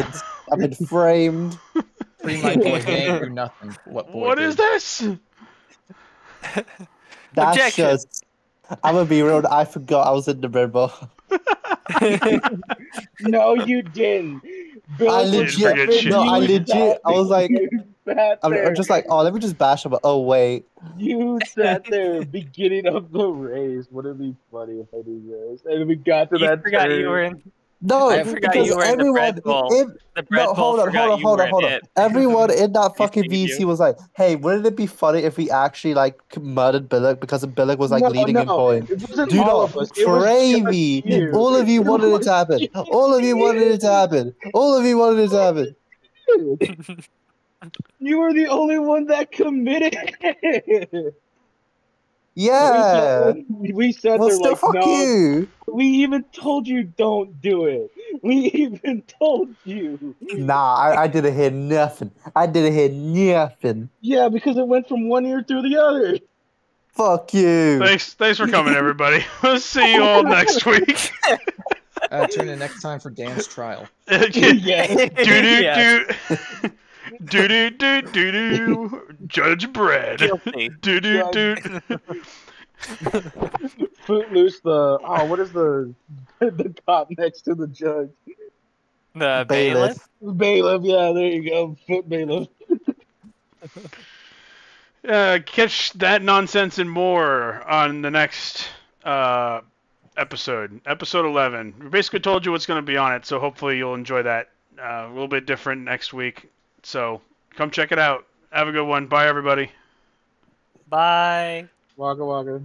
S6: been framed.
S5: Free my boy. He ain't do nothing. What boy
S2: What
S5: did?
S2: is this?
S6: That's
S4: Objection.
S6: just. I'm gonna be real. I forgot I was in the river.
S3: No, you didn't.
S6: I
S3: Billock was
S6: legit.
S2: forget
S3: tripping,
S2: shit.
S6: No, I
S3: you
S6: legit.
S3: sat
S6: I was like,
S3: you sat there.
S6: I'm just like, oh, let me just bash him. But oh wait,
S3: You sat there beginning of the race. Wouldn't it be funny if I did this? And we got to
S4: You
S3: that
S4: forgot
S3: turn.
S4: you were in.
S6: no,
S4: I forgot
S6: because
S4: you were in the
S6: everyone.
S4: bread bowl. The bread
S6: No,
S4: bowl forgot you were in it.
S6: Everyone in that fucking
S4: seen
S6: VC
S4: you.
S6: was like, "Hey, wouldn't it be funny if we actually like murdered Billock because Billock was like leading in points?"
S3: It wasn't
S6: Do
S3: all
S6: not
S3: of us. It was
S6: pray
S3: just
S6: me.
S3: you.
S6: All of you
S3: It
S6: wanted it
S3: was
S6: to happen.
S3: you.
S6: All of you wanted it to happen. All of you wanted it to happen.
S3: You were the only one that committed.
S6: Yeah.
S3: We sat
S6: Well,
S3: there
S6: still,
S3: like,
S6: fuck
S3: no.
S6: you.
S3: We even told you don't do it. We even told you.
S6: Nah, I didn't hear nothing. I didn't hear nothing.
S3: Yeah, because it went from one ear through the other.
S6: Fuck you.
S2: Thanks for coming, everybody. We'll see you all next week.
S5: Tune in next time for Dan's trial.
S3: Yes.
S2: Do. Judge Brad.
S4: Guilty.
S2: Do.
S3: Footloose, what is the cop next to the judge?
S4: The bailiff.
S3: Bailiff, yeah, there you go. Foot bailiff.
S2: Catch that nonsense and more on the next episode 11. We basically told you what's going to be on it, so hopefully you'll enjoy that. A little bit different next week, so come check it out. Have a good one. Bye, everybody.
S4: Bye.
S3: Waka waka.